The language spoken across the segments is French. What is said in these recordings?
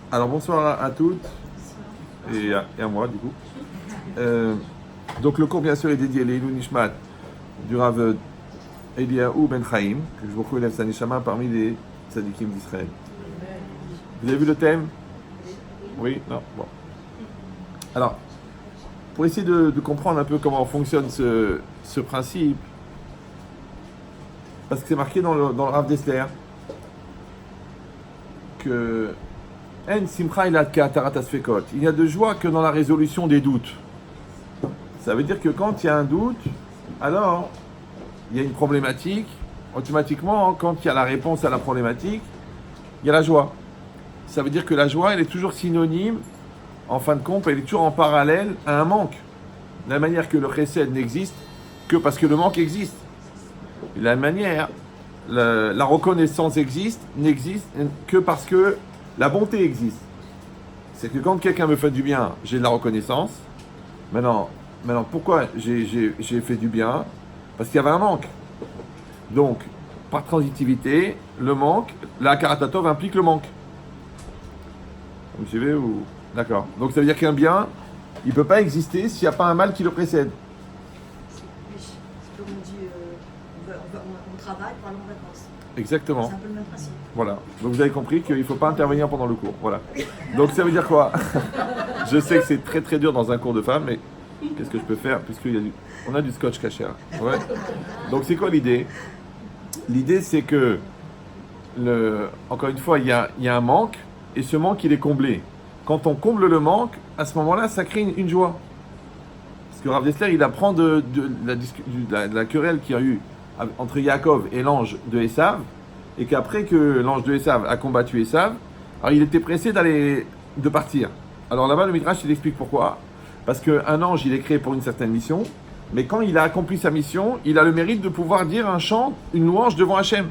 Alors bonsoir à toutes et à moi du coup. Euh, donc le cours bien sûr est dédié à l'Ilou Nishmat du Rav Eliyahu Ben Chaim, que je vous relève sa neshama parmi les tzadikim d'Israël. Vous avez vu le thème? Oui? Non? Bon. Alors, pour essayer de comprendre un peu comment fonctionne ce principe, parce que c'est marqué dans le Rav d'Esther que En simcha ilat ka'atarat asfekot. Il n'y a de joie que dans la résolution des doutes. Ça veut dire que quand il y a un doute, alors il y a une problématique. Automatiquement, quand il y a la réponse à la problématique, il y a la joie. Ça veut dire que la joie, elle est toujours synonyme, en fin de compte, elle est toujours en parallèle à un manque. De la manière que le chesed n'existe que parce que le manque existe. De la manière, la reconnaissance n'existe que parce que la bonté existe. C'est que quand quelqu'un me fait du bien, j'ai de la reconnaissance. Maintenant pourquoi j'ai fait du bien? Parce qu'il y avait un manque. Donc, par transitivité, le manque, la karatatov implique le manque. Vous me suivez ou... D'accord. Donc ça veut dire qu'un bien, il ne peut pas exister s'il n'y a pas un mal qui le précède. Oui, c'est comme on dit, on travaille pour aller en vacances. Exactement. C'est un peu le même principe. Voilà. Donc vous avez compris qu'il ne faut pas intervenir pendant le cours. Voilà. Donc ça veut dire quoi? Je sais que c'est très très dur dans un cours de femmes, mais qu'est-ce que je peux faire on a du scotch caché. Ouais. Donc c'est quoi l'idée? L'idée c'est que, encore une fois, il y a un manque, et ce manque il est comblé. Quand on comble le manque, à ce moment-là, ça crée une joie. Parce que Rav Dessler, il apprend de la querelle qu'il y a eu entre Yaakov et l'ange de Esav, et qu'après que l'ange de Esav a combattu Esav, alors il était pressé de partir. Alors là-bas, le Midrash, il explique pourquoi. Parce qu'un ange, il est créé pour une certaine mission, mais quand il a accompli sa mission, il a le mérite de pouvoir dire un chant, une louange devant Hachem.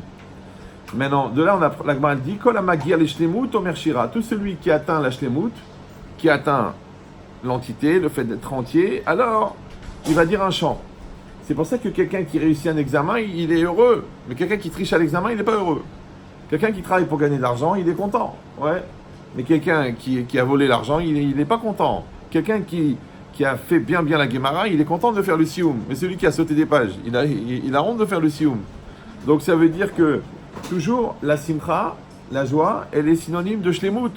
Maintenant, de là, la Gemara dit Kol hamagir l'shlemut omer shira. Tout celui qui atteint la shlemut, qui atteint l'entité, le fait d'être entier, alors il va dire un chant. C'est pour ça que quelqu'un qui réussit un examen, il est heureux. Mais quelqu'un qui triche à l'examen, il n'est pas heureux. Quelqu'un qui travaille pour gagner de l'argent, il est content. Ouais. Mais quelqu'un qui a volé l'argent, il n'est pas content. Quelqu'un qui a fait bien la Gemara, il est content de faire le sioum. Mais celui qui a sauté des pages, il a honte de faire le sioum. Donc ça veut dire que toujours la simcha, la joie, elle est synonyme de shlemut.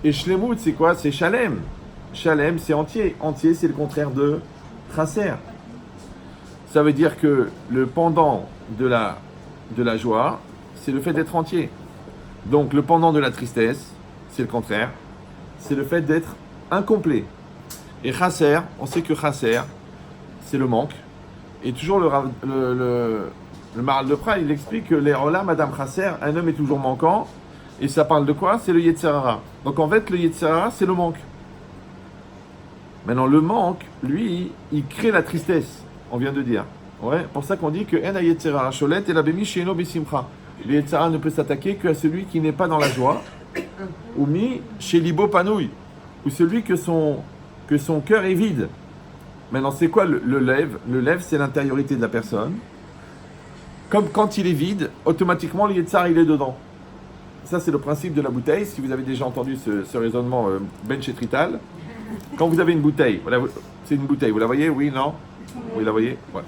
Et shlemut, c'est quoi? C'est shalem. Shalem, c'est entier. Entier, c'est le contraire de chaser. Ça veut dire que le pendant de la joie, c'est le fait d'être entier. Donc le pendant de la tristesse, c'est le contraire. C'est le fait d'être incomplet. Et chaser, on sait que chaser, c'est le manque. Et toujours le Maral de Prague, il explique que les Olam, Madame Chaser, un homme est toujours manquant. Et ça parle de quoi? C'est le Yetzer Hara. Donc en fait, le Yetzer Hara, c'est le manque. Maintenant, le manque, lui, il crée la tristesse, on vient de dire. Ouais, pour ça qu'on dit que En Yetzer Hara Sholet et la Bemi Sheno Besimcha. Le Yetzer Hara ne peut s'attaquer qu'à celui qui n'est pas dans la joie. Ou mi chez Libo Panouille. Ou celui que son cœur est vide. Maintenant, c'est quoi le lève? Le lève, c'est l'intériorité de la personne. Comme quand il est vide, automatiquement, le Yetzar, il est dedans. Ça, c'est le principe de la bouteille. Si vous avez déjà entendu ce raisonnement Ben Chetrital, quand vous avez une bouteille, voilà, c'est une bouteille, vous la voyez? Oui, non? Oui, la voyez? Ouais.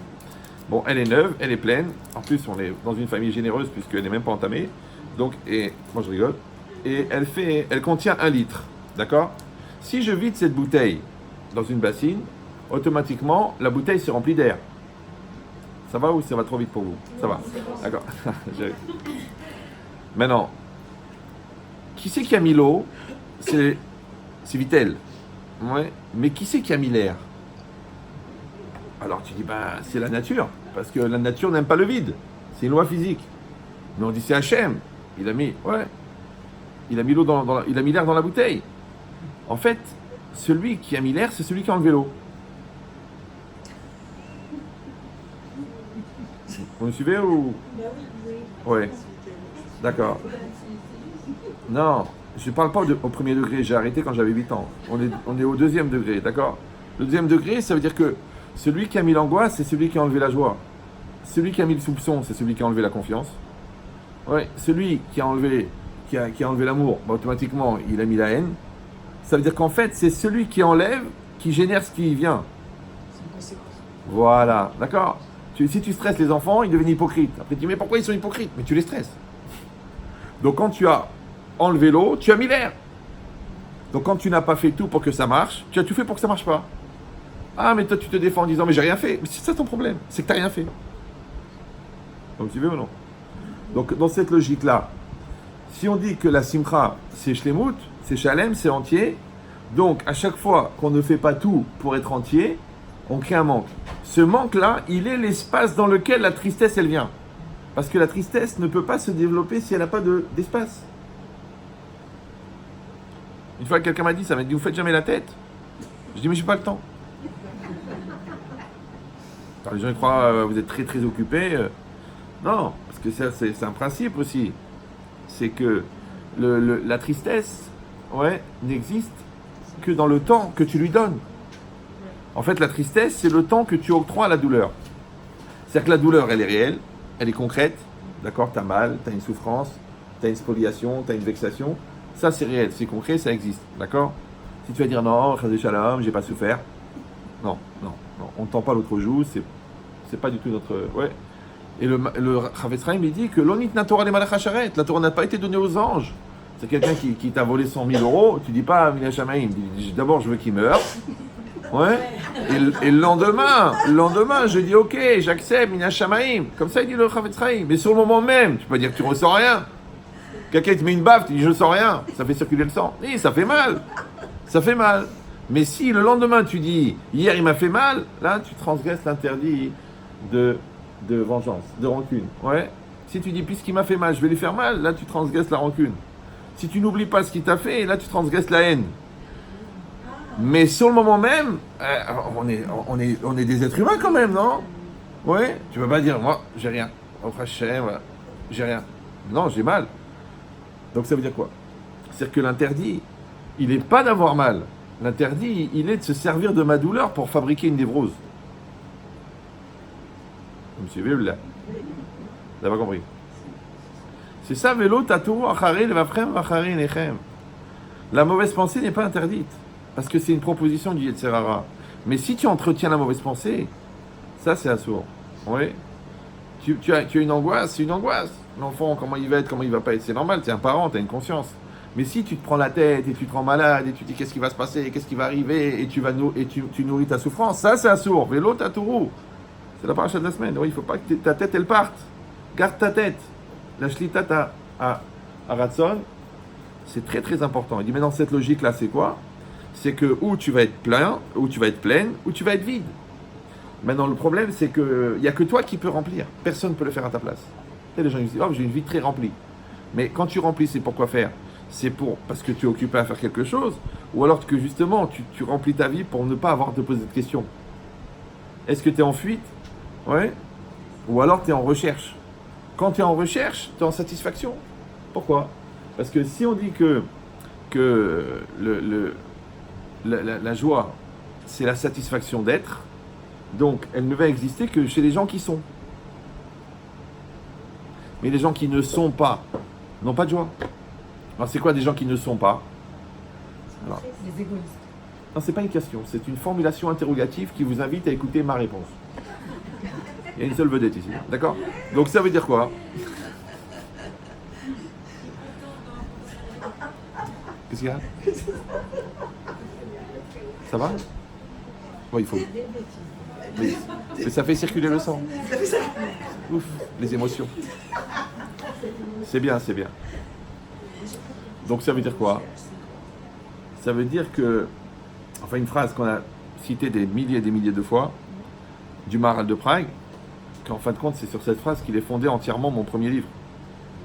Bon, elle est neuve, elle est pleine. En plus, on est dans une famille généreuse puisqu'elle n'est même pas entamée. Donc, et moi je rigole. Et elle contient 1 litre. D'accord? Si je vide cette bouteille dans une bassine, automatiquement, la bouteille se remplit d'air. Ça va ou ça va trop vite pour vous? Ça va. D'accord. Maintenant, qui c'est qui a mis l'eau? C'est Vittel. Ouais. Mais qui c'est qui a mis l'air? Alors tu dis, c'est la nature. Parce que la nature n'aime pas le vide. C'est une loi physique. Mais on dit, c'est Hachem. Il a mis l'eau il a mis l'air dans la bouteille. En fait, celui qui a mis l'air, c'est celui qui a enlevé l'eau. Vous me suivez ou... Oui. D'accord. Non, je ne parle pas au premier degré, j'ai arrêté quand j'avais 8 ans. On est au 2e degré, d'accord? Le 2e degré, ça veut dire que celui qui a mis l'angoisse, c'est celui qui a enlevé la joie. Celui qui a mis le soupçon, c'est celui qui a enlevé la confiance. Ouais, celui qui a qui a enlevé l'amour, bah, automatiquement, il a mis la haine. Ça veut dire qu'en fait, c'est celui qui enlève qui génère ce qui vient. C'est une conséquence. Voilà, d'accord. Si tu stresses les enfants, ils deviennent hypocrites. Après, tu dis, mais pourquoi ils sont hypocrites? Mais tu les stresses. Donc, quand tu as enlevé l'eau, tu as mis l'air. Donc, quand tu n'as pas fait tout pour que ça marche, tu as tout fait pour que ça marche pas. Ah, mais toi, tu te défends en disant, mais j'ai rien fait. Mais c'est ça ton problème, c'est que tu n'as rien fait. Donc, tu veux ou non? Donc, dans cette logique-là, si on dit que la simcha, c'est shlemut, c'est shalem, c'est entier, donc à chaque fois qu'on ne fait pas tout pour être entier, on crée un manque. Ce manque-là, il est l'espace dans lequel la tristesse, elle vient. Parce que la tristesse ne peut pas se développer si elle n'a pas d'espace. Une fois, quelqu'un m'a dit ça, m'a dit, vous faites jamais la tête? Je dis, mais j'ai pas le temps. Alors, les gens ils croient, vous êtes très très occupé. Non, parce que c'est un principe aussi. C'est que la tristesse, ouais, n'existe que dans le temps que tu lui donnes. En fait, la tristesse, c'est le temps que tu octroies à la douleur. C'est-à-dire que la douleur, elle est réelle, elle est concrète. D'accord, tu as mal, tu as une souffrance, tu as une spoliation, tu as une vexation. Ça, c'est réel, c'est concret, ça existe. D'accord? Si tu vas dire non, Chazé Shalom, j'ai pas souffert. Non, on ne tend pas l'autre joue, c'est pas du tout notre. Ouais. Et le Chavetz Chaim, il dit que l'onit na Torah le malach hasharet, la Torah n'a pas été donnée aux anges. C'est quelqu'un qui t'a volé 100 000 euros, tu dis pas Mina Shamaim, d'abord je veux qu'il meure. Ouais. Et le lendemain, je dis ok, j'accepte, Mina Shamaim. Comme ça, il dit le Chavetz Chaim. Mais sur le moment même, tu peux dire que tu ressens rien. Quelqu'un te met une baffe, tu dis je sens rien. Ça fait circuler le sang. Oui, ça fait mal. Ça fait mal. Mais si le lendemain tu dis hier il m'a fait mal, là tu transgresses l'interdit de vengeance, de rancune. Ouais. Si tu dis puisqu'il m'a fait mal, je vais lui faire mal, là tu transgresses la rancune. Si tu n'oublies pas ce qu'il t'a fait, là tu transgresses la haine. Mais sur le moment même, on est des êtres humains quand même, non? Ouais. Tu peux pas dire moi j'ai rien. Au Hachem, voilà. J'ai rien. Non, j'ai mal. Donc ça veut dire quoi? C'est-à-dire que l'interdit, il n'est pas d'avoir mal. L'interdit, il est de se servir de ma douleur pour fabriquer une névrose. Vous me suivez là? Vous n'avez pas compris? C'est ça, vélo, tatou, achari, levafrem, achari, nechem. La mauvaise pensée n'est pas interdite. Parce que c'est une proposition du Yetzer Hara. Mais si tu entretiens la mauvaise pensée, ça c'est assourd. Oui. Tu as une angoisse, c'est une angoisse. L'enfant, comment il va être, comment il va pas être, c'est normal, tu es un parent, tu as une conscience. Mais si tu te prends la tête et tu te rends malade et tu te dis qu'est-ce qui va se passer, qu'est-ce qui va arriver et tu nourris ta souffrance, ça c'est assourd. Vélo, tatourou. C'est la paracha de la semaine. Oui, il ne faut pas que ta tête elle parte. Garde ta tête. La shlita à Ratson, c'est très très important. Il dit mais dans cette logique là, c'est quoi? C'est que ou tu vas être plein, ou tu vas être pleine, ou tu vas être vide. Maintenant le problème c'est que il n'y a que toi qui peux remplir. Personne ne peut le faire à ta place. Et les gens ils disent oh j'ai une vie très remplie. Mais quand tu remplis, c'est pour quoi faire? C'est parce que tu es occupé à faire quelque chose, ou alors que justement tu remplis ta vie pour ne pas avoir à te poser de questions. Est-ce que tu es en fuite? Ouais. Ou alors tu es en recherche. Quand tu es en recherche, tu es en satisfaction. Pourquoi? Parce que si on dit que la joie, c'est la satisfaction d'être, donc elle ne va exister que chez les gens qui sont. Mais les gens qui ne sont pas n'ont pas de joie. Alors c'est quoi des gens qui ne sont pas? Alors, Les égoïstes. non, c'est pas une question, c'est une formulation interrogative qui vous invite à écouter ma réponse. Il y a une seule vedette ici, d'accord? Donc ça veut dire quoi? Qu'est-ce qu'il y a? Ça va? Oui, il faut. Mais ça fait circuler le sang. Ouf, les émotions. C'est bien, c'est bien. Donc ça veut dire quoi? Ça veut dire que, enfin une phrase qu'on a citée des milliers et des milliers de fois, du Maharal de Prague, qu'en fin de compte c'est sur cette phrase qu'il est fondé entièrement mon premier livre.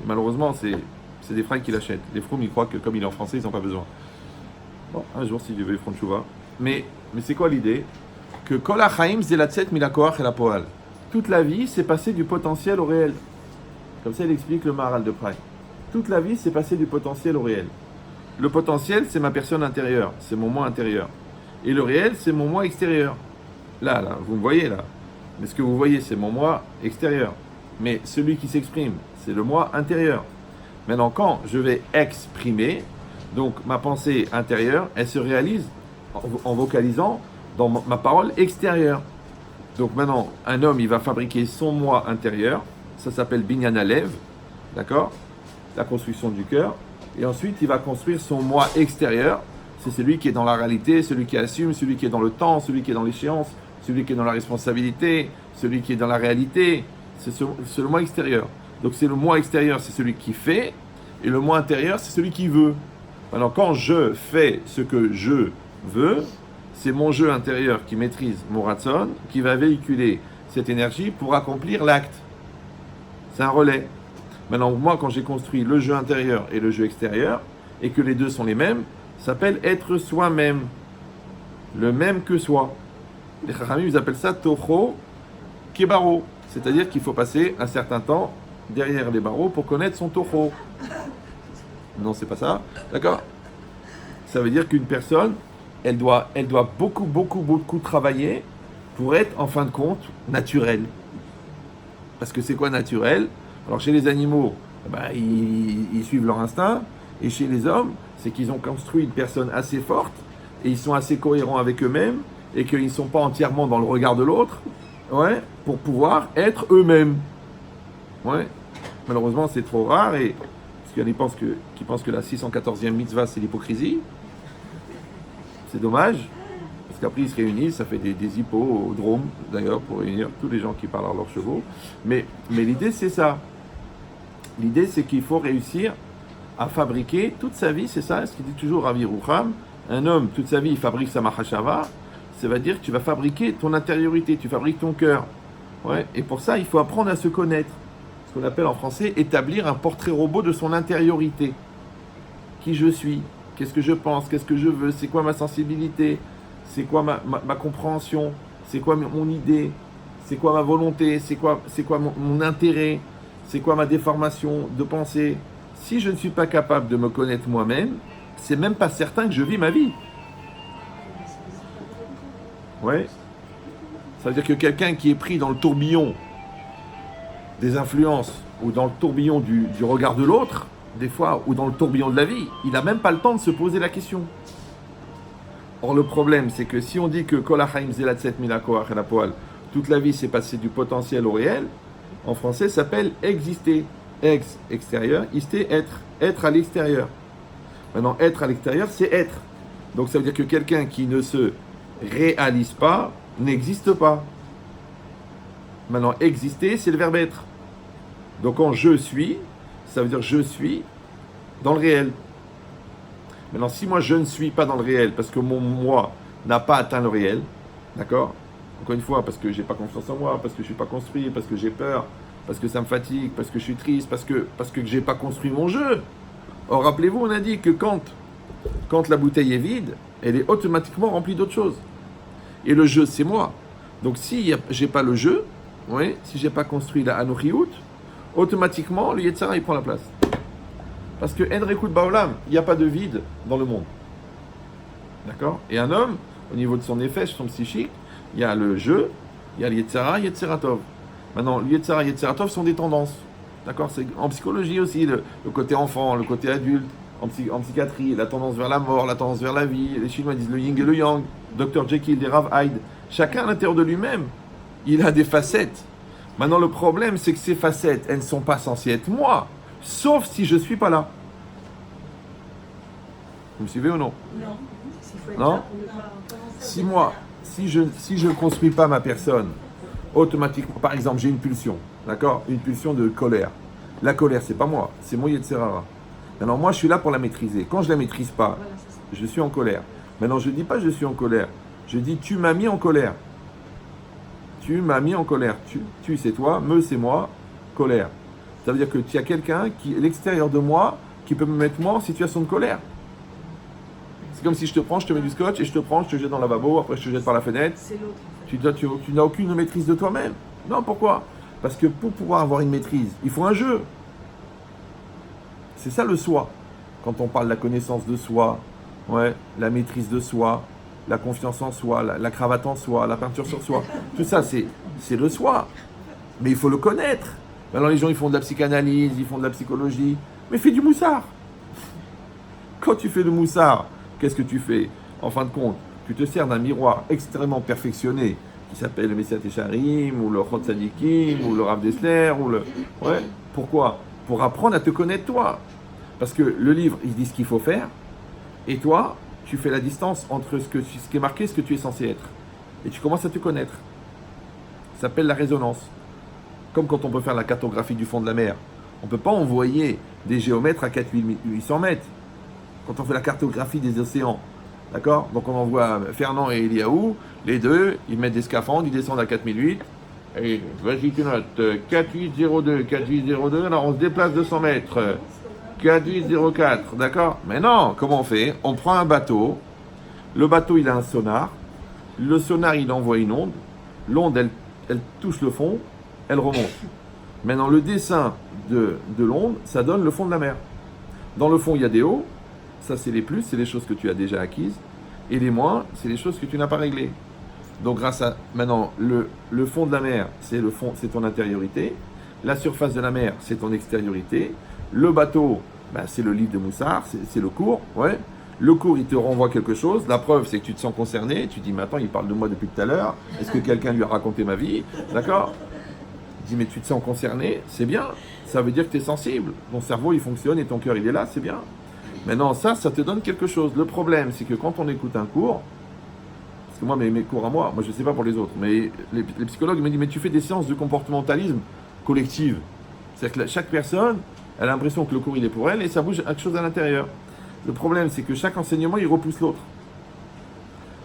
Et malheureusement c'est des frères qui l'achètent. Les froums ils croient que comme il est en français ils n'ont pas besoin. Bon, un jour si Dieu veut ils feront tchouva. Mais c'est quoi l'idée? Que Kol HaChaim zelatzet milakoach el hapoal. Toute la vie c'est passer du potentiel au réel. Comme ça il explique le Maharal de Prague. Toute la vie c'est passer du potentiel au réel. Le potentiel c'est ma personne intérieure, c'est mon moi intérieur. Et le réel c'est mon moi extérieur. Là, vous me voyez là. Mais ce que vous voyez, c'est mon moi extérieur. Mais celui qui s'exprime, c'est le moi intérieur. Maintenant, quand je vais exprimer, donc ma pensée intérieure, elle se réalise en vocalisant dans ma parole extérieure. Donc maintenant, un homme, il va fabriquer son moi intérieur, ça s'appelle Binyan Alev, d'accord? La construction du cœur. Et ensuite, il va construire son moi extérieur, c'est celui qui est dans la réalité, celui qui assume, celui qui est dans le temps, celui qui est dans l'échéance, celui qui est dans la responsabilité, celui qui est dans la réalité. C'est le moi extérieur. Donc c'est le moi extérieur, c'est celui qui fait, et le moi intérieur, c'est celui qui veut. Alors quand je fais ce que je veux, c'est mon jeu intérieur qui maîtrise mon ratson, qui va véhiculer cette énergie pour accomplir l'acte. C'est un relais. Maintenant, moi, quand j'ai construit le jeu intérieur et le jeu extérieur, et que les deux sont les mêmes, ça s'appelle être soi-même. Le même que soi. Les Chachamim, ils appellent ça Toho Kebaro. C'est-à-dire qu'il faut passer un certain temps derrière les barreaux pour connaître son Toho. Non, c'est pas ça. D'accord? Ça veut dire qu'une personne, elle doit beaucoup travailler pour être, en fin de compte, naturelle. Parce que c'est quoi naturel? Alors, chez les animaux, ils suivent leur instinct. Et chez les hommes, c'est qu'ils ont construit une personne assez forte et ils sont assez cohérents avec eux-mêmes et qu'ils ne sont pas entièrement dans le regard de l'autre, ouais, pour pouvoir être eux-mêmes. Ouais. Malheureusement, c'est trop rare et parce qu'il y en a qui pensent que la 614e mitzvah, c'est l'hypocrisie. C'est dommage, parce qu'après ils se réunissent, ça fait des hippodromes, d'ailleurs, pour réunir tous les gens qui parlent à leurs chevaux. Mais l'idée, c'est ça. L'idée, c'est qu'il faut réussir à fabriquer toute sa vie, c'est ça, ce qu'il dit toujours Rav Yerucham, un homme, toute sa vie, il fabrique sa mahashava, ça veut dire que tu vas fabriquer ton intériorité, tu fabriques ton cœur. Ouais. Et pour ça, il faut apprendre à se connaître. Ce qu'on appelle en français établir un portrait robot de son intériorité. Qui je suis, qu'est-ce que je pense, qu'est-ce que je veux, c'est quoi ma sensibilité, c'est quoi ma compréhension, c'est quoi mon idée, c'est quoi ma volonté, c'est quoi mon intérêt, c'est quoi ma déformation de pensée. Si je ne suis pas capable de me connaître moi-même, c'est même pas certain que je vis ma vie. Ouais. Ça veut dire que quelqu'un qui est pris dans le tourbillon des influences ou dans le tourbillon du regard de l'autre, des fois, ou dans le tourbillon de la vie, il n'a même pas le temps de se poser la question. Or, le problème, c'est que si on dit que Kol hachaim zelat set minakoach el hapoal, toute la vie s'est passée du potentiel au réel, en français, ça s'appelle exister. Ex, extérieur, ister, être. Être à l'extérieur. Maintenant, être à l'extérieur, c'est être. Donc, ça veut dire que quelqu'un qui ne se réalise pas, n'existe pas. Maintenant, exister, c'est le verbe être. Donc, quand je suis, ça veut dire je suis dans le réel. Maintenant, si moi je ne suis pas dans le réel parce que mon moi n'a pas atteint le réel, d'accord? Encore une fois, parce que j'ai pas confiance en moi, parce que je suis pas construit, parce que j'ai peur, parce que ça me fatigue, parce que je suis triste, parce que j'ai pas construit mon jeu. Or, rappelez-vous, on a dit que quand la bouteille est vide, elle est automatiquement remplie d'autre chose. Et le jeu, c'est moi. Donc, si j'ai pas le jeu, oui, si j'ai pas construit la Anochiout, automatiquement, le Yetzara, il prend la place. Parce que Enrekut Baolam, il n'y a pas de vide dans le monde. D'accord? Et un homme, au niveau de son effet, son psychique, il y a le jeu, il y a le Yetzara, Yetzeratov. Maintenant, le Yetzara et Yetzeratov sont des tendances. D'accord? C'est en psychologie aussi, le côté enfant, le côté adulte, en psychiatrie, la tendance vers la mort, la tendance vers la vie. Les Chinois disent le yin et le yang, Dr. Jekyll, des Rav Hyde. Chacun à l'intérieur de lui-même, il a des facettes. Maintenant, le problème, c'est que ces facettes, elles ne sont pas censées être moi, sauf si je ne suis pas là. Vous me suivez ou non? Non. Si je ne construis pas ma personne, automatiquement, par exemple, j'ai une pulsion, d'accord? Une pulsion de colère. La colère, c'est pas moi, c'est mon Yetzerara. Maintenant, moi, je suis là pour la maîtriser. Quand je la maîtrise pas, je suis en colère. Maintenant, je ne dis pas je suis en colère. Je dis tu m'as mis en colère. Tu m'as mis en colère. Tu c'est toi, me c'est moi, colère. Ça veut dire que tu as quelqu'un qui est à l'extérieur de moi, qui peut me mettre moi en situation de colère. C'est comme si je te prends, je te mets du scotch et je te prends, je te jette dans le lavabo, après je te jette par la fenêtre. C'est l'autre. Tu n'as aucune maîtrise de toi-même. Non, pourquoi? Parce que pour pouvoir avoir une maîtrise, il faut un jeu. C'est ça le soi. Quand on parle de la connaissance de soi, ouais, la maîtrise de soi, la confiance en soi, la cravate en soi, la peinture sur soi, tout ça c'est le soi. Mais il faut le connaître. Alors les gens ils font de la psychanalyse, ils font de la psychologie. Mais fais du moussard. Quand tu fais le moussard, qu'est-ce que tu fais? En fin de compte, tu te sers d'un miroir extrêmement perfectionné qui s'appelle le Messiat Echarim, ou le Chod Tzadikim, ou le Rav Dessler, ou le... Ouais, pourquoi? Pour apprendre à te connaître toi. Parce que le livre, il dit ce qu'il faut faire, et toi, tu fais la distance entre ce qui est marqué et ce que tu es censé être. Et tu commences à te connaître. Ça s'appelle la résonance. Comme quand on peut faire la cartographie du fond de la mer. On ne peut pas envoyer des géomètres à 4800 mètres. Quand on fait la cartographie des océans. D'accord? Donc on envoie Fernand et Eliaou, les deux, ils mettent des scaphandres, ils descendent à 4008. Et vas-y, tu notes 4802, 4802, alors on se déplace 200 mètres. 4804, d'accord? Mais non, comment on fait? On prend un bateau, le bateau il a un sonar, le sonar il envoie une onde, l'onde elle touche le fond, elle remonte. Maintenant le dessin de l'onde, ça donne le fond de la mer. Dans le fond il y a des hauts, ça c'est les plus, c'est les choses que tu as déjà acquises, et les moins, c'est les choses que tu n'as pas réglées. Donc grâce à, maintenant, le fond de la mer, c'est le fond, c'est ton intériorité, la surface de la mer, c'est ton extériorité, le bateau, ben, c'est le livre de Moussard, c'est le cours, ouais. Le cours, il te renvoie quelque chose. La preuve, c'est que tu te sens concerné. Tu dis, mais attends, il parle de moi depuis tout à l'heure. Est-ce que quelqu'un lui a raconté ma vie? D'accord? Il dit, mais tu te sens concerné, c'est bien. Ça veut dire que tu es sensible. Ton cerveau, il fonctionne et ton cœur, il est là, c'est bien. Maintenant, ça te donne quelque chose. Le problème, c'est que quand on écoute un cours, parce que moi, mes cours à moi je ne sais pas pour les autres, mais les psychologues me disent, mais tu fais des séances de comportementalisme collective. C'est-à-dire que chaque personne, elle a l'impression que le cours, il est pour elle et ça bouge quelque chose à l'intérieur. Le problème, c'est que chaque enseignement, il repousse l'autre.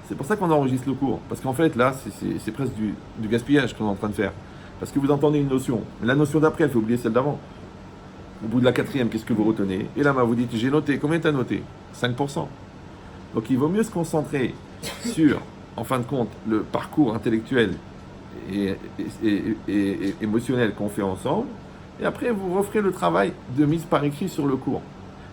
C'est pour ça qu'on enregistre le cours. Parce qu'en fait, là, c'est presque du gaspillage qu'on est en train de faire. Parce que vous entendez une notion. La notion d'après, elle fait oublier celle d'avant. Au bout de la quatrième, qu'est-ce que vous retenez? Et là, vous dites, j'ai noté. Combien tu as noté? 5%. Donc, il vaut mieux se concentrer sur, en fin de compte, le parcours intellectuel et émotionnel qu'on fait ensemble. Et après, vous referez le travail de mise par écrit sur le cours.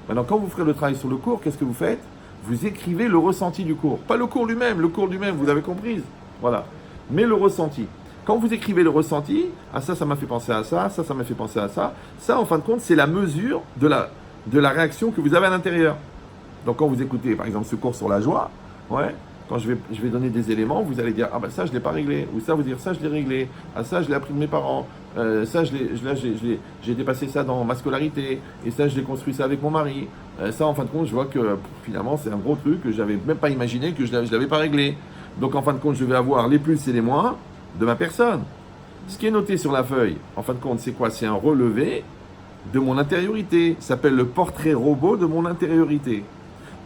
Maintenant, quand vous ferez le travail sur le cours, qu'est-ce que vous faites? Vous écrivez le ressenti du cours. Pas le cours lui-même, vous l'avez compris. Voilà. Mais le ressenti. Quand vous écrivez le ressenti, ah ça m'a fait penser à ça, ça m'a fait penser à ça. Ça, en fin de compte, c'est la mesure de la réaction que vous avez à l'intérieur. Donc, quand vous écoutez, par exemple, ce cours sur la joie, ouais, quand je vais donner des éléments, vous allez dire, ah ben ça, je ne l'ai pas réglé. Ou ça, vous dire, ça, je l'ai réglé. Ah ça, je l'ai appris de mes parents. Ça, j'ai dépassé ça dans ma scolarité. Et ça, je l'ai construit ça avec mon mari. Ça, en fin de compte, je vois que finalement, c'est un gros truc que je n'avais même pas imaginé, que je ne l'avais pas réglé. Donc, en fin de compte, je vais avoir les plus et les moins de ma personne. Ce qui est noté sur la feuille, en fin de compte, c'est quoi? C'est un relevé de mon intériorité. Ça s'appelle le portrait robot de mon intériorité.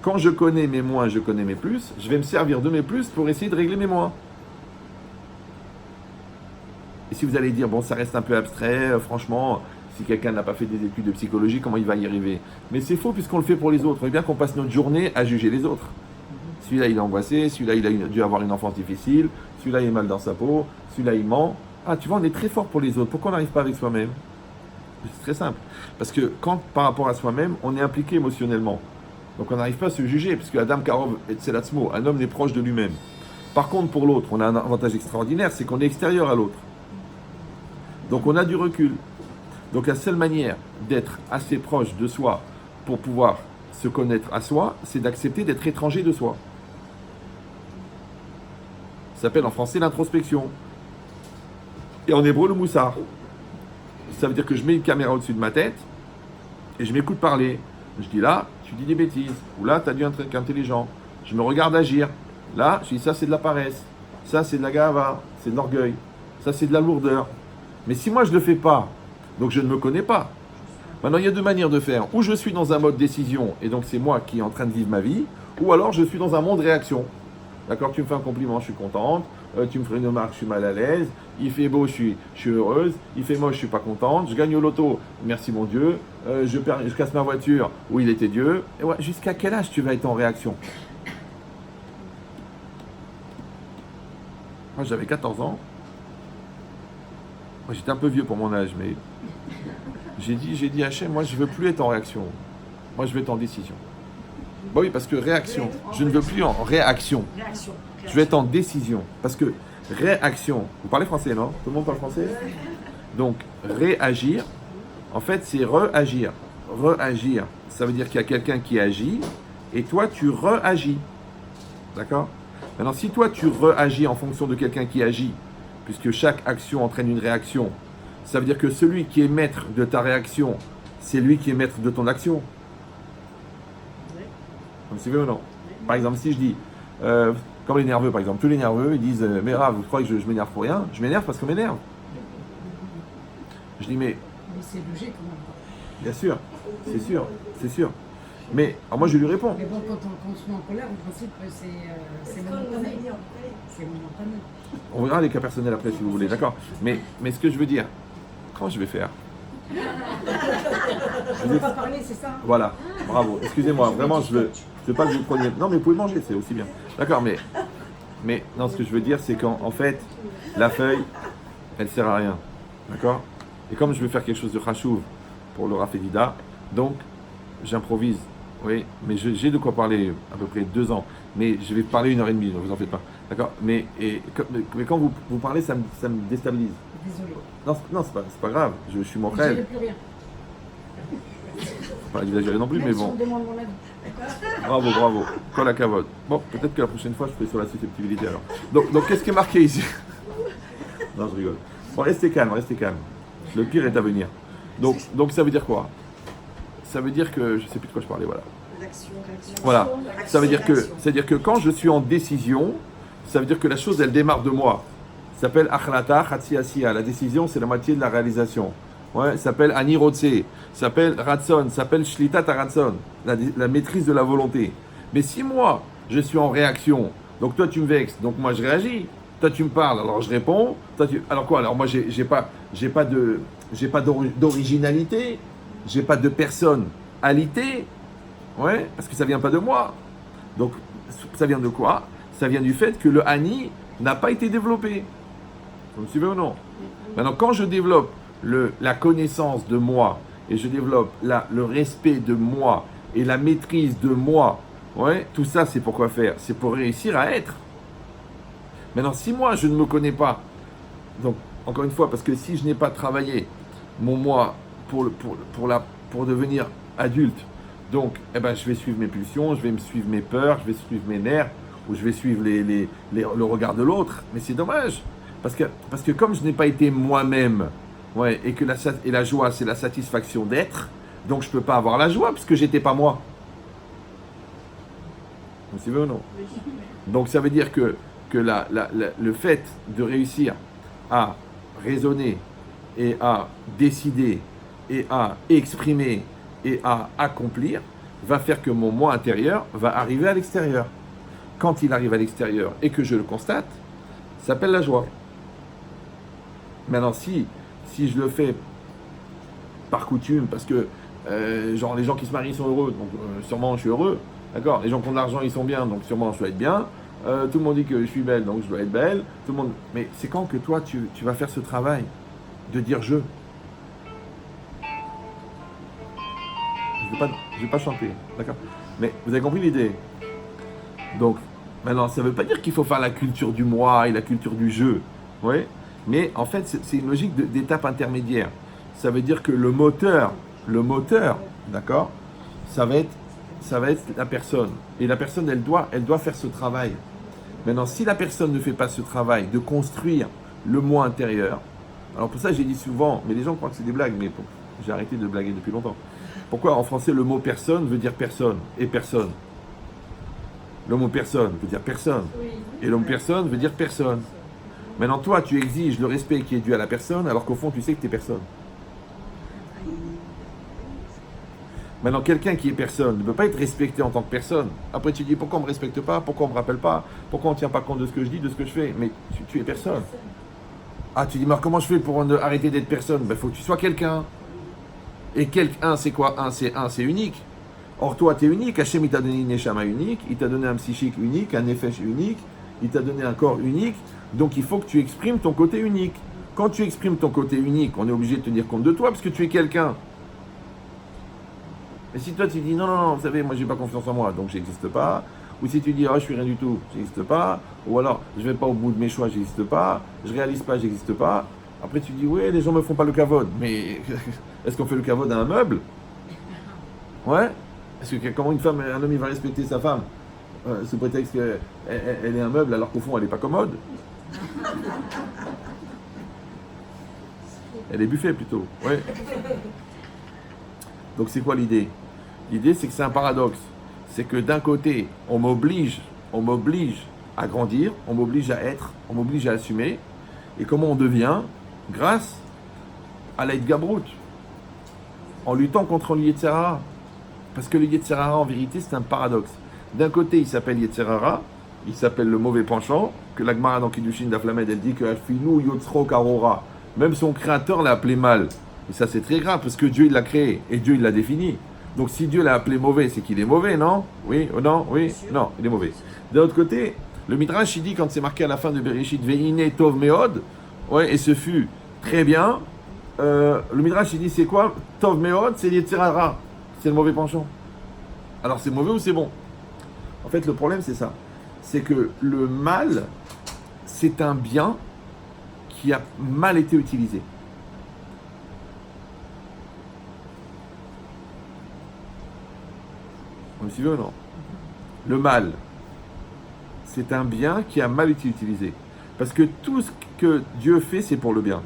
Quand je connais mes moins, je connais mes plus, je vais me servir de mes plus pour essayer de régler mes moins. Et si vous allez dire, bon, ça reste un peu abstrait, franchement, si quelqu'un n'a pas fait des études de psychologie, comment il va y arriver? Mais c'est faux puisqu'on le fait pour les autres. On veut bien qu'on passe notre journée à juger les autres. Celui-là, il est angoissé, celui-là, il a dû avoir une enfance difficile, celui-là, il est mal dans sa peau, celui-là, il ment. Ah, tu vois, on est très fort pour les autres. Pourquoi on n'arrive pas avec soi-même? C'est très simple. Parce que quand, par rapport à soi-même, on est impliqué émotionnellement. Donc on n'arrive pas à se juger, puisque Adam Karov et Tselatzmo, un homme n'est proche de lui-même. Par contre, pour l'autre, on a un avantage extraordinaire, c'est qu'on est extérieur à l'autre. Donc on a du recul. Donc la seule manière d'être assez proche de soi pour pouvoir se connaître à soi, c'est d'accepter d'être étranger de soi. Ça s'appelle en français l'introspection. Et en hébreu, le moussard. Ça veut dire que je mets une caméra au-dessus de ma tête et je m'écoute parler. Je dis là, tu dis des bêtises. Ou là, tu as dit un truc intelligent. Je me regarde agir. Là, je dis ça, c'est de la paresse. Ça, c'est de la gava. C'est de l'orgueil. Ça, c'est de la lourdeur. Mais si moi, je ne le fais pas, donc je ne me connais pas. Maintenant, il y a deux manières de faire. Ou je suis dans un mode décision, et donc c'est moi qui est en train de vivre ma vie. Ou alors, je suis dans un monde réaction. D'accord, tu me fais un compliment, je suis contente. Tu me ferais une remarque, je suis mal à l'aise. Il fait beau, je suis heureuse. Il fait moche, je suis pas contente. Je gagne au loto, merci mon Dieu. Je casse ma voiture, où il était Dieu. Et ouais, jusqu'à quel âge tu vas être en réaction? Moi, j'avais 14 ans. Moi, j'étais un peu vieux pour mon âge, mais j'ai dit Hachem, moi, je veux plus être en réaction. Moi, je veux être en décision. Bah oui, parce que réaction, je ne veux plus en réaction. Je vais être en décision. Parce que réaction, vous parlez français, non? Tout le monde parle français? Donc, réagir, en fait, c'est réagir. réagir, ça veut dire qu'il y a quelqu'un qui agit et toi tu réagis. D'accord? Maintenant, si toi tu réagis en fonction de quelqu'un qui agit, puisque chaque action entraîne une réaction, ça veut dire que celui qui est maître de ta réaction, c'est lui qui est maître de ton action. Vous suivez ou non? Par exemple, si je dis, comme les nerveux par exemple, tous les nerveux ils disent mais Rav, vous croyez que je m'énerve pour rien? Je m'énerve parce qu'on m'énerve. Je dis mais c'est logique, non? Bien sûr, c'est sûr, c'est sûr. Mais alors moi je lui réponds. Mais bon, quand on se met en colère, en principe, c'est momentané. C'est momentané. On verra les cas personnels après si vous voulez, d'accord. Mais ce que je veux dire, comment je vais faire? On ne peut pas parler, c'est ça? Voilà, bravo. Excusez-moi, vraiment, je veux pas que vous preniez. Non, mais vous pouvez manger, c'est aussi bien. D'accord, mais non, ce que je veux dire, c'est qu'en fait, la feuille, elle sert à rien, d'accord. Et comme je veux faire quelque chose de chachouv pour le Rafedida, donc j'improvise. Oui, mais j'ai de quoi parler à peu près 2 ans. Mais je vais parler 1h30, ne vous en faites pas. D'accord. Mais quand vous parlez, ça me déstabilise. Désolé. Non, c'est pas grave. Je suis mon Je frère. dirai plus rien. Pas exagéré non plus, Même mais si bon. on me demande mon avis. Bravo. Kol hakavod. Bon, peut-être que la prochaine fois, je ferai sur la susceptibilité alors. Donc qu'est-ce qui est marqué ici? Non, je rigole. Bon, restez calme. Le pire est à venir. Donc ça veut dire quoi? Ça veut dire que je sais plus de quoi je parlais, voilà. L'action, réaction. Voilà. Ça veut dire Réaction. que quand je suis en décision, ça veut dire que la chose elle démarre de moi. Ça s'appelle achlata chatzi asiya. La décision c'est la moitié de la réalisation. Ouais, ça s'appelle ani rotse, ça s'appelle ratson, ça s'appelle shlita taratson, la maîtrise de la volonté. Mais si moi je suis en réaction, donc toi tu me vexes, donc moi je réagis. Toi tu me parles, alors je réponds. Alors quoi? Alors moi j'ai pas d'originalité. J'ai pas de personnalité, ouais, parce que ça vient pas de moi. Donc, ça vient de quoi? Ça vient du fait que le Hani n'a pas été développé. Vous me suivez ou non? Maintenant, quand je développe la connaissance de moi, et je développe le respect de moi, et la maîtrise de moi, ouais, tout ça, c'est pour quoi faire? C'est pour réussir à être. Maintenant, si moi, je ne me connais pas, donc, encore une fois, parce que si je n'ai pas travaillé mon moi, pour devenir adulte. Donc, je vais suivre mes pulsions, je vais me suivre mes peurs, je vais suivre mes nerfs, ou je vais suivre le regard de l'autre. Mais c'est dommage. Parce que comme je n'ai pas été moi-même, ouais, et que la joie, c'est la satisfaction d'être, donc je ne peux pas avoir la joie, puisque je n'étais pas moi. Vous suivez ou non? Donc, ça veut dire que le fait de réussir à raisonner, et à décider, et à exprimer, et à accomplir, va faire que mon moi intérieur va arriver à l'extérieur. Quand il arrive à l'extérieur et que je le constate, ça s'appelle la joie. Maintenant, si je le fais par coutume, parce que genre les gens qui se marient sont heureux, donc sûrement je suis heureux, d'accord. Les gens qui ont de l'argent, ils sont bien, donc sûrement je dois être bien. Tout le monde dit que je suis belle, donc je dois être belle. Tout le monde. Mais c'est quand que toi tu vas faire ce travail de dire je. Je vais pas chanter, d'accord. Mais vous avez compris l'idée. Donc maintenant, ça ne veut pas dire qu'il faut faire la culture du moi et la culture du je, ouais. Mais en fait, c'est une logique d'étape intermédiaire. Ça veut dire que le moteur, d'accord, ça va être la personne. Et la personne, elle doit faire ce travail. Maintenant, si la personne ne fait pas ce travail de construire le moi intérieur, alors pour ça j'ai dit souvent, mais les gens croient que c'est des blagues, mais bon, j'ai arrêté de blaguer depuis longtemps. Pourquoi en français le mot personne veut dire personne et personne? Le mot personne veut dire personne. Et le mot personne veut dire personne. Maintenant, toi, tu exiges le respect qui est dû à la personne, alors qu'au fond, tu sais que tu es personne. Maintenant, quelqu'un qui est personne ne peut pas être respecté en tant que personne. Après, tu dis pourquoi on ne me respecte pas, pourquoi on ne me rappelle pas, pourquoi on ne tient pas compte de ce que je dis, de ce que je fais. Mais tu es personne. Ah, tu dis, mais comment je fais pour arrêter d'être personne? Ben, faut que tu sois quelqu'un. Et quelqu'un, c'est quoi? C'est unique. Or, toi, tu es unique. Hachem, il t'a donné une neshama unique, il t'a donné un psychique unique, un nefesh unique, il t'a donné un corps unique. Donc, il faut que tu exprimes ton côté unique. Quand tu exprimes ton côté unique, on est obligé de tenir compte de toi parce que tu es quelqu'un. Mais si toi, tu dis non, vous savez, moi, j'ai pas confiance en moi, donc j'existe pas. Ou si tu dis, je suis rien du tout, j'existe pas. Ou alors, je vais pas au bout de mes choix, j'existe pas. Je réalise pas, j'existe pas. Après, tu dis, oui, les gens me font pas le kavod. Mais est-ce qu'on fait le kavod à un meuble? Ouais. Parce que comment un homme il va respecter sa femme sous prétexte qu'elle est un meuble alors qu'au fond elle n'est pas commode. Elle est buffet plutôt. Ouais. Donc c'est quoi l'idée? L'idée c'est que c'est un paradoxe. C'est que d'un côté on m'oblige à grandir, on m'oblige à être, on m'oblige à assumer. Et comment on devient? Grâce à l'aide Gabrout, en luttant contre le Yetzer Hara. Parce que le Yetzer Hara, en vérité, c'est un paradoxe. D'un côté, il s'appelle Yetzer Hara, il s'appelle le mauvais penchant, que la Gemara dans Kiddushin d'Aflamed, elle dit que Afinu Yotzro Karora, même son créateur l'a appelé mal. Et ça, c'est très grave, parce que Dieu, il l'a créé, et Dieu, il l'a défini. Donc si Dieu l'a appelé mauvais, c'est qu'il est mauvais, non? Oui, non, oui, non, il est mauvais. D'un autre côté, le Midrash, il dit, quand c'est marqué à la fin de Bereshit, Ve'ine Tov Meod, ouais, et ce fut très bien, le Midrash, il dit, c'est quoi? Tov Meod, c'est Yetzer Hara. C'est le mauvais penchant. Alors c'est mauvais ou c'est bon? En fait, le problème, c'est ça. C'est que le mal, c'est un bien qui a mal été utilisé. Vous me suivez ou non? Le mal, c'est un bien qui a mal été utilisé. Parce que tout ce que Dieu fait, c'est pour le bien.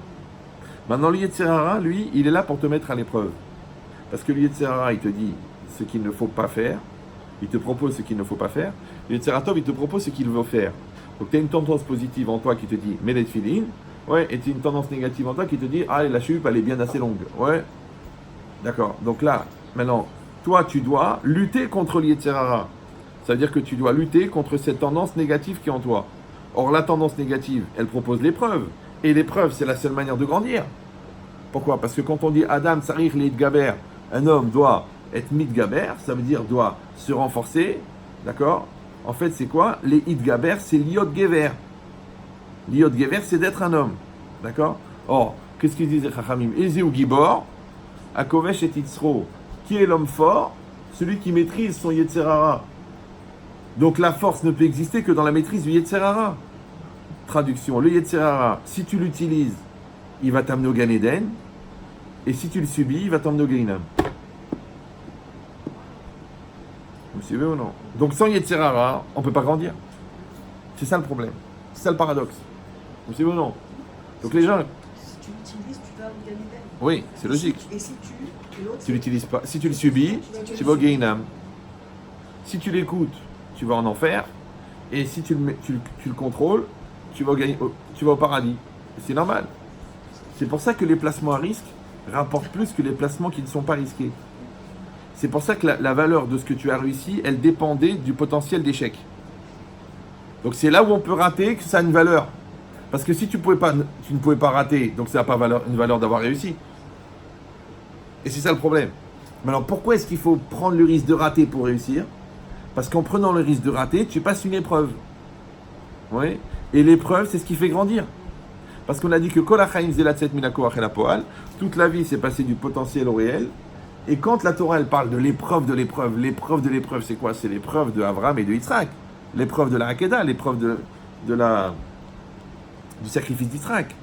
Maintenant, le Yetzer Hara, lui, il est là pour te mettre à l'épreuve. Parce que le Yetzer Hara, il te dit ce qu'il ne faut pas faire. Il te propose ce qu'il ne faut pas faire. Le Yetzer Hara, il te propose ce qu'il veut faire. Donc, tu as une tendance positive en toi qui te dit « mets les tefilin ». Ouais, et tu as une tendance négative en toi qui te dit « ah, la jupe, elle est bien assez longue ». Ouais, d'accord. Donc là, maintenant, toi, tu dois lutter contre le Yetzer Hara. Ça veut dire que tu dois lutter contre cette tendance négative qui est en toi. Or, la tendance négative, elle propose l'épreuve. Et l'épreuve, c'est la seule manière de grandir. Pourquoi? Parce que quand on dit Adam, Sarich, Leitgaber, un homme doit être mitgaber, ça veut dire doit se renforcer. D'accord? En fait, c'est quoi? Les Hitgaber, c'est liot gever. Liot gever, c'est d'être un homme. D'accord? Or, qu'est-ce qu'ils disent les Chachamim? Ezeu Gibor, Akovesh et Titzro. Qui est l'homme fort? Celui qui maîtrise son Yetzer Hara. Donc la force ne peut exister que dans la maîtrise du Yetzer Hara. Traduction, le Yetzer Hara, si tu l'utilises, il va t'amener au Gan Eden, et si tu le subis, il va t'emmener au Gehinnom. Vous me suivez ou non? Donc sans Yetzer Hara, on ne peut pas grandir. C'est ça le problème. C'est ça le paradoxe. Vous me suivez ou non? Donc les gens... Si tu l'utilises, tu vas au Gan Eden. Oui, c'est logique. Et si Tu l'utilises pas. Si tu le subis, tu vas au Gehinnom. Si tu l'écoutes, tu vas en enfer. Et si tu le contrôles, tu vas au paradis. C'est normal. C'est pour ça que les placements à risque rapportent plus que les placements qui ne sont pas risqués. C'est pour ça que la valeur de ce que tu as réussi, elle dépendait du potentiel d'échec. Donc c'est là où on peut rater que ça a une valeur. Parce que si tu ne pouvais pas rater, donc ça n'a pas une valeur d'avoir réussi. Et c'est ça le problème. Mais alors pourquoi est-ce qu'il faut prendre le risque de rater pour réussir? Parce qu'en prenant le risque de rater, tu passes une épreuve. Oui. Et l'épreuve, c'est ce qui fait grandir. Parce qu'on a dit que Kol HaChaim Zelatset Minako Achel HaPoal, toute la vie s'est passée du potentiel au réel. Et quand la Torah, elle parle de l'épreuve, c'est quoi? C'est l'épreuve de Abraham et de Yitzhak. L'épreuve de la Hakeda, l'épreuve du sacrifice d'Yitzhak.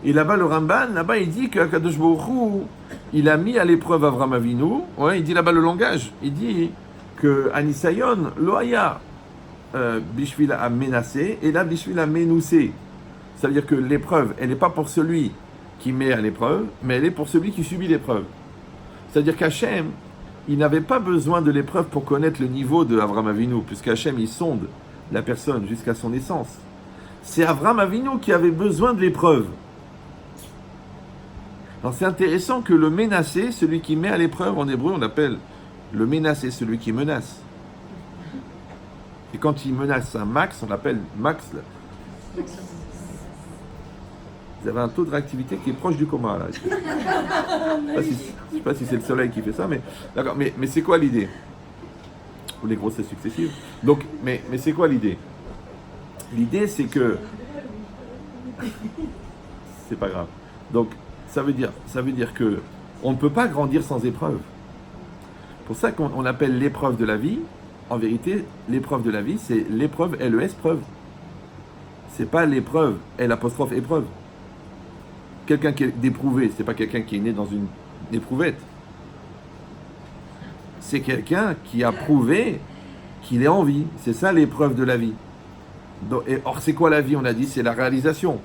Et là-bas, le Ramban, il dit que Kadosh Baruch Hu, il a mis à l'épreuve Avraham Avinu. Ouais, il dit là-bas le langage. Il dit que Anisayon, Loaya, Bishvil a menacé, et là, Bishvil a menoussé. Ça veut dire que l'épreuve, elle n'est pas pour celui qui met à l'épreuve, mais elle est pour celui qui subit l'épreuve. C'est-à-dire qu'Hachem, il n'avait pas besoin de l'épreuve pour connaître le niveau de Avraham Avinu, puisqu'Hachem, il sonde la personne jusqu'à son essence. C'est Avraham Avinu qui avait besoin de l'épreuve. Alors c'est intéressant que le menacé, celui qui met à l'épreuve, en hébreu, on appelle le menacé, celui qui menace. Et quand il menace un max, on l'appelle max. Vous avez un taux de réactivité qui est proche du coma, là. Je ne sais pas si c'est le soleil qui fait ça, mais d'accord. Mais c'est quoi l'idée? Ou les grossesses successives. Donc, mais c'est quoi l'idée? L'idée, c'est que... C'est pas grave. Donc, ça veut dire que on ne peut pas grandir sans épreuve. Pour ça qu'on appelle l'épreuve de la vie. En vérité, l'épreuve de la vie, c'est l'épreuve LES preuve. C'est pas l'épreuve L' épreuve. Quelqu'un qui est d'éprouvé, c'est pas quelqu'un qui est né dans une éprouvette. c'est quelqu'un qui a prouvé qu'il est en vie. C'est ça l'épreuve de la vie. Or, c'est quoi la vie? On a dit, c'est la réalisation.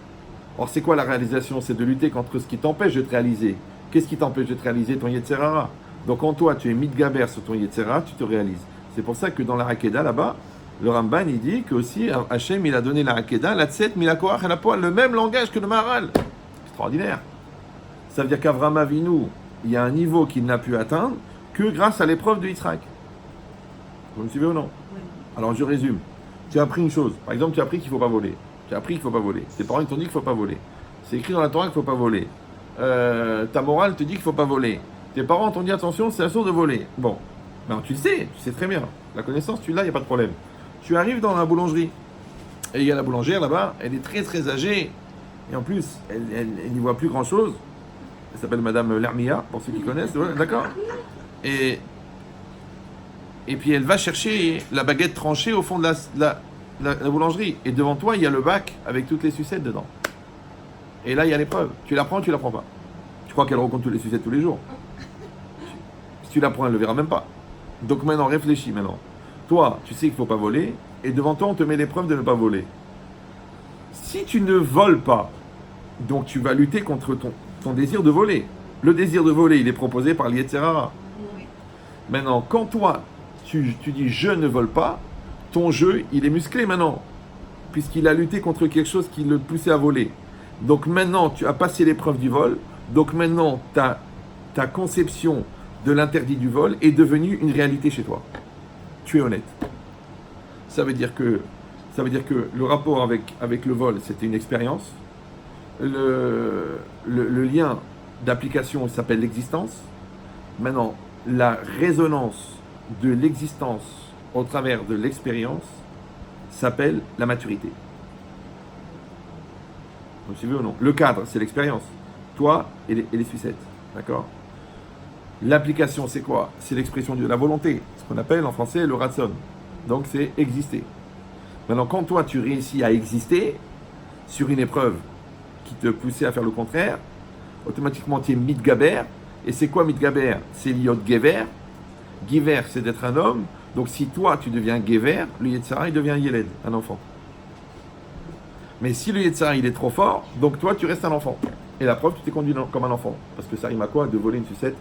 Or, c'est quoi la réalisation? C'est de lutter contre ce qui t'empêche de te réaliser. Qu'est-ce qui t'empêche de te réaliser? Ton Yetzerara. Donc, en toi, tu es mitgaber sur ton Yetzerara, tu te réalises. C'est pour ça que dans la Hakeda, là-bas, le Ramban, il dit qu'aussi, Hachem, il a donné la Hakeda, la Tset, Milakoach et la Poal, le même langage que le Maharal. Extraordinaire. Ça veut dire qu'Avram Avinu, il y a un niveau qu'il n'a pu atteindre que grâce à l'épreuve de Yitzhak. Vous me suivez ou non? Oui. Alors, je résume. Tu as appris une chose. Par exemple, tu as appris qu'il ne faut pas voler. Tu as appris qu'il ne faut pas voler. Tes parents ils t'ont dit qu'il ne faut pas voler. C'est écrit dans la Torah qu'il ne faut pas voler. Ta morale te dit qu'il ne faut pas voler. Tes parents t'ont dit attention, c'est assuré de voler. Bon, ben, tu sais très bien. La connaissance, tu l'as, il n'y a pas de problème. Tu arrives dans la boulangerie. Et il y a la boulangère là-bas, elle est très très âgée. Et en plus, elle n'y voit plus grand-chose. Elle s'appelle Madame Lermia, pour ceux qui connaissent, ouais, d'accord? Et puis elle va chercher la baguette tranchée au fond de la boulangerie. Et devant toi, il y a le bac avec toutes les sucettes dedans. Et là, il y a l'épreuve. Tu la prends ou tu la prends pas? Tu crois qu'elle rencontre toutes les sucettes tous les jours? Si tu la prends, elle ne le verra même pas. Donc maintenant, réfléchis maintenant. Toi, tu sais qu'il ne faut pas voler. Et devant toi, on te met l'épreuve de ne pas voler. Si tu ne voles pas, donc tu vas lutter contre ton désir de voler. Le désir de voler, il est proposé par l'Yetzerara. Oui. Maintenant, quand toi, tu dis « je ne vole pas », ton jeu, il est musclé maintenant, puisqu'il a lutté contre quelque chose qui le poussait à voler. Donc maintenant, tu as passé l'épreuve du vol, donc maintenant, ta conception de l'interdit du vol est devenue une réalité chez toi. Tu es honnête. Ça veut dire que le rapport avec le vol, c'était une expérience. Le lien d'application s'appelle l'existence. Maintenant, la résonance de l'existence au travers de l'expérience s'appelle la maturité. Vous suivez ou non? Le cadre, c'est l'expérience. Toi et les sucettes. D'accord? L'application, c'est quoi? C'est l'expression de la volonté. Ce qu'on appelle en français le ratson. Donc, c'est exister. Maintenant, quand toi, tu réussis à exister sur une épreuve qui te poussait à faire le contraire, automatiquement, tu es mitgaber. Et c'est quoi mitgaber? C'est liot gever. Giver, c'est d'être un homme. Donc, si toi, tu deviens gever, le Yetzirah, il devient yeled, un enfant. Mais si le Yetzirah, il est trop fort, donc toi, tu restes un enfant. Et la preuve, tu t'es conduit comme un enfant. Parce que ça rime à quoi? De voler une sucette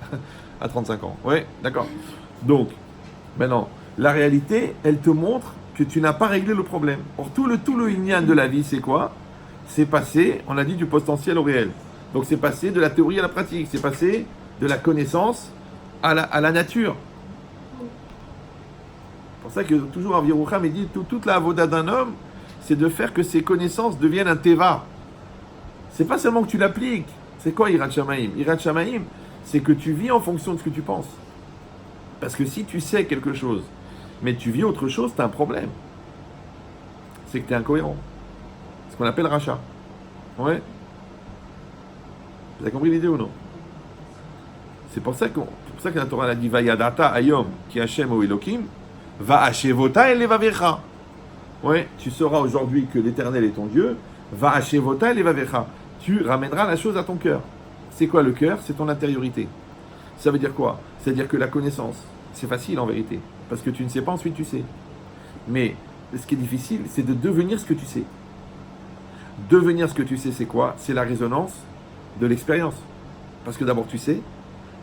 à 35 ans. Oui, d'accord. Donc, maintenant, la réalité, elle te montre que tu n'as pas réglé le problème. Or, tout le inyan de la vie, c'est quoi? C'est passer, on a dit, du potentiel au réel. Donc, c'est passer de la théorie à la pratique. C'est passer de la connaissance à la nature. C'est pour ça que toujours Aviroucham dit toute la avoda d'un homme, c'est de faire que ses connaissances deviennent un teva. C'est pas seulement que tu l'appliques. C'est quoi Hirat Shamaim? Hirat Shamaim, c'est que tu vis en fonction de ce que tu penses. Parce que si tu sais quelque chose, mais tu vis autre chose, tu as un problème. C'est que tu es incohérent. Ce qu'on appelle rachat. Ouais. Vous avez compris l'idée ou non? C'est pour ça que la Torah a dit Vayadata Ayom ki Hashem o Elokim va Hashevota el levavecha. Ouais, tu sauras aujourd'hui que l'Éternel est ton Dieu. Va Hashevota el levavecha. Tu ramèneras la chose à ton cœur. C'est quoi le cœur? C'est ton intériorité. Ça veut dire quoi? C'est-à-dire que la connaissance, c'est facile en vérité. Parce que tu ne sais pas, ensuite tu sais. Mais ce qui est difficile, c'est de devenir ce que tu sais. Devenir ce que tu sais, c'est quoi? C'est la résonance de l'expérience. Parce que d'abord tu sais,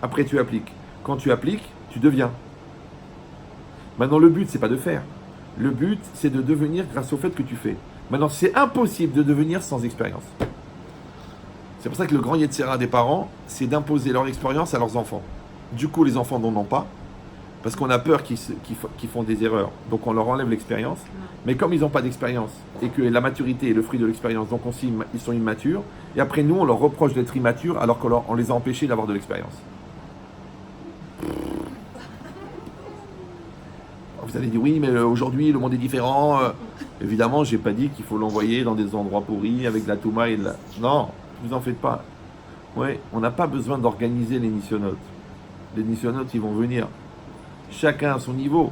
après tu appliques. Quand tu appliques, tu deviens. Maintenant, le but, c'est pas de faire. Le but, c'est de devenir grâce au fait que tu fais. Maintenant, c'est impossible de devenir sans expérience. C'est pour ça que le grand Yetzirah des parents, c'est d'imposer leur expérience à leurs enfants. Du coup, les enfants n'en ont pas, parce qu'on a peur qu'ils font des erreurs. Donc, on leur enlève l'expérience. Mais comme ils n'ont pas d'expérience, et que la maturité est le fruit de l'expérience, donc ils sont immatures, et après nous, on leur reproche d'être immatures, alors qu'on les a empêchés d'avoir de l'expérience. Vous allez dire, oui, mais aujourd'hui, le monde est différent. Évidemment, je n'ai pas dit qu'il faut l'envoyer dans des endroits pourris, avec de la touma et de la... Non, ne vous en faites pas. Ouais, on n'a pas besoin d'organiser les nisyonotes. Les nisyonotes, ils vont venir. Chacun à son niveau.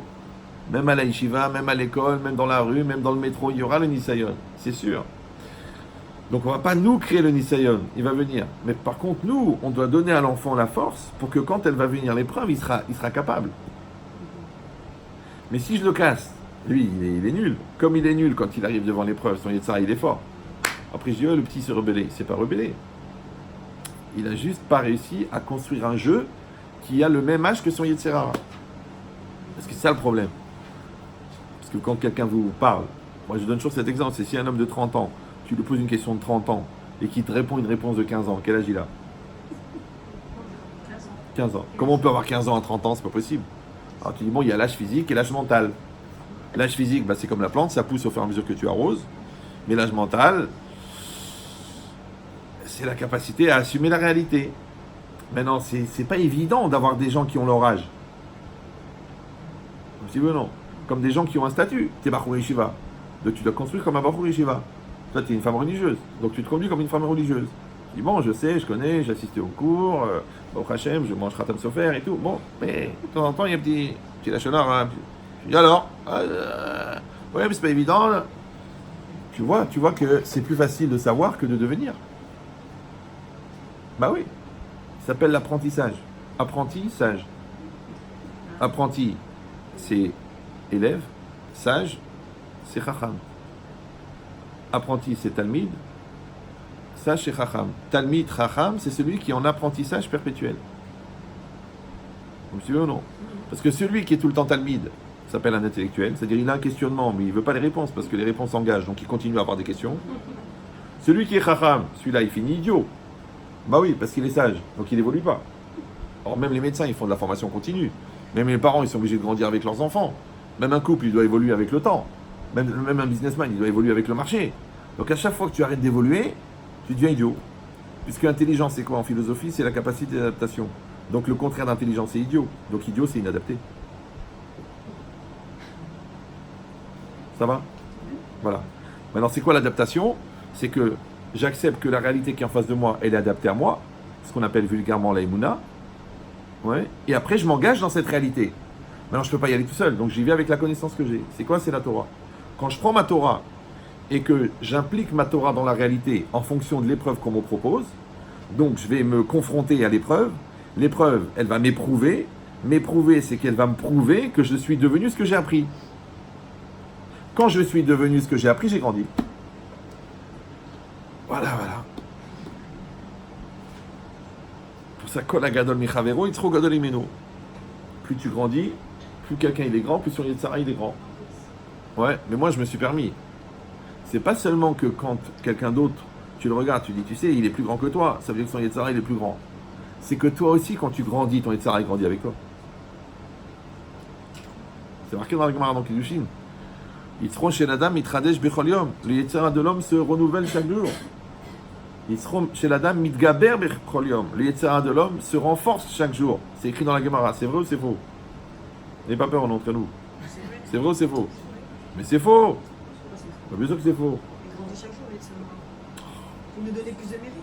Même à la yeshiva, même à l'école, même dans la rue, même dans le métro, il y aura le nisayon. C'est sûr. Donc on ne va pas nous créer le nisayon. Il va venir. Mais par contre, nous, on doit donner à l'enfant la force pour que quand elle va venir l'épreuve, il sera capable. Mais si je le casse, lui, il est nul. Comme il est nul quand il arrive devant l'épreuve, son Yetzara, il est fort. Après, je dis, oh, le petit s'est rebellé. Il s'est pas rebellé. Il a juste pas réussi à construire un jeu qui a le même âge que son Yetzara. Parce que c'est ça le problème. Parce que quand quelqu'un vous parle, moi je donne toujours cet exemple, c'est si un homme de 30 ans, tu lui poses une question de 30 ans et qu'il te répond une réponse de 15 ans, quel âge il a? 15 ans. Comment on peut avoir 15 ans à 30 ans? C'est pas possible. Alors tu dis, bon, il y a l'âge physique et l'âge mental. L'âge physique, bah, c'est comme la plante, ça pousse au fur et à mesure que tu arroses. Mais l'âge mental, c'est la capacité à assumer la réalité. Maintenant, c'est pas évident d'avoir des gens qui ont leur âge. Si vous non. Comme des gens qui ont un statut. Tu es Bachour Yeshiva. Donc tu dois construire comme un Bachour Yeshiva. Toi, tu es une femme religieuse. Donc tu te conduis comme une femme religieuse. Tu dis, bon, je sais, je connais, j'ai assisté au cours, au Hachem, je mange Khatam Sofer et tout. Bon, mais de temps en temps, il y a un petit lachonnard. Hein. Je dis alors, ouais, mais c'est pas évident. Là. Tu vois que c'est plus facile de savoir que de devenir. Bah oui. Ça s'appelle l'apprentissage. Apprenti, sage. Apprenti, c'est élève. Sage, c'est chacham. Apprenti, c'est talmid. Sage, c'est chacham. Talmid, chacham, c'est celui qui est en apprentissage perpétuel. Vous me suivez ou non? Parce que celui qui est tout le temps talmid s'appelle un intellectuel, c'est-à-dire il a un questionnement, mais il ne veut pas les réponses, parce que les réponses engagent, donc il continue à avoir des questions. Celui qui est chacham, celui-là, il finit idiot. Bah oui, parce qu'il est sage, donc il n'évolue pas. Or, même les médecins, ils font de la formation continue. Même les parents, ils sont obligés de grandir avec leurs enfants. Même un couple, il doit évoluer avec le temps. Même un businessman, il doit évoluer avec le marché. Donc à chaque fois que tu arrêtes d'évoluer, tu deviens idiot. Puisque intelligence, c'est quoi en philosophie? C'est la capacité d'adaptation. Donc le contraire d'intelligence, c'est idiot. Donc idiot, c'est inadapté. Ça va? Voilà. Maintenant, c'est quoi l'adaptation? C'est que j'accepte que la réalité qui est en face de moi, elle est adaptée à moi, ce qu'on appelle vulgairement la Emouna. Ouais. Et après, je m'engage dans cette réalité. Maintenant, je ne peux pas y aller tout seul, donc j'y vais avec la connaissance que j'ai. C'est quoi? C'est la Torah. Quand je prends ma Torah et que j'implique ma Torah dans la réalité en fonction de l'épreuve qu'on me propose, donc je vais me confronter à l'épreuve. L'épreuve, elle va m'éprouver. M'éprouver, c'est qu'elle va me prouver que je suis devenu ce que j'ai appris. Quand je suis devenu ce que j'ai appris, j'ai grandi. Voilà. Pour ça, Kol Gadol Michavero, Yitzro Gadol Imeno. Plus tu grandis, plus quelqu'un il est grand, plus son Yetzara il est grand. Ouais, mais moi je me suis permis. C'est pas seulement que quand quelqu'un d'autre, tu le regardes, tu dis, tu sais, il est plus grand que toi, ça veut dire que son Yetzara il est plus grand. C'est que toi aussi, quand tu grandis, ton Yetzara il grandit avec toi. C'est marqué dans la Gemara dans Kiddushin. Yitzron chez l'Adam, Mitradesh Bechol Yom. Le Yetzara de l'homme se renouvelle chaque jour. Yitzron chez l'Adam, Mitgaber Bechol Yom. Le Yetzara de l'homme se renforce chaque jour. C'est écrit dans la Gemara. C'est vrai ou c'est faux? N'ayez pas peur, on est entre nous. C'est vrai ou c'est faux? Mais c'est faux. Bien sûr que c'est faux. Il grandit chaque jour, les Yetzara. Pour nous donner plus de mérite.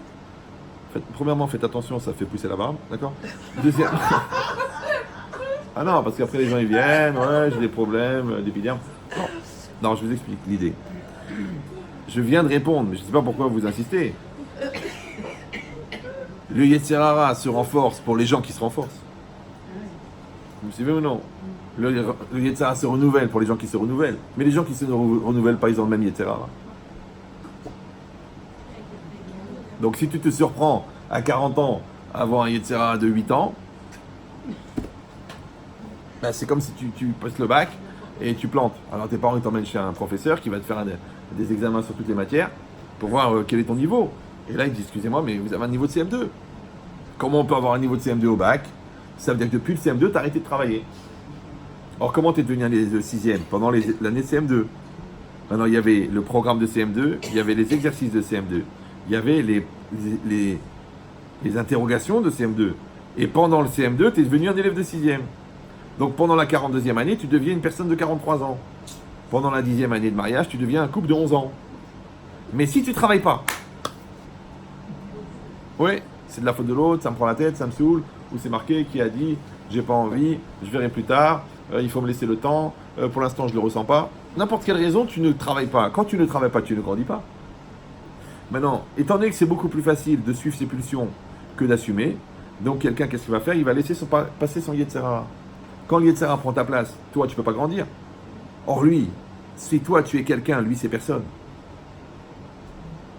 Premièrement, faites attention, ça fait pousser la barbe, d'accord? Deuxième. Ah non, parce qu'après les gens ils viennent, ouais, j'ai des problèmes, d'épiderme. Non, je vous explique l'idée. Je viens de répondre, mais je ne sais pas pourquoi vous insistez. Le Yetzirara se renforce pour les gens qui se renforcent. Vous me suivez ou non? Le Yetzirara se renouvelle pour les gens qui se renouvellent. Mais les gens qui ne se renouvellent pas, ils ont le même Yetzirara. Donc si tu te surprends à 40 ans à avoir un Yetzirara de 8 ans, ben, c'est comme si tu passes le bac et tu plantes. Alors tes parents ils t'emmènent chez un professeur qui va te faire des examens sur toutes les matières pour voir quel est ton niveau. Et là il dit, excusez-moi, mais vous avez un niveau de CM2. Comment on peut avoir un niveau de CM2 au bac? Ça veut dire que depuis le CM2, tu as arrêté de travailler. Or comment tu es devenu le 6e pendant l'année de CM2? Maintenant il y avait le programme de CM2, il y avait les exercices de CM2, il y avait les interrogations de CM2. Et pendant le CM2, tu es devenu un élève de 6e. Donc pendant la 42e année, tu deviens une personne de 43 ans. Pendant la 10e année de mariage, tu deviens un couple de 11 ans. Mais si tu ne travailles pas, oui, c'est de la faute de l'autre, ça me prend la tête, ça me saoule, ou c'est marqué qui a dit, j'ai pas envie, je verrai plus tard, il faut me laisser le temps, pour l'instant je ne le ressens pas. N'importe quelle raison, tu ne travailles pas. Quand tu ne travailles pas, tu ne grandis pas. Maintenant, étant donné que c'est beaucoup plus facile de suivre ses pulsions que d'assumer, donc quelqu'un, qu'est-ce qu'il va faire? Il va laisser passer son Yetzirara. Quand le Yetzirah prend ta place, toi, tu ne peux pas grandir. Or, lui, si toi, tu es quelqu'un, lui, c'est personne.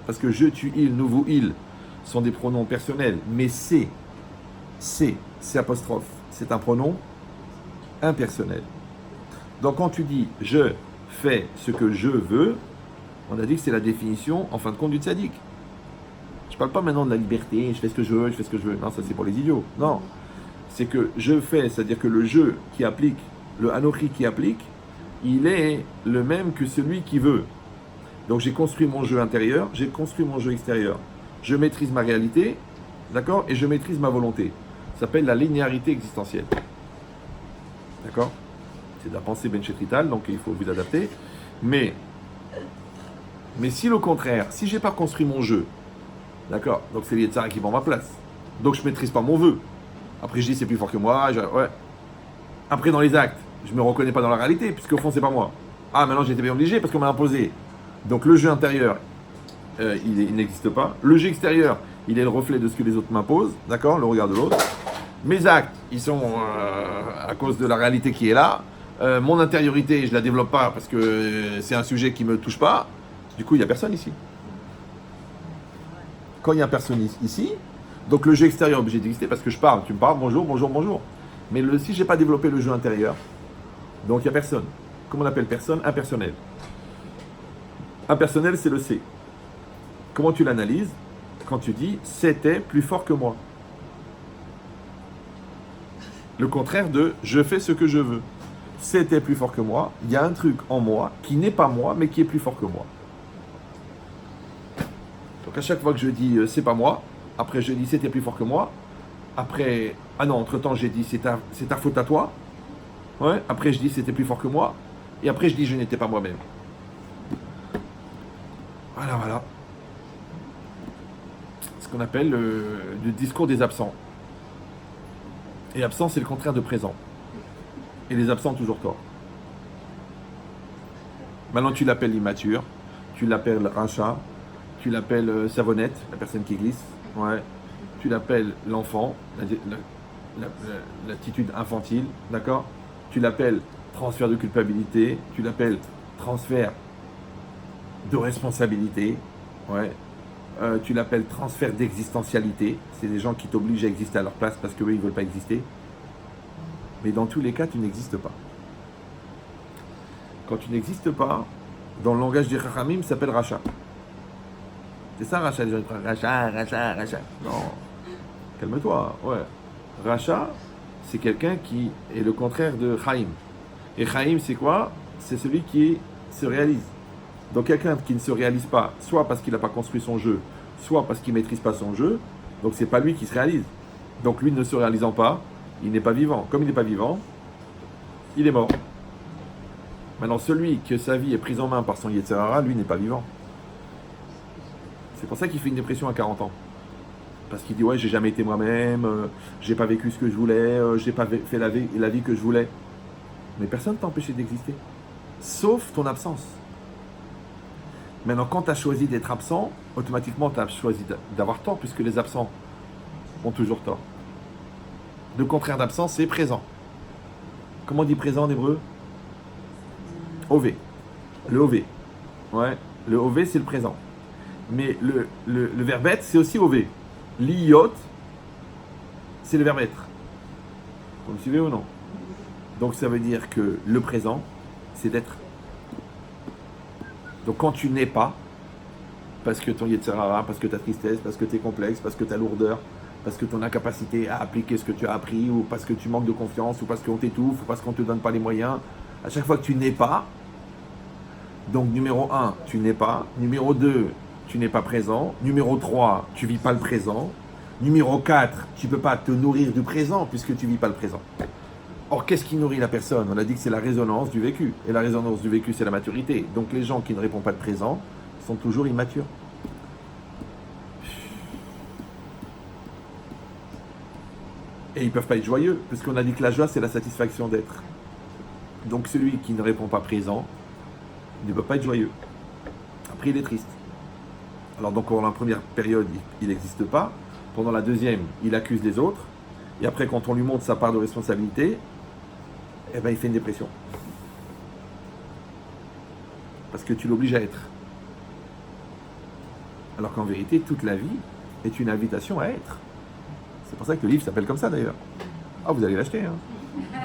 Parce que je, tu, il, nous, vous, il sont des pronoms personnels. Mais c'est apostrophe. C'est un pronom impersonnel. Donc, quand tu dis « je fais ce que je veux », on a dit que c'est la définition, en fin de compte, du tzaddik. Je ne parle pas maintenant de la liberté, je fais ce que je veux, je fais ce que je veux. Non, ça c'est pour les idiots. Non. C'est que je fais, c'est-à-dire que le je qui applique, le anochi qui applique, il est le même que celui qui veut. Donc j'ai construit mon jeu intérieur, j'ai construit mon jeu extérieur. Je maîtrise ma réalité, d'accord, et je maîtrise ma volonté. Ça s'appelle la linéarité existentielle. D'accord? C'est de la pensée benchetrital, donc il faut vous adapter. Mais si au contraire, si j'ai pas construit mon jeu, d'accord, donc c'est l'Yetzirah qui prend ma place. Donc je maîtrise pas mon vœu. Après je dis c'est plus fort que moi, ouais. Après dans les actes, je me reconnais pas dans la réalité, puisque au fond c'est pas moi. Ah maintenant j'ai été bien obligé parce qu'on m'a imposé. Donc le jeu intérieur, il n'existe pas. Le jeu extérieur, il est le reflet de ce que les autres m'imposent, d'accord, le regard de l'autre. Mes actes, ils sont à cause de la réalité qui est là. Mon intériorité, je la développe pas parce que c'est un sujet qui me touche pas. Du coup, il n'y a personne ici. Quand il n'y a personne ici, donc le jeu extérieur est obligé d'exister parce que je parle. Tu me parles, bonjour, bonjour, bonjour. Mais si je n'ai pas développé le jeu intérieur, donc il n'y a personne. Comment on appelle personne? Impersonnel. Impersonnel, c'est le C. Comment tu l'analyses? Quand tu dis « c'était plus fort que moi ». Le contraire de « je fais ce que je veux ». C'était plus fort que moi, il y a un truc en moi qui n'est pas moi, mais qui est plus fort que moi. Donc à chaque fois que je dis c'est pas moi, après je dis c'était plus fort que moi, après, ah non, entre-temps j'ai dit c'est ta faute à toi, ouais, après je dis c'était plus fort que moi, et après je dis je n'étais pas moi-même. Voilà. Ce qu'on appelle le discours des absents. Et absent, c'est le contraire de présent. Et les absents ont toujours tort. Maintenant, tu l'appelles immature, tu l'appelles rachat, tu l'appelles savonnette, la personne qui glisse, ouais. Tu l'appelles l'enfant, l'attitude infantile, d'accord? Tu l'appelles transfert de culpabilité, tu l'appelles transfert de responsabilité, ouais. Tu l'appelles transfert d'existentialité, c'est des gens qui t'obligent à exister à leur place parce qu'eux, ils ne veulent pas exister. Mais dans tous les cas, tu n'existes pas. Quand tu n'existes pas, dans le langage des Chachamim, ça s'appelle rachat. C'est ça, rachat. Les gens disent rachat. Non, calme-toi. Ouais. Rachat, c'est quelqu'un qui est le contraire de Chaim. Et Chaim, c'est quoi? C'est celui qui se réalise. Donc quelqu'un qui ne se réalise pas, soit parce qu'il n'a pas construit son jeu, soit parce qu'il ne maîtrise pas son jeu, donc c'est pas lui qui se réalise. Donc lui ne se réalisant pas, il n'est pas vivant. Comme il n'est pas vivant, il est mort. Maintenant, celui que sa vie est prise en main par son Yetzirah, lui n'est pas vivant. C'est pour ça qu'il fait une dépression à 40 ans. Parce qu'il dit, ouais, j'ai jamais été moi-même, j'ai pas vécu ce que je voulais, j'ai pas fait la vie que je voulais. Mais personne ne t'a empêché d'exister. Sauf ton absence. Maintenant, quand tu as choisi d'être absent, automatiquement, tu as choisi d'avoir tort, puisque les absents ont toujours tort. Le contraire d'absence, c'est présent. Comment on dit présent en hébreu? OV. Le OV. Ouais. Le OV, c'est le présent. Mais le verbe être, c'est aussi OV. L'IOT, c'est le verbe être. Vous me suivez ou non? Donc ça veut dire que le présent, c'est d'être. Donc quand tu n'es pas, parce que ton Yetzirah, parce que ta tristesse, parce que tes complexes, parce que ta lourdeur, parce que ton incapacité à appliquer ce que tu as appris, ou parce que tu manques de confiance, ou parce qu'on t'étouffe, ou parce qu'on ne te donne pas les moyens, à chaque fois que tu n'es pas, donc numéro 1, tu n'es pas, numéro 2, tu n'es pas présent, numéro 3, tu ne vis pas le présent, numéro 4, tu ne peux pas te nourrir du présent puisque tu ne vis pas le présent. Or, qu'est-ce qui nourrit la personne? On a dit que c'est la résonance du vécu. Et la résonance du vécu, c'est la maturité. Donc les gens qui ne répondent pas de présent sont toujours immatures. Et ils ne peuvent pas être joyeux, puisqu'on a dit que la joie, c'est la satisfaction d'être. Donc celui qui ne répond pas présent ne peut pas être joyeux. Après, il est triste. Alors donc, pendant la première période, il n'existe pas. Pendant la deuxième, il accuse les autres. Et après, quand on lui montre sa part de responsabilité, eh ben il fait une dépression. Parce que tu l'obliges à être. Alors qu'en vérité, toute la vie est une invitation à être. C'est pour ça que le livre s'appelle comme ça d'ailleurs. Ah, vous allez l'acheter, hein. Ah,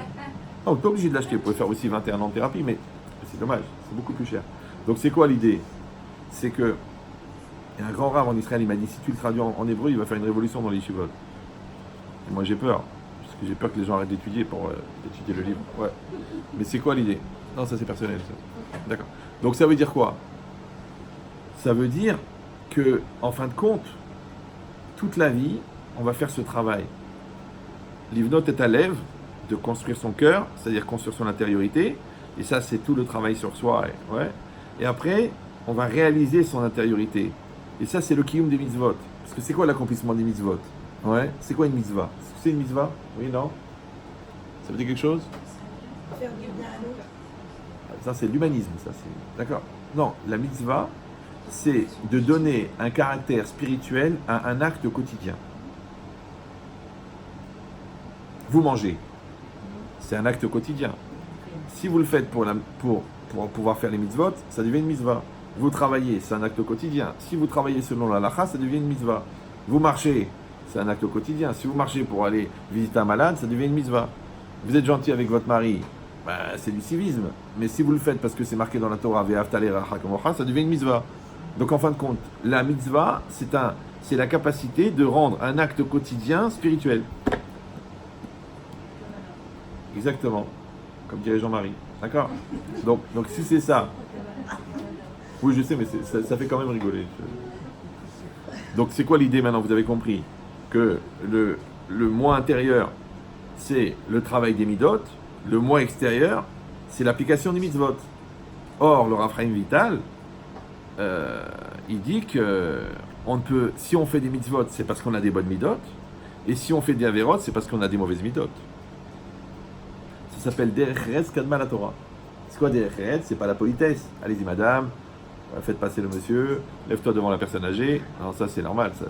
vous n'êtes pas obligé de l'acheter, vous pouvez faire aussi 21 ans de thérapie, mais c'est dommage, c'est beaucoup plus cher. Donc c'est quoi l'idée? C'est que, il y a un grand rave en Israël, il m'a dit, si tu le traduis en hébreu, il va faire une révolution dans les yeshivot. Et moi j'ai peur, parce que j'ai peur que les gens arrêtent d'étudier pour étudier le livre. Ouais. Mais c'est quoi l'idée? Non, ça c'est personnel. Ça. D'accord. Donc ça veut dire quoi? Ça veut dire que, en fin de compte, toute la vie, on va faire ce travail. Livnot est à lèvres de construire son cœur, c'est-à-dire construire son intériorité, et ça c'est tout le travail sur soi. Et après, on va réaliser son intériorité. Et ça c'est le kiyum des mitzvot. Parce que c'est quoi l'accomplissement des mitzvot? C'est quoi une mitzvah? Est-ce que c'est une mitzvah? Oui, non? Ça veut dire quelque chose? Faire du bien à l'autre. Ça c'est l'humanisme, ça c'est... D'accord? Non, la mitzvah, c'est de donner un caractère spirituel à un acte quotidien. Vous mangez, c'est un acte quotidien. Si vous le faites pour pouvoir faire les mitzvot, ça devient une mitzvah. Vous travaillez, c'est un acte quotidien. Si vous travaillez selon la halakha, ça devient une mitzvah. Vous marchez, c'est un acte quotidien. Si vous marchez pour aller visiter un malade, ça devient une mitzvah. Vous êtes gentil avec votre mari, c'est du civisme. Mais si vous le faites parce que c'est marqué dans la Torah, ça devient une mitzvah. Donc en fin de compte, la mitzvah, c'est la capacité de rendre un acte quotidien spirituel. Exactement, comme dirait Jean-Marie. D'accord? Donc si c'est ça, oui je sais, mais ça fait quand même rigoler. Donc c'est quoi l'idée maintenant? Vous avez compris que le moi intérieur, c'est le travail des midot, le moi extérieur, c'est l'application des mitzvot. Or, le Rav Chaim Vital, il dit que si on fait des mitzvot, c'est parce qu'on a des bonnes midot, et si on fait des averot, c'est parce qu'on a des mauvaises midot. Ça s'appelle Derech Eretz Kadma la Torah. C'est quoi Derech Eretz? C'est pas la politesse. Allez-y madame, faites passer le monsieur, lève-toi devant la personne âgée. Non, ça c'est normal. Ça,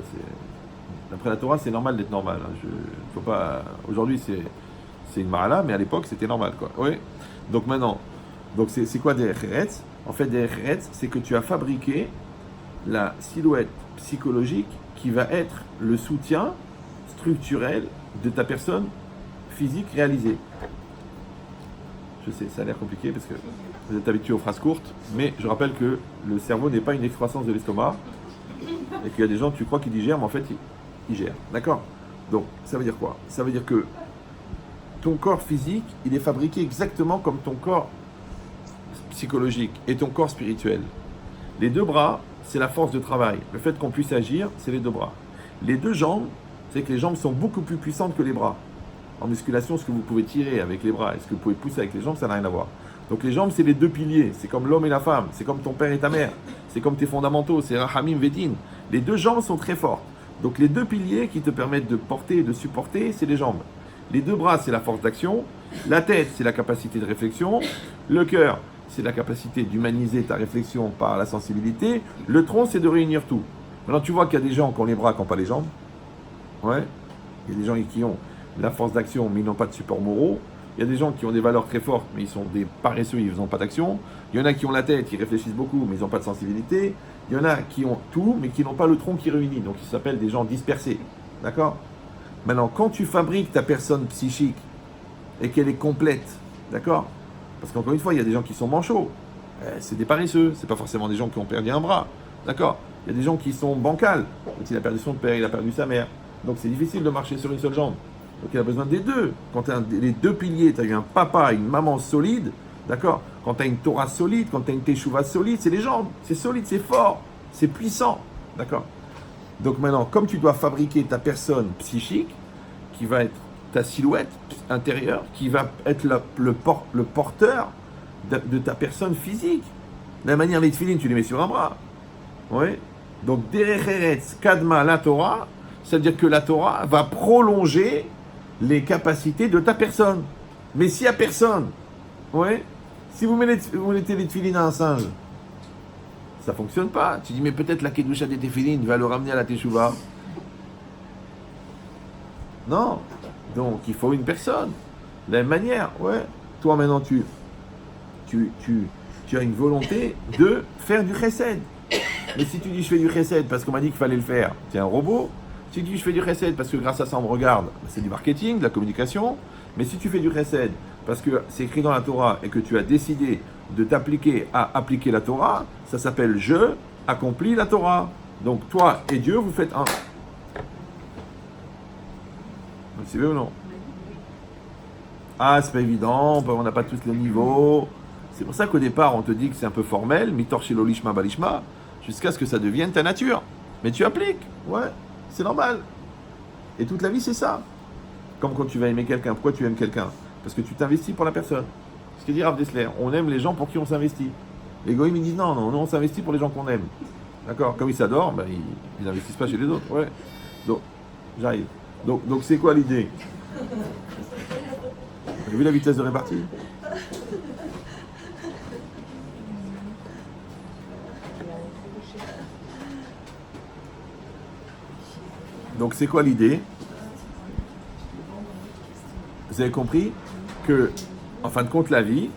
d'après la Torah, c'est normal d'être normal. Faut pas... Aujourd'hui, c'est une marala, mais à l'époque, c'était normal, quoi. Oui. Donc maintenant, c'est quoi Derech Eretz? En fait, Derech Eretz, c'est que tu as fabriqué la silhouette psychologique qui va être le soutien structurel de ta personne physique réalisée. Je sais, ça a l'air compliqué parce que vous êtes habitué aux phrases courtes, mais je rappelle que le cerveau n'est pas une excroissance de l'estomac et qu'il y a des gens, tu crois qu'ils digèrent, mais en fait, ils gèrent. D'accord? Donc, ça veut dire quoi? Ça veut dire que ton corps physique, il est fabriqué exactement comme ton corps psychologique et ton corps spirituel. Les deux bras, c'est la force de travail. Le fait qu'on puisse agir, c'est les deux bras. Les deux jambes, c'est que les jambes sont beaucoup plus puissantes que les bras. En musculation, ce que vous pouvez tirer avec les bras et ce que vous pouvez pousser avec les jambes, ça n'a rien à voir. Donc les jambes, c'est les deux piliers. C'est comme l'homme et la femme. C'est comme ton père et ta mère. C'est comme tes fondamentaux. C'est Rahamim Vedin. Les deux jambes sont très fortes. Donc les deux piliers qui te permettent de porter et de supporter, c'est les jambes. Les deux bras, c'est la force d'action. La tête, c'est la capacité de réflexion. Le cœur, c'est la capacité d'humaniser ta réflexion par la sensibilité. Le tronc, c'est de réunir tout. Maintenant, tu vois qu'il y a des gens qui ont les bras, qui n'ont pas les jambes. Ouais. Il y a des gens qui ont la force d'action, mais ils n'ont pas de support moraux. Il y a des gens qui ont des valeurs très fortes, mais ils sont des paresseux, ils n'ont pas d'action. Il y en a qui ont la tête, ils réfléchissent beaucoup, mais ils n'ont pas de sensibilité. Il y en a qui ont tout, mais qui n'ont pas le tronc qui réunit. Donc ils s'appellent des gens dispersés. D'accord? Maintenant, quand tu fabriques ta personne psychique et qu'elle est complète, d'accord? Parce qu'encore une fois, il y a des gens qui sont manchots. C'est des paresseux. C'est pas forcément des gens qui ont perdu un bras. D'accord? Il y a des gens qui sont bancals. Quand il a perdu son père, il a perdu sa mère. Donc c'est difficile de marcher sur une seule jambe. Donc il a besoin des deux. Quand tu as les deux piliers, tu as eu un papa et une maman solide, d'accord? Quand tu as une Torah solide, quand tu as une Teshuvah solide, c'est les jambes. C'est solide, c'est fort, c'est puissant, d'accord? Donc maintenant, comme tu dois fabriquer ta personne psychique, qui va être ta silhouette intérieure, qui va être le porteur de ta personne physique. De la manière, les tefilines, tu les mets sur un bras. Oui. Donc, Derech Eretz Kadma la Torah, c'est-à-dire que la Torah va prolonger les capacités de ta personne. Mais s'il n'y a personne, ouais, si vous mettez les tefilines à un singe, ça ne fonctionne pas. Tu dis, mais peut-être la kedusha des tefilines va le ramener à la teshuva. Non. Donc, il faut une personne. De la même manière, ouais. Toi maintenant tu as une volonté de faire du chesed. Mais si tu dis je fais du chesed parce qu'on m'a dit qu'il fallait le faire, tu es un robot. Si tu dis je fais du chesed parce que grâce à ça on me regarde, c'est du marketing, de la communication. Mais si tu fais du chesed parce que c'est écrit dans la Torah et que tu as décidé de t'appliquer à appliquer la Torah, ça s'appelle je accomplis la Torah. Donc toi et Dieu vous faites un. Vous savez ou non? Ah, c'est pas évident, on n'a pas tous les niveaux. C'est pour ça qu'au départ, on te dit que c'est un peu formel, mitor shelo lishma balishma, jusqu'à ce que ça devienne ta nature. Mais tu appliques, ouais, c'est normal. Et toute la vie, c'est ça. Comme quand tu vas aimer quelqu'un. Pourquoi tu aimes quelqu'un? Parce que tu t'investis pour la personne. Ce que dit Rav Dessler, on aime les gens pour qui on s'investit. Les goïms, ils disent non, on s'investit pour les gens qu'on aime. D'accord? Comme ils s'adorent, ben, ils n'investissent pas chez les autres. Ouais. Donc, j'arrive. Donc c'est quoi l'idée? Vous avez vu la vitesse de répartie? Donc c'est quoi l'idée? Vous avez compris que, en fin de compte, la vie,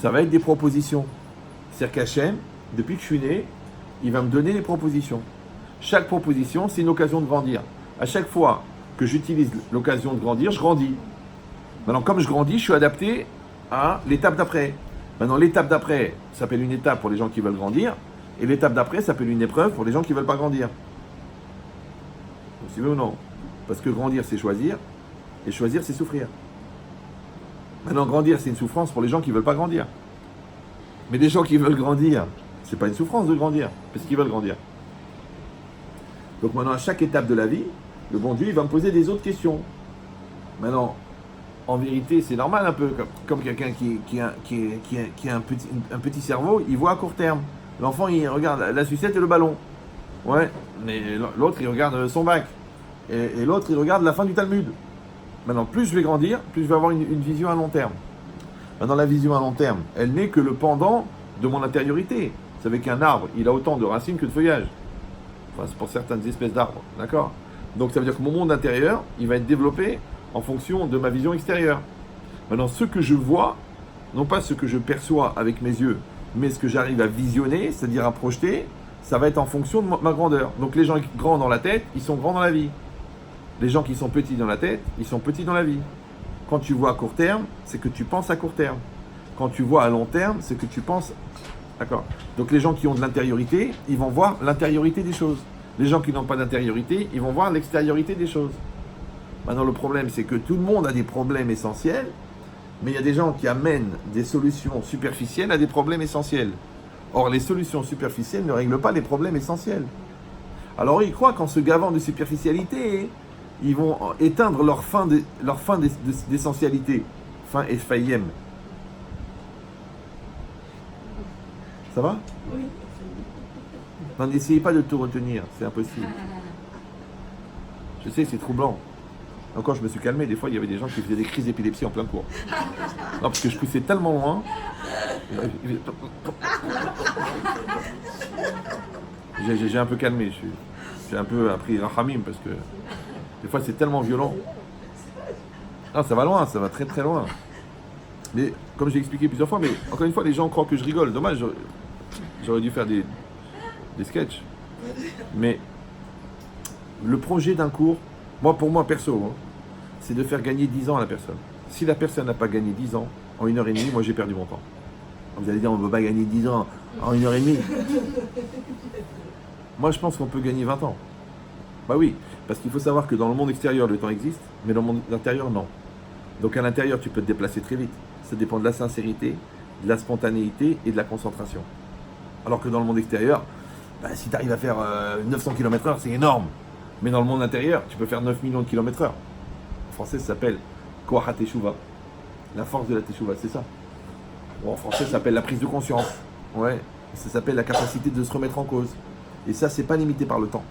ça va être des propositions. C'est-à-dire qu'Hachem, depuis que je suis né, il va me donner des propositions. Chaque proposition, c'est une occasion de grandir. À chaque fois que j'utilise l'occasion de grandir, je grandis. Maintenant, comme je grandis, je suis adapté à l'étape d'après. Maintenant, l'étape d'après s'appelle une étape pour les gens qui veulent grandir, et l'étape d'après s'appelle une épreuve pour les gens qui ne veulent pas grandir. Vous suivez ou non? Parce que grandir, c'est choisir, et choisir, c'est souffrir. Maintenant, grandir, c'est une souffrance pour les gens qui ne veulent pas grandir. Mais les gens qui veulent grandir, c'est pas une souffrance de grandir, parce qu'ils veulent grandir. Donc maintenant, à chaque étape de la vie, le bon Dieu, il va me poser des autres questions. Maintenant, en vérité, c'est normal un peu, comme quelqu'un qui a un petit cerveau, il voit à court terme. L'enfant, il regarde la sucette et le ballon. Ouais, mais l'autre, il regarde son bac. Et l'autre, il regarde la fin du Talmud. Maintenant, plus je vais grandir, plus je vais avoir une vision à long terme. Maintenant, la vision à long terme, elle n'est que le pendant de mon intériorité. Vous savez qu'un arbre, il a autant de racines que de feuillage. Enfin, c'est pour certaines espèces d'arbres, d'accord? Donc, ça veut dire que mon monde intérieur, il va être développé en fonction de ma vision extérieure. Maintenant, ce que je vois, non pas ce que je perçois avec mes yeux, mais ce que j'arrive à visionner, c'est-à-dire à projeter, ça va être en fonction de ma grandeur. Donc, les gens grands dans la tête, ils sont grands dans la vie. Les gens qui sont petits dans la tête, ils sont petits dans la vie. Quand tu vois à court terme, c'est que tu penses à court terme. Quand tu vois à long terme, c'est que tu penses... D'accord? Donc les gens qui ont de l'intériorité, ils vont voir l'intériorité des choses. Les gens qui n'ont pas d'intériorité, ils vont voir l'extériorité des choses. Maintenant, le problème, c'est que tout le monde a des problèmes essentiels, mais il y a des gens qui amènent des solutions superficielles à des problèmes essentiels. Or, les solutions superficielles ne règlent pas les problèmes essentiels. Alors, ils croient qu'en se gavant de superficialité, ils vont éteindre leur fin d'essentialité. Fin Ephraïm. Ça va? Oui. Non, n'essayez pas de tout retenir, c'est impossible. Je sais, c'est troublant. Encore, je me suis calmé, des fois, il y avait des gens qui faisaient des crises d'épilepsie en plein cours. Non, parce que je poussais tellement loin. J'ai un peu calmé, j'ai un peu appris Rachamim, parce que des fois, c'est tellement violent. Non, ça va loin, ça va très très loin. Mais, comme j'ai expliqué plusieurs fois, mais encore une fois, les gens croient que je rigole. Dommage, j'aurais dû faire des sketchs. Mais, le projet d'un cours, pour moi perso, c'est de faire gagner 10 ans à la personne. Si la personne n'a pas gagné 10 ans, en 1h30, moi j'ai perdu mon temps. Vous allez dire, on ne peut pas gagner 10 ans en 1h30. Moi je pense qu'on peut gagner 20 ans. Bah oui, parce qu'il faut savoir que dans le monde extérieur, le temps existe, mais dans le monde intérieur, non. Donc à l'intérieur, tu peux te déplacer très vite. Ça dépend de la sincérité, de la spontanéité et de la concentration. Alors que dans le monde extérieur, si tu arrives à faire 900 km/h, c'est énorme. Mais dans le monde intérieur, tu peux faire 9 millions de km/h. En français, ça s'appelle Koach HaTeshuva. La force de la Teshuva, c'est ça. Bon, en français, ça s'appelle la prise de conscience. Ouais, ça s'appelle la capacité de se remettre en cause. Et ça, c'est pas limité par le temps.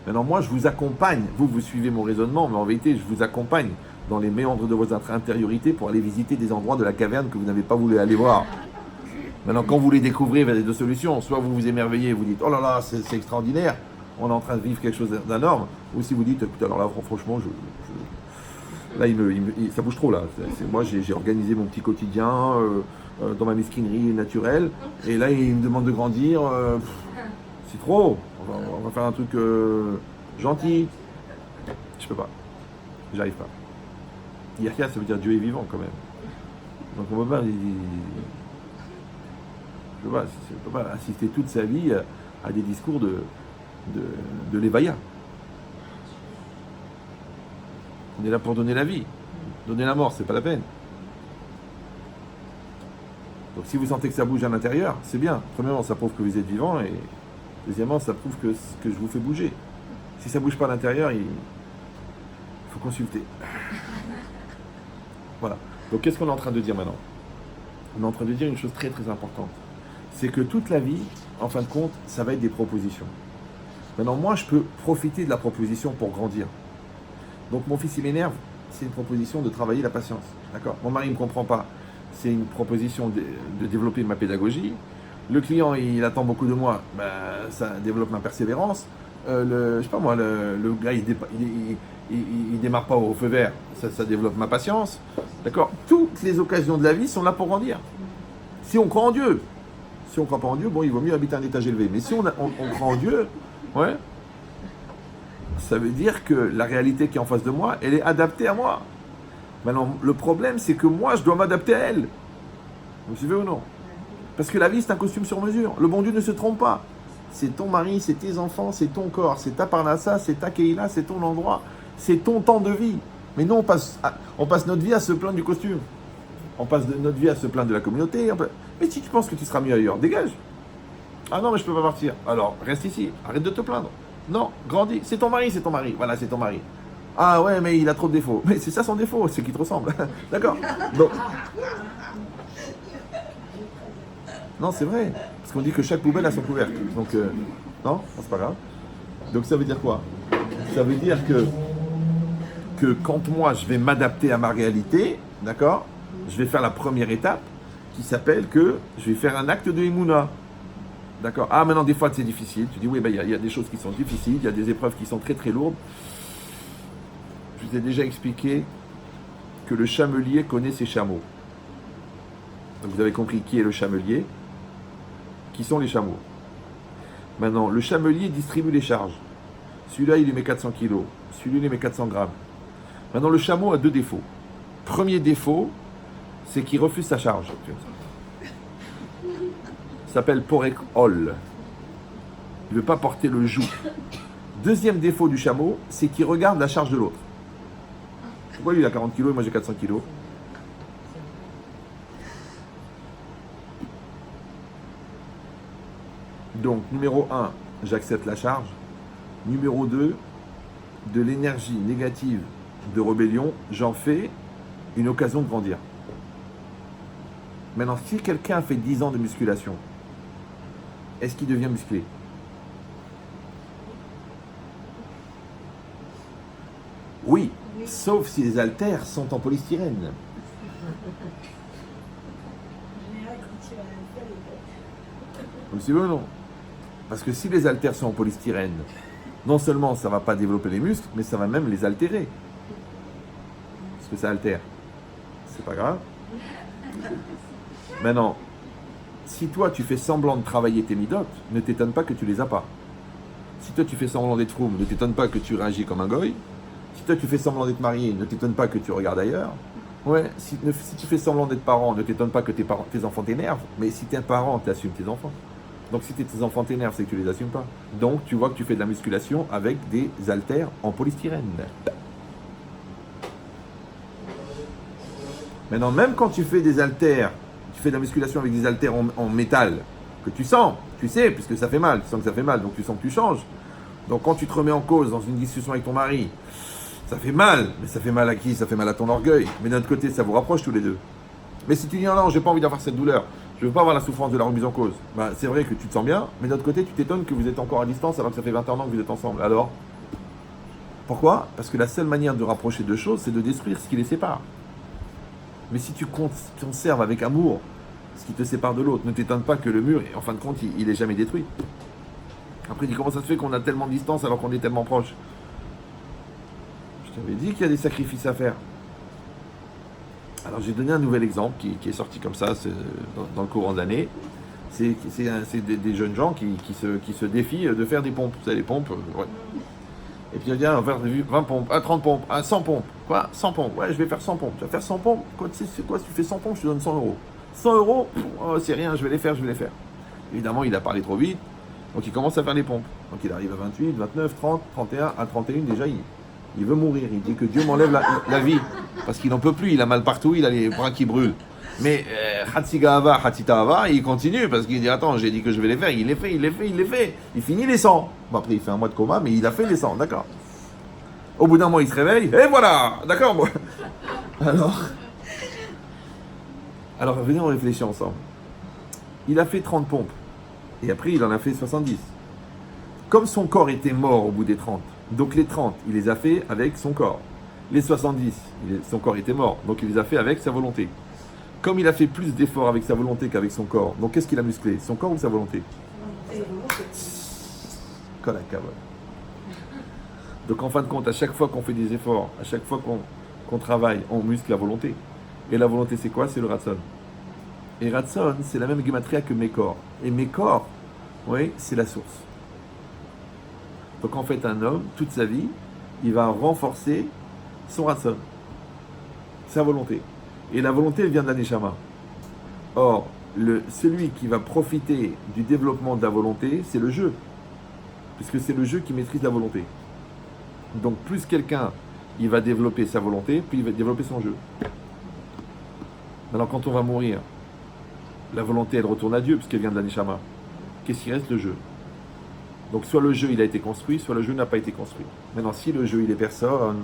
Maintenant, moi, je vous accompagne. Vous suivez mon raisonnement, mais en vérité, je vous accompagne dans les méandres de vos intériorités pour aller visiter des endroits de la caverne que vous n'avez pas voulu aller voir. Maintenant, quand vous les découvrez, il y a deux solutions. Soit vous vous émerveillez et vous dites « Oh là là, c'est extraordinaire !» On est en train de vivre quelque chose d'énorme. Ou si vous dites, écoute, alors là, franchement, Là, ça bouge trop là. Moi, j'ai organisé mon petit quotidien dans ma mesquinerie naturelle. Et là, il me demande de grandir. C'est trop. On va faire un truc gentil. Je peux pas. J'arrive pas. Yahya, ça veut dire Dieu est vivant quand même. Donc on peut pas. Je peux pas assister toute sa vie à des discours de l'évaya. On est là pour donner la vie. Donner la mort, c'est pas la peine. Donc si vous sentez que ça bouge à l'intérieur, c'est bien. Premièrement, ça prouve que vous êtes vivant et deuxièmement, ça prouve que je vous fais bouger. Si ça bouge pas à l'intérieur, il faut consulter. Voilà. Donc qu'est-ce qu'on est en train de dire maintenant? On est en train de dire une chose très très importante. C'est que toute la vie, en fin de compte, ça va être des propositions. Maintenant, moi, je peux profiter de la proposition pour grandir. Donc mon fils, il m'énerve, c'est une proposition de travailler la patience. D'accord? Mon mari ne me comprend pas, c'est une proposition de développer ma pédagogie. Le client, il attend beaucoup de moi, ben, ça développe ma persévérance. Je sais pas moi, le gars, il démarre pas au feu vert, ça développe ma patience. D'accord? Toutes les occasions de la vie sont là pour grandir. Si on croit en Dieu. Si on ne croit pas en Dieu, bon, il vaut mieux habiter un étage élevé. Mais si on croit en Dieu, ouais, ça veut dire que la réalité qui est en face de moi, elle est adaptée à moi. Maintenant, le problème, c'est que moi, je dois m'adapter à elle. Vous suivez ou non? Parce que la vie, c'est un costume sur mesure. Le bon Dieu ne se trompe pas. C'est ton mari, c'est tes enfants, c'est ton corps, c'est ta parnassa, c'est ta keïla, c'est ton endroit, c'est ton temps de vie. Mais nous, on passe notre vie à se plaindre du costume. On passe notre vie à se plaindre de la communauté. Mais si tu penses que tu seras mieux ailleurs, dégage. Ah non, mais je peux pas partir. Alors, reste ici. Arrête de te plaindre. Non, grandis. C'est ton mari, c'est ton mari. Voilà, c'est ton mari. Ah ouais, mais il a trop de défauts. Mais c'est ça son défaut, c'est qu'il te ressemble. D'accord? Donc... Non, c'est vrai. Parce qu'on dit que chaque poubelle a son couvercle. Donc, non, c'est pas grave. Donc ça veut dire quoi? Ça veut dire que quand moi, je vais m'adapter à ma réalité, d'accord? Je vais faire la première étape qui s'appelle que je vais faire un acte de Emouna. D'accord? Ah, maintenant, des fois, c'est difficile. Tu dis, oui, ben, il y a des choses qui sont difficiles, il y a des épreuves qui sont très, très lourdes. Je vous ai déjà expliqué que le chamelier connaît ses chameaux. Donc, vous avez compris qui est le chamelier, qui sont les chameaux. Maintenant, le chamelier distribue les charges. Celui-là, il lui met 400 kilos. Celui-là, il lui met 400 grammes. Maintenant, le chameau a deux défauts. Premier défaut, c'est qu'il refuse sa charge. Ça s'appelle Porek Ol. Il ne veut pas porter le joug. Deuxième défaut du chameau, c'est qu'il regarde la charge de l'autre. Pourquoi lui il a 40 kilos et moi j'ai 400 kilos? Donc, numéro 1, j'accepte la charge. Numéro 2, de l'énergie négative de rébellion, j'en fais une occasion de grandir. Maintenant, si quelqu'un fait 10 ans de musculation, est-ce qu'il devient musclé? Oui, sauf si les haltères sont en polystyrène. Vous suivez ou non? Parce que si les haltères sont en polystyrène, non seulement ça ne va pas développer les muscles, mais ça va même les altérer. Parce que ça altère. C'est pas grave. Maintenant, si toi tu fais semblant de travailler tes midotes, ne t'étonne pas que tu les as pas. Si toi tu fais semblant d'être froum, ne t'étonne pas que tu réagis comme un goy. Si toi tu fais semblant d'être marié, ne t'étonne pas que tu regardes ailleurs. Ouais, si tu fais semblant d'être parent, ne t'étonne pas que tes enfants t'énervent. Mais si tu es un parent, tu assumes tes enfants. Donc si tes enfants t'énervent, c'est que tu les assumes pas. Donc tu vois que tu fais de la musculation avec des haltères en polystyrène. Maintenant, même quand tu fais des haltères, tu fais de la musculation avec des haltères en métal, que tu sens, tu sais, puisque ça fait mal, tu sens que ça fait mal, donc tu sens que tu changes. Donc quand tu te remets en cause dans une discussion avec ton mari, ça fait mal, mais ça fait mal à qui? Ça fait mal à ton orgueil. Mais d'un autre côté, ça vous rapproche tous les deux. Mais si tu dis non, j'ai pas envie d'avoir cette douleur, je veux pas avoir la souffrance de la remise en cause, bah, c'est vrai que tu te sens bien, mais d'un autre côté, tu t'étonnes que vous êtes encore à distance alors que ça fait 21 ans que vous êtes ensemble. Alors, pourquoi? Parce que la seule manière de rapprocher deux choses, c'est de détruire ce qui les sépare. Mais si tu conserves avec amour ce qui te sépare de l'autre, ne t'étonne pas que le mur, en fin de compte, il est jamais détruit. Après, comment ça se fait qu'on a tellement de distance alors qu'on est tellement proche? Je t'avais dit qu'il y a des sacrifices à faire. Alors j'ai donné un nouvel exemple qui est sorti comme ça dans le courant de l'année. C'est des jeunes gens qui se défient de faire des pompes. Vous savez, les pompes, ouais. Et puis on dit, on va faire 20 pompes, 30 pompes, 100 pompes. Quoi 100 pompes. Ouais, je vais faire 100 pompes. Tu vas faire 100 pompes. Quoi, c'est quoi si tu fais 100 pompes, je te donne 100 euros. 100 euros, oh, c'est rien, je vais les faire. Évidemment, il a parlé trop vite. Donc il commence à faire les pompes. Donc il arrive à 28, 29, 30, 31, à 31 déjà, il veut mourir. Il dit que Dieu m'enlève la vie. Parce qu'il n'en peut plus, il a mal partout, il a les bras qui brûlent. Mais Hatsigahava, Hatsitahava, il continue parce qu'il dit attends, j'ai dit que je vais les faire, il les fait. Il finit les 100. Bon, après il fait un mois de coma, mais il a fait les 100, d'accord. Au bout d'un mois, il se réveille, et voilà, d'accord. Bon. Alors venez, on réfléchit ensemble. Il a fait 30 pompes. Et après, il en a fait 70. Comme son corps était mort au bout des 30, donc les 30, il les a fait avec son corps. Les 70, son corps était mort, donc il les a fait avec sa volonté. Comme il a fait plus d'efforts avec sa volonté qu'avec son corps, donc qu'est-ce qu'il a musclé? Son corps ou sa volonté? Donc en fin de compte, à chaque fois qu'on fait des efforts, à chaque fois qu'on travaille, on muscle la volonté. Et la volonté, c'est quoi? C'est le ratson. Et ratson, c'est la même gematria que Mekor. Et Mekor, oui, c'est la source. Donc en fait, un homme, toute sa vie, il va renforcer son ratson, sa volonté. Et la volonté, elle vient de la neshama. Or, celui qui va profiter du développement de la volonté, c'est le jeu. Puisque c'est le jeu qui maîtrise la volonté. Donc plus quelqu'un, il va développer sa volonté, puis il va développer son jeu. Alors quand on va mourir, la volonté, elle retourne à Dieu, puisqu'elle vient de la neshama. Qu'est-ce qui reste? Le jeu. Donc soit le jeu, il a été construit, soit le jeu n'a pas été construit. Maintenant, si le jeu, il est personne,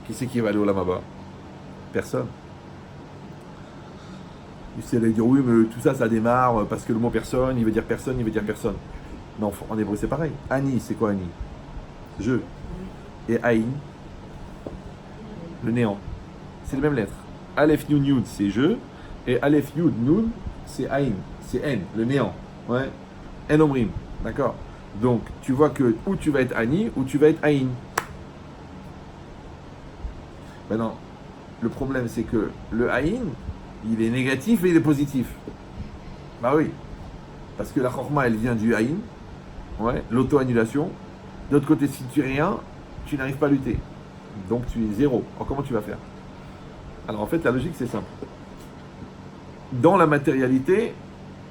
qui c'est qui va aller au Lamaba? Personne. Vous allez dire oui, mais tout ça, ça démarre parce que le mot personne, il veut dire personne, il veut dire personne. Non, en hébreu, c'est pareil. Ani, c'est quoi Ani? Je. Et Aïn, le néant. C'est les mêmes lettres. Aleph Yud Yud, c'est je. Et Aleph Yud Nun, c'est Aïn. C'est N, le néant. Ouais. En Omrim. D'accord? Donc, tu vois que ou tu vas être Ani, ou tu vas être Aïn. Maintenant, le problème, c'est que le Aïn, il est négatif et il est positif. Bah oui. Parce que la Chorma, elle vient du Aïn. Ouais, l'auto-annulation. D'autre côté, si tu es rien, tu n'arrives pas à lutter. Donc tu es zéro. Alors comment tu vas faire? Alors en fait, la logique, c'est simple. Dans la matérialité,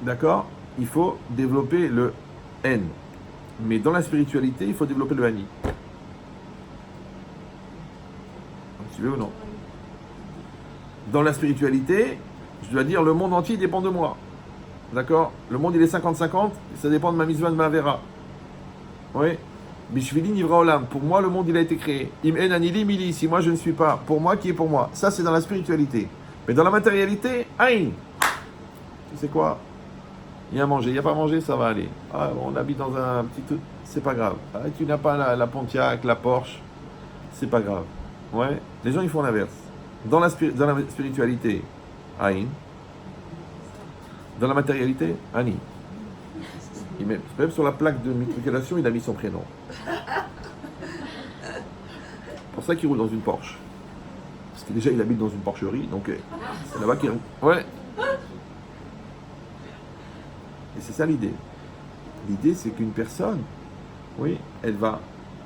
d'accord, il faut développer le N. Mais dans la spiritualité, il faut développer le Ani. Tu veux ou non? Dans la spiritualité, je dois dire le monde entier dépend de moi. D'accord? Le monde, il est 50-50, ça dépend de ma mitzvah, de ma vera. Oui. Bishvili nivra olam. Pour moi, le monde, il a été créé. Im en anili mili. Si moi, je ne suis pas. Pour moi, qui est pour moi? Ça, c'est dans la spiritualité. Mais dans la matérialité, aïe. Tu sais quoi? Il y a à manger. Il n'y a pas à manger, ça va aller. Ah, on habite dans un petit truc. C'est pas grave. Ah, tu n'as pas la Pontiac, la Porsche. C'est pas grave. Ouais. Les gens, ils font l'inverse. Dans la spiritualité, aïn. Dans la matérialité, Ani. Même sur la plaque de matriculation, il a mis son prénom. Pour ça qu'il roule dans une Porsche. Parce que déjà, il habite dans une porcherie, donc c'est là-bas qu'il... Ouais. Et c'est ça l'idée. L'idée, c'est qu'une personne, oui, elle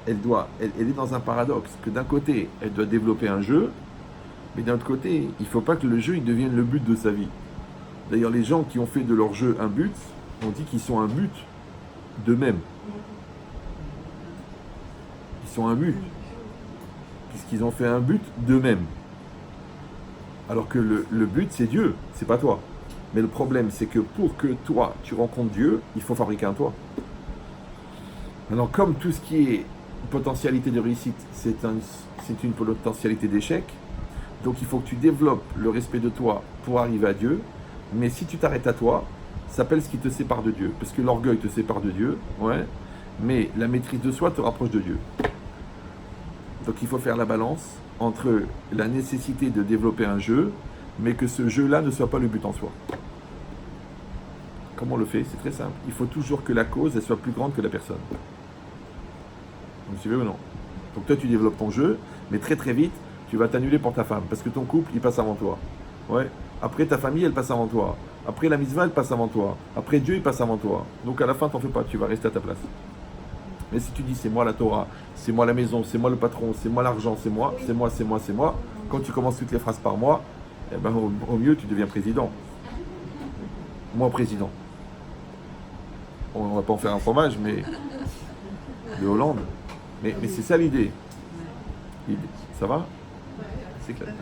est dans un paradoxe. Que d'un côté, elle doit développer un jeu, mais d'un autre côté, il ne faut pas que le jeu il devienne le but de sa vie. D'ailleurs, les gens qui ont fait de leur jeu un but, on dit qu'ils sont un but d'eux-mêmes. Ils sont un but. Puisqu'ils ont fait un but d'eux-mêmes. Alors que le but, c'est Dieu, c'est pas toi. Mais le problème, c'est que pour que toi, tu rencontres Dieu, il faut fabriquer un toi. Maintenant, comme tout ce qui est potentialité de réussite, c'est une potentialité d'échec, donc il faut que tu développes le respect de toi pour arriver à Dieu. Mais si tu t'arrêtes à toi, ça s'appelle ce qui te sépare de Dieu. Parce que l'orgueil te sépare de Dieu, ouais, mais la maîtrise de soi te rapproche de Dieu. Donc il faut faire la balance entre la nécessité de développer un jeu, mais que ce jeu-là ne soit pas le but en soi. Comment on le fait? C'est très simple. Il faut toujours que la cause elle soit plus grande que la personne. Vous me suivez ou non? Donc toi tu développes ton jeu, mais très très vite, tu vas t'annuler pour ta femme, parce que ton couple, il passe avant toi. Ouais. Après, ta famille, elle passe avant toi. Après, la mitzvah, elle passe avant toi. Après, Dieu, il passe avant toi. Donc, à la fin, t'en fais pas, tu vas rester à ta place. Mais si tu dis, c'est moi la Torah, c'est moi la maison, c'est moi le patron, c'est moi l'argent, c'est moi, c'est moi, c'est moi, c'est moi, quand tu commences toutes les phrases par moi, eh ben, au mieux, tu deviens président. Moi, président. On va pas en faire un fromage, mais de Hollande. Mais c'est ça l'idée. Ça va? C'est clair.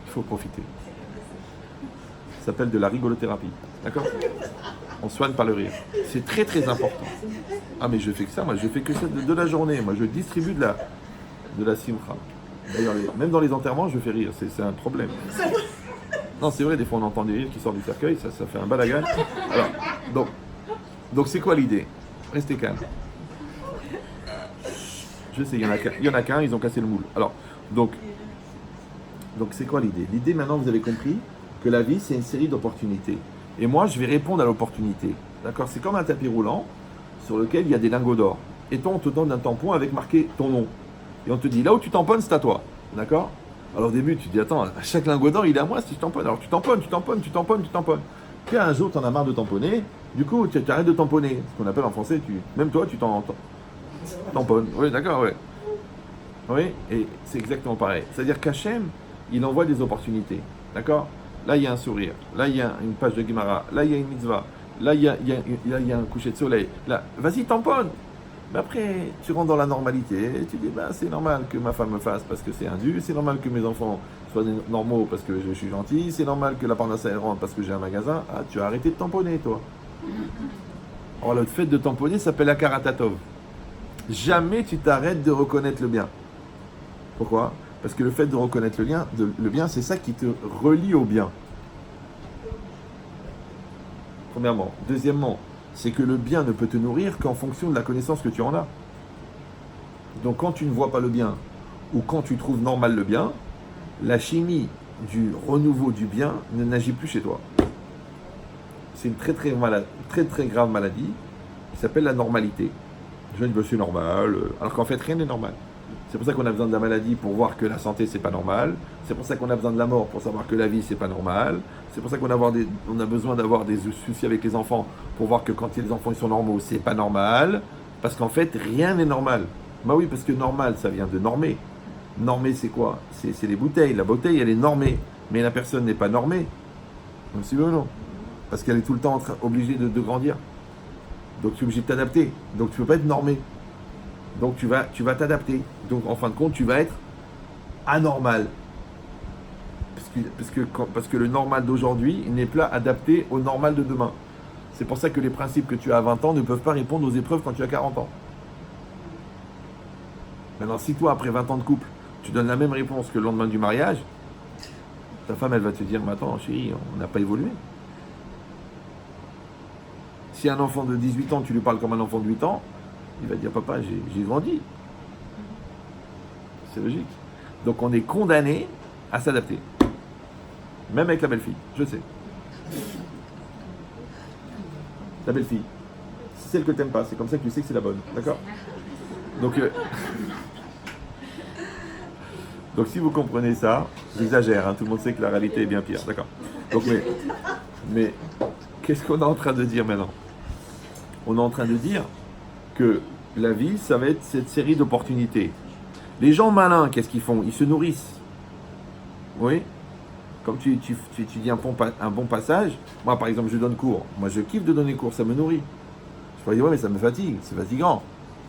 Il faut profiter. Ça s'appelle de la rigolothérapie. D'accord? On soigne par le rire. C'est très très important. Ah mais je fais que ça, moi je fais que ça de la journée. Moi je distribue de la simcha. D'ailleurs, même dans les enterrements, je fais rire. C'est un problème. Non, c'est vrai, des fois on entend des rires qui sortent du cercueil, ça fait un balagan. Alors, donc c'est quoi l'idée? Restez calme. Je sais, il y en a qu'un, ils ont cassé le moule. Alors, donc c'est quoi l'idée? L'idée maintenant, vous avez compris que la vie, c'est une série d'opportunités. Et moi, je vais répondre à l'opportunité. D'accord? C'est comme un tapis roulant sur lequel il y a des lingots d'or. Et toi, on te donne un tampon avec marqué ton nom. Et on te dit, là où tu tamponnes, c'est à toi. D'accord? Alors au début, tu te dis, attends, à chaque lingot d'or, il est à moi si je tamponne. Alors tu tamponnes. Puis un jour, tu en as marre de tamponner. Du coup, tu arrêtes de tamponner. Ce qu'on appelle en français, même toi, tu tamponnes. Oui, d'accord, oui. Oui, et c'est exactement pareil. C'est-à-dire qu'Hachem, il envoie des opportunités. D'accord? Là, il y a un sourire. Là, il y a une page de Gemara. Là, il y a une mitzvah. Là, il y a un coucher de soleil. Là, vas-y, tamponne. Mais après, tu rentres dans la normalité. Tu dis, c'est normal que ma femme me fasse parce que c'est un dû. C'est normal que mes enfants soient normaux parce que je suis gentil. C'est normal que la parnassa elle rentre parce que j'ai un magasin. Ah, tu as arrêté de tamponner, toi. Alors, le fait de tamponner s'appelle la karatatov. Jamais tu t'arrêtes de reconnaître le bien. Pourquoi? Parce que le fait de reconnaître le bien, c'est ça qui te relie au bien. Premièrement. Deuxièmement, c'est que le bien ne peut te nourrir qu'en fonction de la connaissance que tu en as. Donc quand tu ne vois pas le bien, ou quand tu trouves normal le bien, la chimie du renouveau du bien ne n'agit plus chez toi. C'est une très très grave maladie qui s'appelle la normalité. Je dis, c'est normal, alors qu'en fait rien n'est normal. C'est pour ça qu'on a besoin de la maladie pour voir que la santé c'est pas normal. C'est pour ça qu'on a besoin de la mort pour savoir que la vie c'est pas normal. C'est pour ça qu'on a besoin d'avoir des soucis avec les enfants pour voir que quand les enfants ils sont normaux c'est pas normal. Parce qu'en fait rien n'est normal. Bah oui, parce que normal ça vient de normer. Normer c'est quoi? C'est les bouteilles. La bouteille elle est normée, mais la personne n'est pas normée. Donc si ou non? Parce qu'elle est tout le temps obligée de grandir. Donc tu es obligé de t'adapter. Donc tu peux pas être normé. Donc tu vas t'adapter. Donc en fin de compte, tu vas être anormal. Parce que le normal d'aujourd'hui n'est pas adapté au normal de demain. C'est pour ça que les principes que tu as à 20 ans ne peuvent pas répondre aux épreuves quand tu as 40 ans. Maintenant, si toi, après 20 ans de couple, tu donnes la même réponse que le lendemain du mariage, ta femme, elle va te dire, mais attends, chérie, on n'a pas évolué. Si un enfant de 18 ans, tu lui parles comme un enfant de 8 ans, il va dire, papa, j'ai grandi. C'est logique. Donc on est condamné à s'adapter. Même avec la belle-fille, je sais. La belle-fille. C'est celle que t'aimes pas, c'est comme ça que tu sais que c'est la bonne. D'accord? Donc si vous comprenez ça, j'exagère, hein, tout le monde sait que la réalité est bien pire. D'accord? Donc mais qu'est-ce qu'on est en train de dire maintenant? On est en train de dire que la vie, ça va être cette série d'opportunités. Les gens malins, qu'est-ce qu'ils font? Ils se nourrissent. Oui? Comme tu dis un bon passage, moi par exemple je donne cours. Moi je kiffe de donner cours, ça me nourrit. Je pourrais dire ouais mais ça me fatigue, c'est fatigant.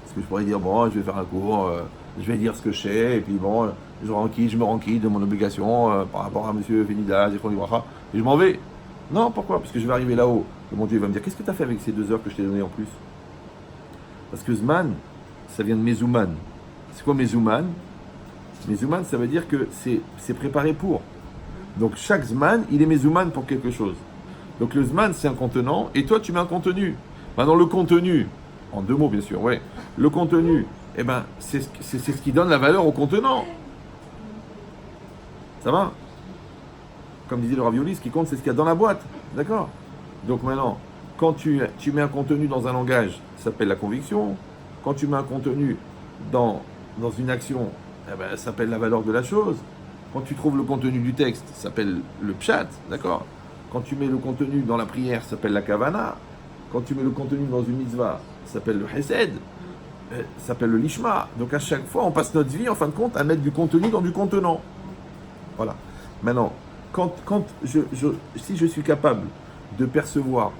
Parce que je pourrais dire bon je vais faire un cours, je vais dire ce que je sais, et puis bon, je me rends quitte de mon obligation par rapport à monsieur Fénida, et je m'en vais. Non, pourquoi? Parce que je vais arriver là-haut. Et mon Dieu va me dire, qu'est-ce que tu as fait avec ces 2 heures que je t'ai données en plus? Parce que Zman, ça vient de Mezouman. C'est quoi Mezouman? Mezouman, ça veut dire que c'est préparé pour. Donc chaque Zman, il est Mezouman pour quelque chose. Donc le Zman, c'est un contenant, et toi, tu mets un contenu. Maintenant, le contenu, en 2 mots bien sûr, ouais. Le contenu, eh ben, c'est ce qui donne la valeur au contenant. Ça va? Comme disait le ravioli, ce qui compte, c'est ce qu'il y a dans la boîte. D'accord? Donc maintenant, quand tu mets un contenu dans un langage, ça s'appelle la conviction. Quand tu mets un contenu dans une action, eh ben, ça s'appelle la valeur de la chose. Quand tu trouves le contenu du texte, ça s'appelle le pshat, d'accord? Quand tu mets le contenu dans la prière, ça s'appelle la kavana. Quand tu mets le contenu dans une mitzvah, ça s'appelle le hesed, ça s'appelle le lishma. Donc à chaque fois, on passe notre vie, en fin de compte, à mettre du contenu dans du contenant. Voilà. Maintenant, si je suis capable de percevoir,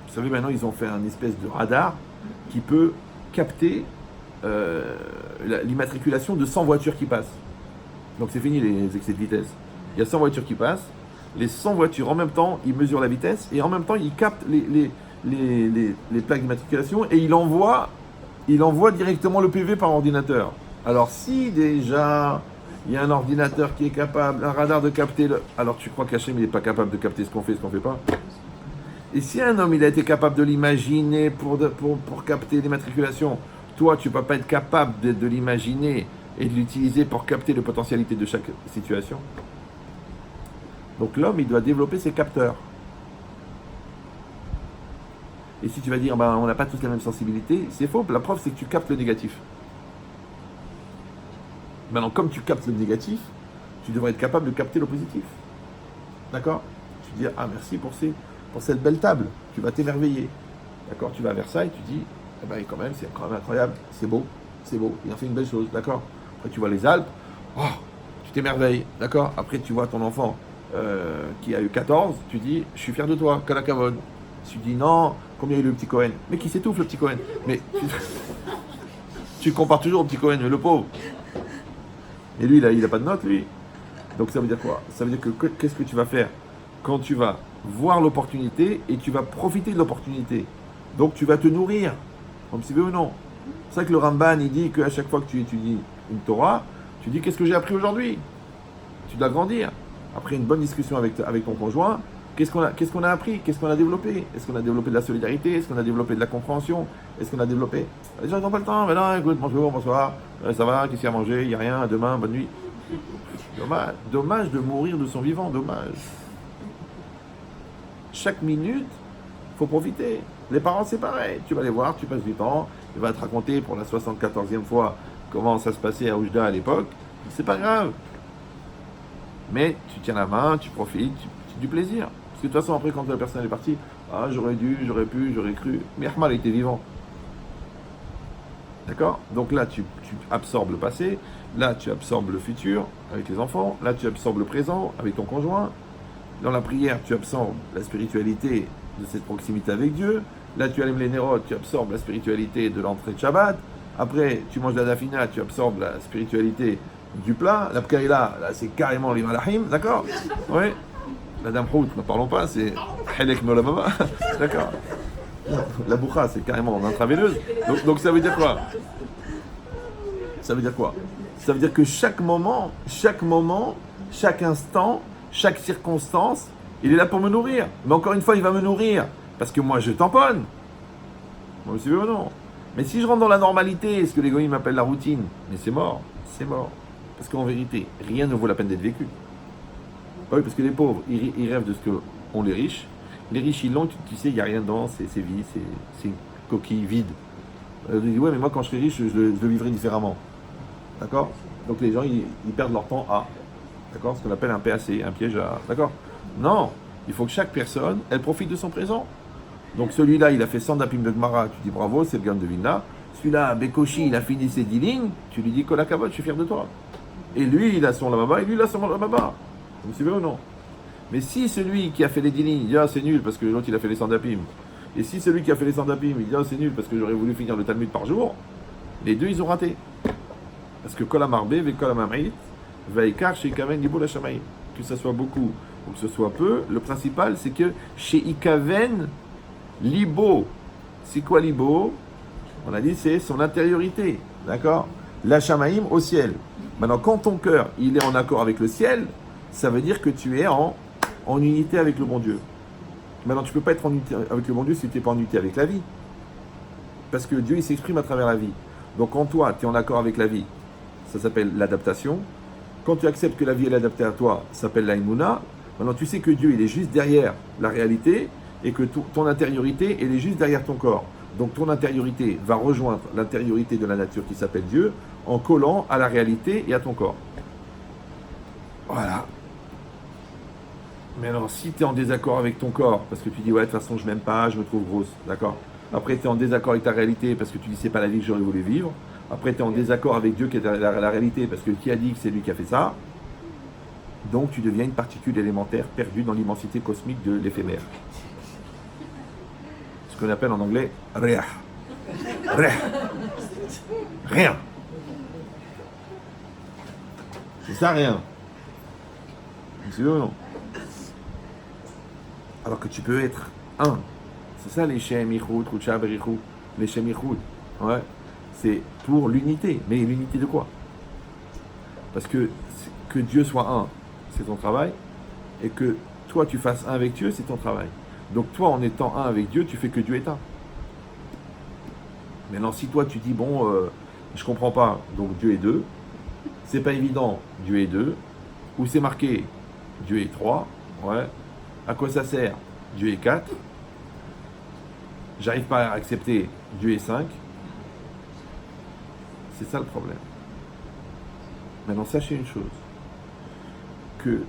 vous savez, maintenant, ils ont fait un espèce de radar qui peut capter l'immatriculation de 100 voitures qui passent. Donc c'est fini les excès de vitesse. Il y a 100 voitures qui passent. Les 100 voitures, en même temps, ils mesurent la vitesse et en même temps, ils captent les plaques d'immatriculation et il envoie directement le PV par ordinateur. Alors si déjà il y a un ordinateur qui est capable, un radar de capter alors tu crois qu'Hachem il n'est pas capable de capter ce qu'on fait, ce qu'on ne fait pas? Et si un homme il a été capable de l'imaginer pour capter l'immatriculation, toi tu ne peux pas être capable de l'imaginer et de l'utiliser pour capter les potentialités de chaque situation? Donc l'homme il doit développer ses capteurs. Et si tu vas dire, on n'a pas tous la même sensibilité, c'est faux. La preuve, c'est que tu captes le négatif. Maintenant, comme tu captes le négatif, tu devrais être capable de capter le positif. D'accord? Tu dis, ah merci pour cette belle table. Tu vas t'émerveiller. D'accord? Tu vas à Versailles, tu dis, quand même, c'est quand même incroyable. C'est beau. Il a fait une belle chose. D'accord? Après, tu vois les Alpes. Oh, tu t'émerveilles. D'accord? Après, tu vois ton enfant qui a eu 14. Tu dis, je suis fier de toi. Kalakavod. Tu dis non, combien il y a eu le petit Cohen? Mais qui s'étouffe le petit Cohen? Mais tu le compares toujours au petit Cohen, mais le pauvre. Et lui, il a pas de notes, lui. Donc ça veut dire quoi? Ça veut dire que qu'est-ce que tu vas faire quand tu vas voir l'opportunité et tu vas profiter de l'opportunité? Donc tu vas te nourrir, comme si veut ou non. C'est vrai que le Ramban, il dit qu'à chaque fois que tu étudies une Torah, tu dis qu'est-ce que j'ai appris aujourd'hui? Tu dois grandir. Après une bonne discussion avec ton conjoint, qu'est-ce qu'on a appris? Qu'est-ce qu'on a développé? Est-ce qu'on a développé de la solidarité? Est-ce qu'on a développé de la compréhension? Est-ce qu'on a développé... Les gens n'ont pas le temps. Mais non, écoute, bonjour, bonsoir. Ça va? Qu'est-ce qu'il y a à manger? Il n'y a rien. Demain, bonne nuit. Dommage de mourir de son vivant. Dommage. Chaque minute, il faut profiter. Les parents, c'est pareil. Tu vas les voir, tu passes du temps. Il va te raconter pour la 74e fois comment ça se passait à Oujda à l'époque. C'est pas grave. Mais tu tiens la main, tu profites, tu du plaisir. Parce que de toute façon, après, quand la personne est partie, ah, j'aurais dû, j'aurais pu, j'aurais cru. Mais Ahmad était vivant. D'accord? Donc là, tu absorbes le passé. Là, tu absorbes le futur avec les enfants. Là, tu absorbes le présent avec ton conjoint. Dans la prière, tu absorbes la spiritualité de cette proximité avec Dieu. Là, tu allumes les nérodes, tu absorbes la spiritualité de l'entrée de Shabbat. Après, tu manges la dafina, tu absorbes la spiritualité du plat. La pkaïla, là, c'est carrément les malachim. D'accord? Oui. La dame Hout, ne parlons pas, c'est Helek Molamama, d'accord? La boucha, c'est carrément intraveineuse. Donc ça veut dire quoi? Ça veut dire quoi? Ça veut dire que chaque moment, chaque instant, chaque circonstance, il est là pour me nourrir. Mais encore une fois, il va me nourrir. Parce que moi, je tamponne. Moi aussi, ou non. Mais si je rentre dans la normalité, ce que les goïms appellent la routine, mais c'est mort. C'est mort. Parce qu'en vérité, rien ne vaut la peine d'être vécu. Oui, parce que les pauvres, ils rêvent de ce qu'ont les riches. Les riches, ils l'ont, tu sais, il n'y a rien dedans, c'est vide, c'est une coquille vide. Ils disent, ouais, mais moi, quand je serai riche, je le vivrai différemment. D'accord? Donc les gens, ils perdent leur temps à. D'accord? Ce qu'on appelle un PAC, un piège à. D'accord? Non, il faut que chaque personne, elle profite de son présent. Donc celui-là, il a fait 100 dapim de Gemara, tu dis bravo, c'est le gamme de Vilna. Celui-là, Bekoshi, il a fini ses 10 lignes, tu lui dis, Kolakavod, je suis fier de toi. Et lui, il a son lamaba, et lui, il a son lamaba. Vous me suivez ou non? Mais si celui qui a fait les 10 lignes, il dit ah c'est nul parce que l'autre il a fait les 100 dapim, et si celui qui a fait les 100 dapim, il dit ah c'est nul parce que j'aurais voulu finir le Talmud par jour, les deux ils ont raté. Parce que Kol Amarbe, ve Kol Amamrit, Vaikar, chez Ikaven, Libo la Shamaï. Que ce soit beaucoup ou que ce soit peu, le principal c'est que chez Ikaven, Libo, c'est quoi Libo? On a dit c'est son intériorité, d'accord? La Shamaïm au ciel. Maintenant quand ton cœur il est en accord avec le ciel, ça veut dire que tu es en unité avec le bon Dieu. Maintenant, tu ne peux pas être en unité avec le bon Dieu si tu n'es pas en unité avec la vie. Parce que Dieu, il s'exprime à travers la vie. Donc, quand toi, tu es en accord avec la vie, ça s'appelle l'adaptation. Quand tu acceptes que la vie est adaptée à toi, ça s'appelle l'aïmouna. Maintenant, tu sais que Dieu, il est juste derrière la réalité et que ton intériorité, elle est juste derrière ton corps. Donc ton intériorité va rejoindre l'intériorité de la nature qui s'appelle Dieu en collant à la réalité et à ton corps. Voilà. Mais alors, si tu es en désaccord avec ton corps, parce que tu dis, ouais, de toute façon, je m'aime pas, je me trouve grosse, d'accord. Après, tu es en désaccord avec ta réalité, parce que tu dis, c'est pas la vie que j'aurais voulu vivre. Après, tu es en désaccord avec Dieu qui est la réalité, parce que qui a dit que c'est lui qui a fait ça. Donc, tu deviens une particule élémentaire perdue dans l'immensité cosmique de l'éphémère. Ce qu'on appelle en anglais, rien. Rien. Rien. C'est ça, rien. C'est vrai ou non? Alors que tu peux être un. C'est ça les Shem Yichud, Rucha Berichud. Les Shem Yichud. Ouais. C'est pour l'unité. Mais l'unité de quoi? Parce que Dieu soit un, c'est ton travail. Et que toi tu fasses un avec Dieu, c'est ton travail. Donc toi, en étant un avec Dieu, tu fais que Dieu est un. Maintenant, si toi tu dis, bon, je comprends pas, donc Dieu est deux. C'est pas évident, Dieu est deux. Ou c'est marqué, Dieu est trois. Ouais. À quoi ça sert? Dieu est 4. J'arrive pas à accepter Dieu est 5. C'est ça le problème. Maintenant, sachez une chose. Que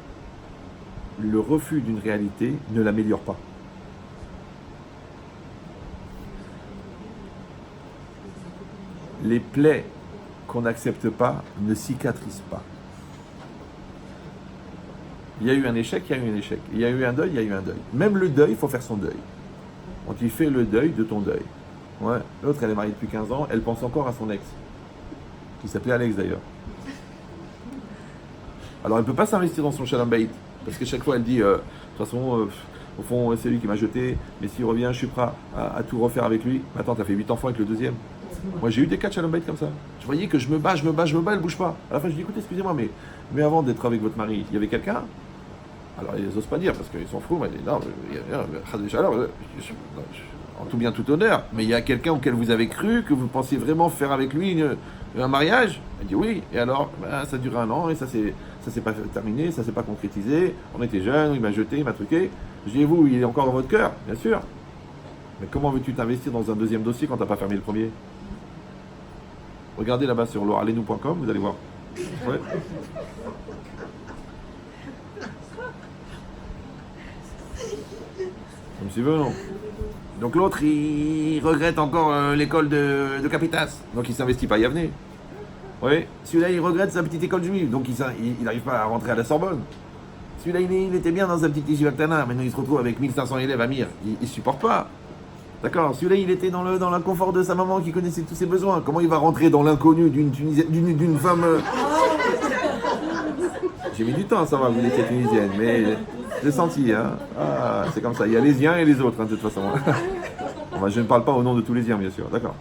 le refus d'une réalité ne l'améliore pas. Les plaies qu'on n'accepte pas ne cicatrisent pas. Il y a eu un échec, il y a eu un échec. Il y a eu un deuil, il y a eu un deuil. Même le deuil, il faut faire son deuil. Donc il fait le deuil de ton deuil. Ouais. L'autre, elle est mariée depuis 15 ans, elle pense encore à son ex. Qui s'appelait Alex d'ailleurs. Alors elle ne peut pas s'investir dans son shalom bayit. Parce que chaque fois elle dit, de toute façon, au fond, c'est lui qui m'a jeté, mais s'il revient, je suis prêt à tout refaire avec lui. Attends, t'as fait 8 enfants avec le deuxième. Moi j'ai eu des cas de shalom bayit comme ça. Je voyais que je me bats, elle bouge pas. À la fin je dis, écoutez, excusez-moi, mais avant d'être avec votre mari, il y avait quelqu'un? Alors ils n'osent pas dire parce qu'ils sont fous, mais non, en tout bien, tout honneur, mais il y a quelqu'un auquel vous avez cru, que vous pensiez vraiment faire avec lui un mariage? Elle dit oui, et alors ça dure 1 an, et ça s'est pas terminé, ça s'est pas concrétisé, on était jeunes, il m'a jeté, il m'a truqué. Je dis, vous, il est encore dans votre cœur, bien sûr. Mais comment veux-tu t'investir dans un deuxième dossier quand tu n'as pas fermé le premier? Regardez là-bas sur loiralenou.com, vous allez voir. Ouais. Comme tu veux, non? Donc l'autre, il regrette encore l'école de Capitas. Donc il ne s'investit pas à y venir. Oui. Celui-là, il regrette sa petite école juive. Donc il n'arrive pas à rentrer à la Sorbonne. Celui-là, il était bien dans sa petite yeshiva Ktana. Maintenant, il se retrouve avec 1500 élèves à Mir. Il ne supporte pas. D'accord. Celui-là, il était dans le confort de sa maman qui connaissait tous ses besoins. Comment il va rentrer dans l'inconnu d'une femme... J'ai mis du temps à savoir que vous étiez tunisienne, mais j'ai senti, hein. Ah, c'est comme ça. Il y a les uns et les autres, hein, de toute façon. Enfin, je ne parle pas au nom de tous les uns, bien sûr. D'accord.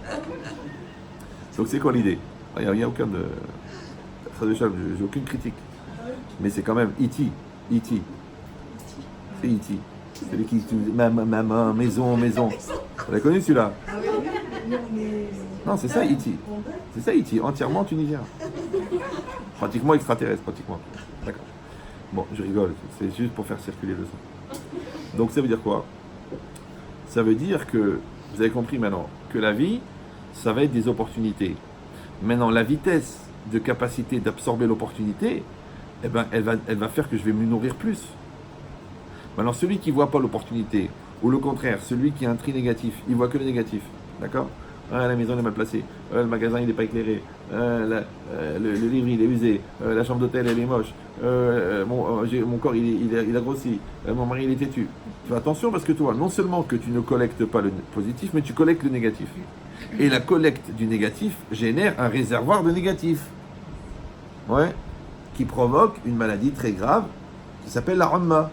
Donc, c'est quoi l'idée? Il n'y a aucun de... J'ai aucune critique. Mais c'est quand même E.T. E.T. C'est E.T. C'est celui qui... Maman, maison. Vous l'avez connu, celui-là? Non, c'est ça, E.T. C'est ça, E.T. Entièrement tunisien. Pratiquement extraterrestre, pratiquement. D'accord. Bon, je rigole, c'est juste pour faire circuler le son. Donc ça veut dire quoi? Ça veut dire que, vous avez compris maintenant, que la vie, ça va être des opportunités. Maintenant, la vitesse de capacité d'absorber l'opportunité, eh ben, elle va faire que je vais me nourrir plus. Maintenant, celui qui ne voit pas l'opportunité, ou le contraire, celui qui a un tri négatif, il voit que le négatif. D'accord? Ah, la maison elle est mal placée, le magasin il n'est pas éclairé, le livre il est usé, la chambre d'hôtel elle est moche, mon corps il a grossi, mon mari il est têtu. Fais attention parce que toi, non seulement que tu ne collectes pas le positif, mais tu collectes le négatif. Et la collecte du négatif génère un réservoir de négatif. Ouais. Qui provoque une maladie très grave qui s'appelle la rhumma,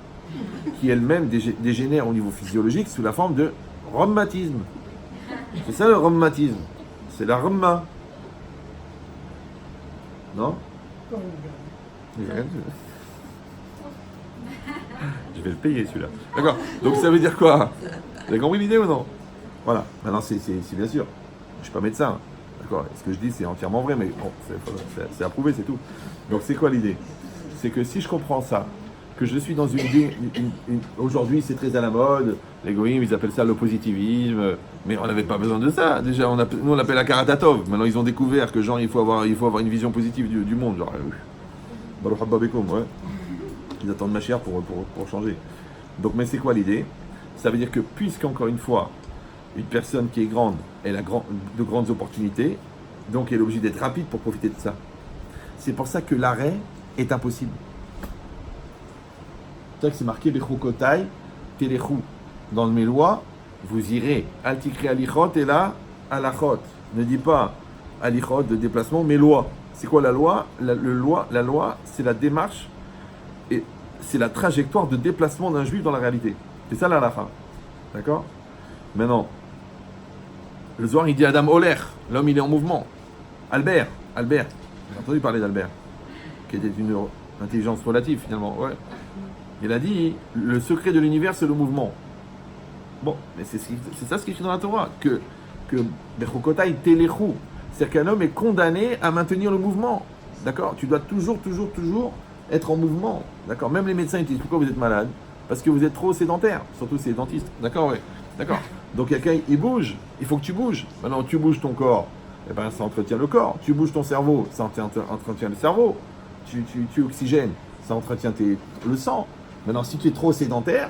qui elle-même dégénère au niveau physiologique sous la forme de rhumatisme. C'est ça le rhumatisme. C'est la rhumma. Non? Je vais le payer celui-là. D'accord. Donc ça veut dire quoi? Vous avez compris l'idée ou non? Voilà. Maintenant c'est bien sûr. Je ne suis pas médecin. D'accord. Ce que je dis c'est entièrement vrai, mais bon, c'est approuvé, c'est tout. Donc c'est quoi l'idée? C'est que si je comprends ça, que je suis dans aujourd'hui c'est très à la mode, les goïms ils appellent ça le positivisme, mais on n'avait pas besoin de ça, déjà nous on l'appelle la karatatov, maintenant ils ont découvert que genre il faut avoir une vision positive du monde, genre Baruch haba bekoum, ouais. Ils attendent ma chère pour changer. Donc mais c'est quoi l'idée? Ça veut dire que puisqu'encore une fois, une personne qui est grande, elle a de grandes opportunités, donc elle est obligée d'être rapide pour profiter de ça. C'est pour ça que l'arrêt est impossible. C'est vrai que c'est marqué Bechukotai Telechu. Dans mes lois, vous irez. Altikri alichot et là, alachot. Ne dis pas alichot de déplacement, mais loi. C'est quoi la loi? La loi, c'est la démarche et c'est la trajectoire de déplacement d'un juif dans la réalité. C'est ça la halakha. D'accord? Maintenant, le Zohar il dit Adam Oler, l'homme il est en mouvement. Albert, j'ai entendu parler d'Albert, qui était une intelligence relative finalement. Ouais. Il a dit le secret de l'univers c'est le mouvement. Bon, mais c'est ça ce qui est écrit dans la Torah, que Bechukotai Telechu, c'est-à-dire qu'un homme est condamné à maintenir le mouvement. D'accord? Tu dois toujours être en mouvement. D'accord? Même les médecins ils disent pourquoi vous êtes malade? Parce que vous êtes trop sédentaire, surtout ces dentistes. D'accord? Oui. D'accord. Donc quelqu'un il bouge, il faut que tu bouges. Maintenant tu bouges ton corps, eh ben, ça entretient le corps. Tu bouges ton cerveau, ça entretient le cerveau. Tu oxygènes, ça entretient le sang. Maintenant si tu es trop sédentaire,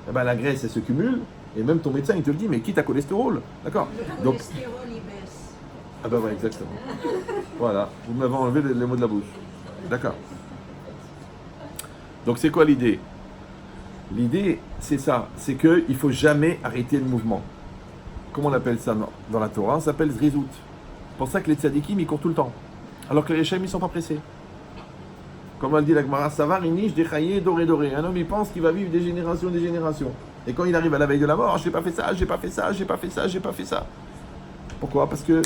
eh ben, la graisse elle se cumule et même ton médecin il te le dit, mais quitte à cholestérol. D'accord? Le Donc, cholestérol il baisse. ah ben ouais, exactement. Voilà, vous m'avez enlevé les mots de la bouche. D'accord. Donc c'est quoi l'idée? L'idée, c'est ça, c'est qu'il ne faut jamais arrêter le mouvement. Comment on appelle ça dans la Torah? Ça s'appelle zrizout. C'est pour ça que les tzadikim, ils courent tout le temps. Alors que les Réchaim, ils ne sont pas pressés. Comme on dit la Gemara, Savar, Inish, Dechaye, Doré, Doré. Un homme, il pense qu'il va vivre des générations. Et quand il arrive à la veille de la mort, j'ai pas fait ça. Pourquoi? Parce que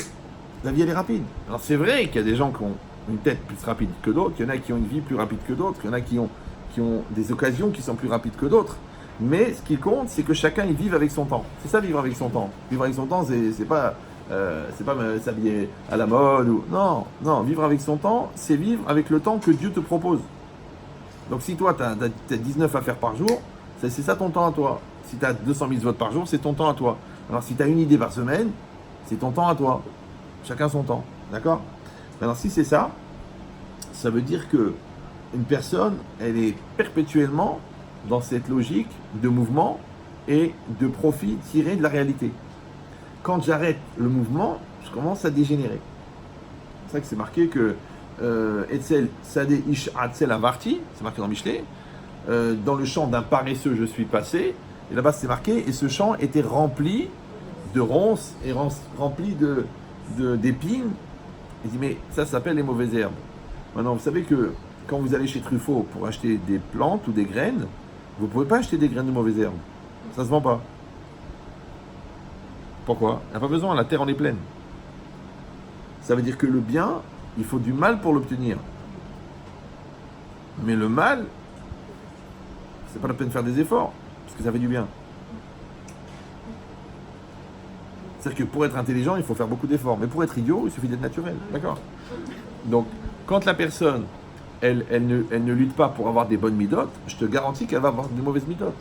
la vie, elle est rapide. Alors c'est vrai qu'il y a des gens qui ont une tête plus rapide que d'autres, il y en a qui ont une vie plus rapide que d'autres, il y en a qui ont des occasions qui sont plus rapides que d'autres. Mais ce qui compte, c'est que chacun il vive avec son temps. C'est ça, vivre avec son temps. Vivre avec son temps, c'est pas s'habiller à la mode ou non. Vivre avec son temps, c'est vivre avec le temps que Dieu te propose. Donc si toi t'as 19 affaires par jour, c'est ça ton temps à toi. Si t'as 200 000 votes par jour, c'est ton temps à toi. Alors si t'as une idée par semaine, c'est ton temps à toi. Chacun son temps, d'accord? Alors si c'est ça, ça veut dire que une personne, elle est perpétuellement dans cette logique de mouvement et de profit tiré de la réalité. Quand j'arrête le mouvement, je commence à dégénérer. C'est ça que c'est marqué que Etzel Sadeh Ish Atzel Avarti, c'est marqué dans Michelet, dans le champ d'un paresseux je suis passé, et là-bas c'est marqué, et ce champ était rempli de ronces et rempli d'épines. Il dit mais ça s'appelle les mauvaises herbes. Maintenant vous savez que quand vous allez chez Truffaut pour acheter des plantes ou des graines, vous ne pouvez pas acheter des graines de mauvaises herbes. Ça ne se vend pas. Pourquoi? Il n'y a pas besoin, la terre en est pleine. Ça veut dire que le bien, il faut du mal pour l'obtenir. Mais le mal, c'est pas la peine de faire des efforts, parce que ça fait du bien. C'est-à-dire que pour être intelligent, il faut faire beaucoup d'efforts. Mais pour être idiot, il suffit d'être naturel. D'accord? Donc, quand la personne elle ne lutte pas pour avoir des bonnes midotes, je te garantis qu'elle va avoir de mauvaises midotes.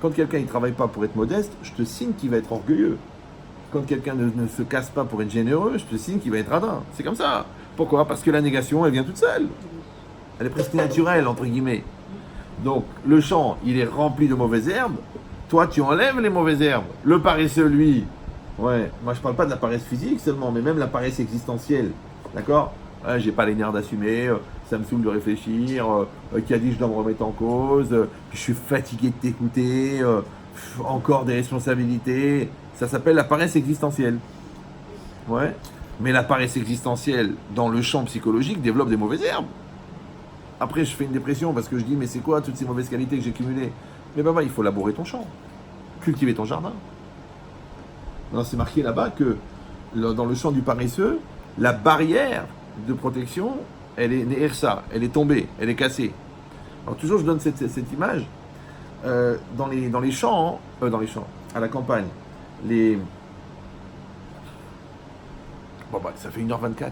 Quand quelqu'un ne travaille pas pour être modeste, je te signe qu'il va être orgueilleux. Quand quelqu'un ne se casse pas pour être généreux, je te signe qu'il va être radin. C'est comme ça. Pourquoi? Parce que la négation, elle vient toute seule. Elle est presque naturelle, entre guillemets. Donc, le champ, il est rempli de mauvaises herbes. Toi, tu enlèves les mauvaises herbes. Le paresseux, lui, ouais, moi je parle pas de la paresse physique seulement, mais même la paresse existentielle. D'accord? Ouais, j'ai pas les nerfs d'assumer, ça me saoule de réfléchir, qui a dit je dois me remettre en cause, puis je suis fatigué de t'écouter, encore des responsabilités. Ça s'appelle la paresse existentielle. Ouais. Mais la paresse existentielle, dans le champ psychologique, développe des mauvaises herbes. Après, je fais une dépression parce que je dis mais c'est quoi toutes ces mauvaises qualités que j'ai cumulées? Mais bah, il faut labourer ton champ, cultiver ton jardin. Alors, c'est marqué là-bas que dans le champ du paresseux, la barrière de protection, elle est tombée, elle est cassée. Alors toujours je donne cette image dans les champs, à la campagne, ça fait 1h24.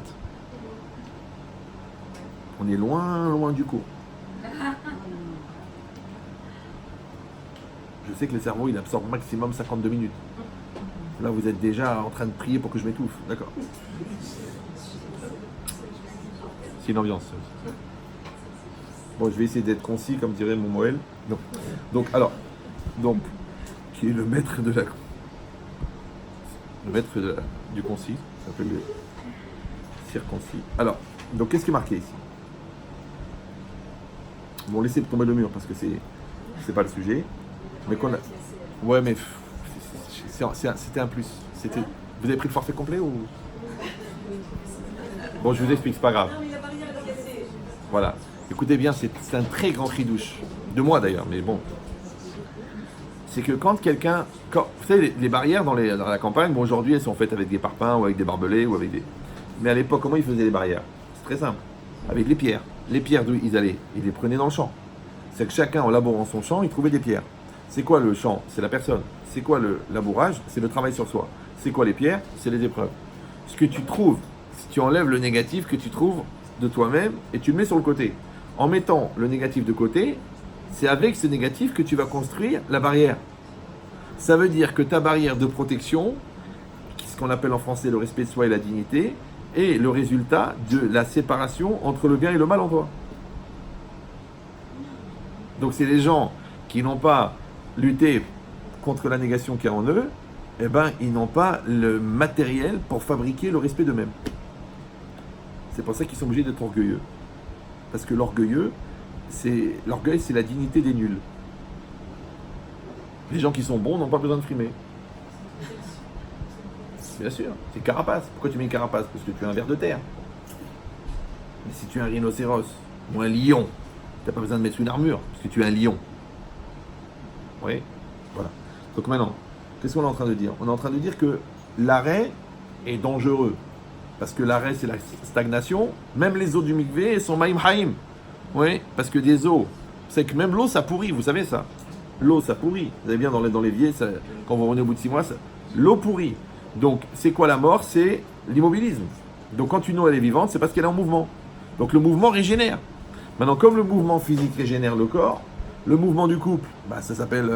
On est loin du cours. Je sais que le cerveau, il absorbe maximum 52 minutes. Là, vous êtes déjà en train de prier pour que je m'étouffe. D'accord. C'est une ambiance. Bon, je vais essayer d'être concis, comme dirait mon Moël. Donc, qui est le maître du concis, ça s'appelle le circoncis. Alors, donc qu'est-ce qui est marqué ici? Bon, laissez tomber le mur parce que c'est pas le sujet. Mais qu'on a. Ouais, mais c'était un plus. Vous avez pris le forfait complet ou? Bon, je vous explique, c'est pas grave. Voilà. Écoutez bien, c'est un très grand cri douche. De moi d'ailleurs, mais bon. C'est que quand quelqu'un. Vous savez, les barrières dans la campagne, bon, aujourd'hui, elles sont faites avec des parpaings ou avec des barbelés ou avec des. Mais à l'époque, comment ils faisaient les barrières? C'est très simple. Avec les pierres. Les pierres d'où ils allaient, ils les prenaient dans le champ. C'est que chacun, en labourant son champ, il trouvait des pierres. C'est quoi le champ? C'est la personne. C'est quoi le labourage? C'est le travail sur soi. C'est quoi les pierres? C'est les épreuves. Ce que tu trouves, si tu enlèves le négatif que tu trouves de toi-même et tu le mets sur le côté. En mettant le négatif de côté, c'est avec ce négatif que tu vas construire la barrière. Ça veut dire que ta barrière de protection, ce qu'on appelle en français le respect de soi et la dignité, est le résultat de la séparation entre le bien et le mal en toi. Donc c'est les gens qui n'ont pas lutté contre la négation qu'il y a en eux, eh ben ils n'ont pas le matériel pour fabriquer le respect d'eux-mêmes. C'est pour ça qu'ils sont obligés d'être orgueilleux. Parce que l'orgueil, c'est la dignité des nuls. Les gens qui sont bons n'ont pas besoin de frimer. Bien sûr, c'est carapace. Pourquoi tu mets une carapace? Parce que tu es un ver de terre. Mais si tu es un rhinocéros ou un lion, tu n'as pas besoin de mettre une armure, parce que tu es un lion. Oui, voilà. Donc maintenant, qu'est-ce qu'on est en train de dire? On est en train de dire que l'arrêt est dangereux. Parce que l'arrêt, c'est la stagnation. Même les eaux du mikvé sont maïm haïm. Oui, parce que des eaux, c'est que même l'eau, ça pourrit, vous savez ça. L'eau, ça pourrit. Vous savez bien, dans l'évier, quand vous revenez au bout de 6 mois, l'eau pourrit. Donc, c'est quoi la mort? C'est l'immobilisme. Donc, quand une eau, elle est vivante, c'est parce qu'elle est en mouvement. Donc, le mouvement régénère. Maintenant, comme le mouvement physique régénère le corps, le mouvement du couple, ça s'appelle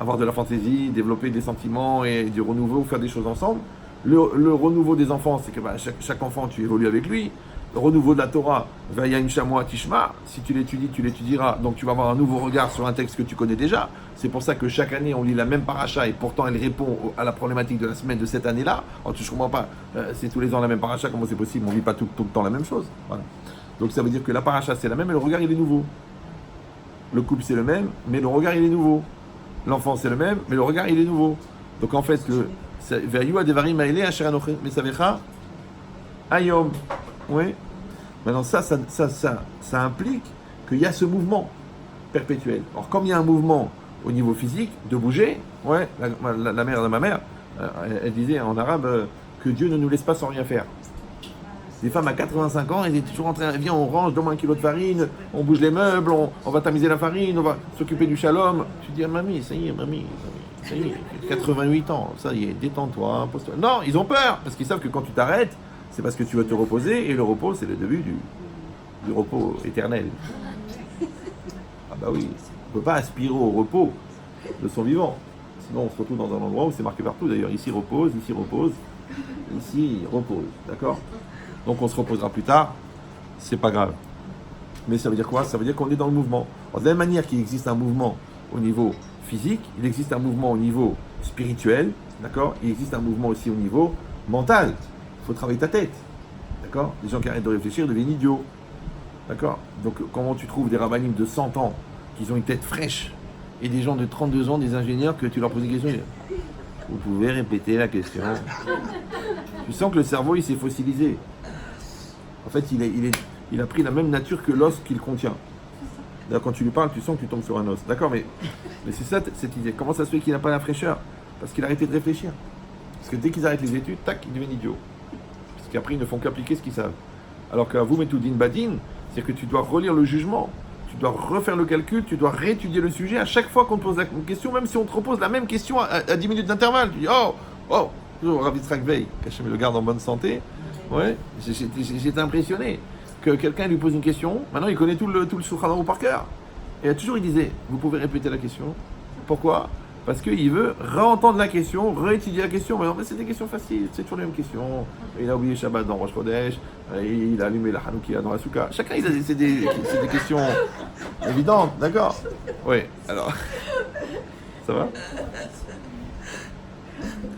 avoir de la fantaisie, développer des sentiments et du renouveau, faire des choses ensemble. Le renouveau des enfants, c'est que chaque enfant, tu évolues avec lui. Le renouveau de la Torah, Vaya Shamoa Tishma, si tu l'étudies, tu l'étudieras. Donc tu vas avoir un nouveau regard sur un texte que tu connais déjà. C'est pour ça que chaque année, on lit la même paracha et pourtant elle répond à la problématique de la semaine de cette année-là. Alors tu ne comprends pas, c'est tous les ans la même paracha, comment c'est possible? On ne vit pas tout le temps la même chose. Voilà. Donc ça veut dire que la paracha c'est la même, mais le regard il est nouveau. Le couple c'est le même, mais le regard il est nouveau. L'enfant c'est le même, mais le regard il est nouveau. Donc en fait, Ayom. Oui. Maintenant ça implique qu'il y a ce mouvement perpétuel. Alors comme il y a un mouvement au niveau physique, de bouger, ouais, la mère de ma mère, elle disait en arabe que Dieu ne nous laisse pas sans rien faire. Des femmes à 85 ans, elles étaient toujours en train, viens on range, donne-moi 1 kilo de farine, on bouge les meubles, on va tamiser la farine, on va s'occuper du shalom. Tu dis à mamie, ça y est, ça y est, 88 ans, ça y est, détends-toi, pose-toi. Non, ils ont peur, parce qu'ils savent que quand tu t'arrêtes, c'est parce que tu vas te reposer, et le repos, c'est le début du repos éternel. Ah bah oui, on ne peut pas aspirer au repos de son vivant. Sinon, on se retrouve dans un endroit où c'est marqué partout. D'ailleurs, ici repose, ici repose. D'accord? Donc, on se reposera plus tard. C'est pas grave. Mais ça veut dire quoi? Ça veut dire qu'on est dans le mouvement. Alors, de la même manière qu'il existe un mouvement au niveau physique, il existe un mouvement au niveau spirituel. D'accord? Il existe un mouvement aussi au niveau mental. Il faut travailler ta tête. D'accord? Les gens qui arrêtent de réfléchir deviennent idiots. D'accord? Donc, comment tu trouves des rabbinim de 100 ans qui ont une tête fraîche et des gens de 32 ans, des ingénieurs, que tu leur poses une question, vous pouvez répéter la question. Tu sens que le cerveau, il s'est fossilisé. En fait, il a pris la même nature que l'os qu'il contient. D'ailleurs, quand tu lui parles, tu sens que tu tombes sur un os. D'accord? Mais c'est ça, cette idée. Comment ça se fait qu'il n'a pas la fraîcheur? Parce qu'il a arrêté de réfléchir. Parce que dès qu'ils arrêtent les études, tac, ils deviennent idiots. Parce qu'après, ils ne font qu'appliquer ce qu'ils savent. Alors qu'à vous, Metoudin Badin, c'est que tu dois relire le jugement. Tu dois refaire le calcul, tu dois réétudier le sujet à chaque fois qu'on te pose la question, même si on te repose la même question à 10 minutes d'intervalle. Tu dis Rav Yitzhak Veil, qu'Hachem le garde en bonne santé. Ouais, j'étais impressionné que quelqu'un lui pose une question. Maintenant, il connaît tout le Shulchan Aruch par cœur. Et toujours, il disait, vous pouvez répéter la question. Pourquoi? Parce qu'il veut réentendre la question, réétudier la question. Mais non, mais c'est des questions faciles, c'est toujours les mêmes questions. Il a oublié Shabbat dans Rosh Chodesh, il a allumé la Hanoukia dans la Souka. Chacun, c'est des questions évidentes, d'accord? Oui, alors. Ça va?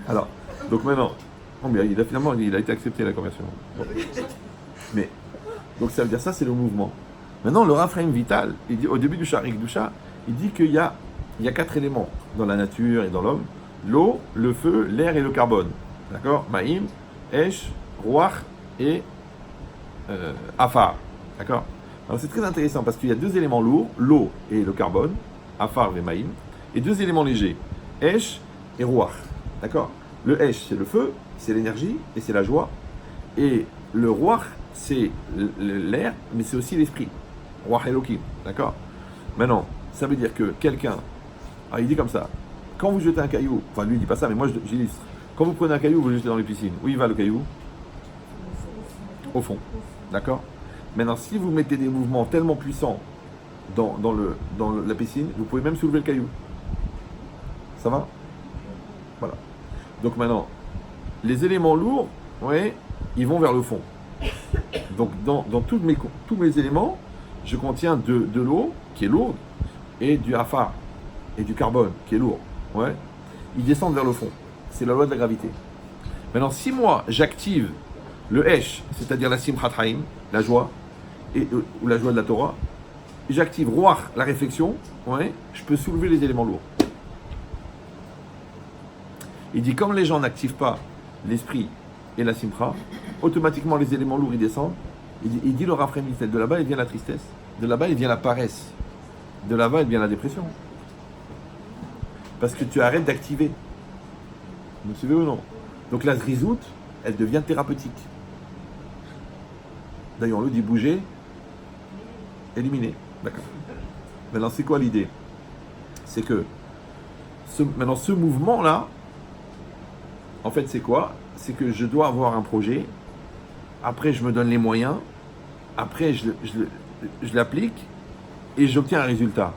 Alors, donc maintenant, oh, mais finalement, il a été accepté la conversion. Bon. Mais, donc ça veut dire ça, c'est le mouvement. Maintenant, le Raphaïm Vital, il dit, au début du Sharik Dusha, il dit qu'il y a 4 éléments dans la nature et dans l'homme: l'eau, le feu, l'air et le carbone. D'accord? Maïm, Esh, Ruach et Afar. D'accord? Alors c'est très intéressant parce qu'il y a 2 éléments lourds, l'eau et le carbone, Afar et Maïm, et 2 éléments légers, Esh et Ruach. D'accord? Le Esh, c'est le feu, c'est l'énergie et c'est la joie. Et le Ruach, c'est l'air, mais c'est aussi l'esprit. Ruach Elohim. D'accord? Maintenant, ça veut dire que quelqu'un, il dit comme ça: quand vous jetez un caillou, enfin lui il dit pas ça, mais moi j'illustre. Quand vous prenez un caillou, vous le jetez dans les piscines. Où il va le caillou? Au fond. D'accord? Maintenant, si vous mettez des mouvements tellement puissants dans la piscine, vous pouvez même soulever le caillou. Ça va? Voilà. Donc maintenant, les éléments lourds, ouais, ils vont vers le fond. Donc dans tous mes éléments, je contiens de l'eau, qui est lourde, et du afar, et du carbone, qui est lourd. Ouais. Ils descendent vers le fond. C'est la loi de la gravité. Maintenant, si moi, j'active le Esh, c'est-à-dire la Simchat Haim, la joie, ou la joie de la Torah, j'active Ruach, la réflexion, ouais, je peux soulever les éléments lourds. Il dit, comme les gens n'activent pas l'esprit et la Simcha, automatiquement les éléments lourds ils descendent. Il dit le Raphaïm Vital, de là-bas il vient la tristesse, de là-bas il vient la paresse, de là-bas il vient la dépression. Parce que tu arrêtes d'activer. Vous me suivez ou non? Donc la zrizout, elle devient thérapeutique. D'ailleurs on le dit bouger, éliminer. D'accord. Maintenant c'est quoi l'idée? C'est que maintenant ce mouvement-là, en fait c'est quoi? C'est que je dois avoir un projet, après je me donne les moyens, après je l'applique et j'obtiens un résultat.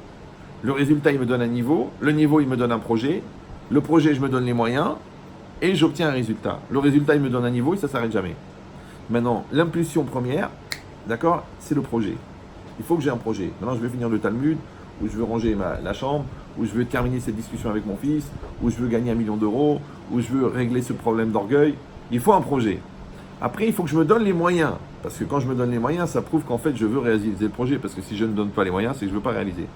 Le résultat il me donne un niveau, le niveau il me donne un projet, le projet je me donne les moyens et j'obtiens un résultat. Le résultat il me donne un niveau et ça ne s'arrête jamais. Maintenant, l'impulsion première, d'accord, c'est le projet. Il faut que j'ai un projet. Maintenant je vais finir le Talmud, ou je veux ranger la chambre, ou je veux terminer cette discussion avec mon fils, ou je veux gagner 1 million d'euros, ou je veux régler ce problème d'orgueil. Il faut un projet. Après, il faut que je me donne les moyens. Parce que quand je me donne les moyens, ça prouve qu'en fait, je veux réaliser le projet. Parce que si je ne donne pas les moyens, c'est que je ne veux pas réaliser.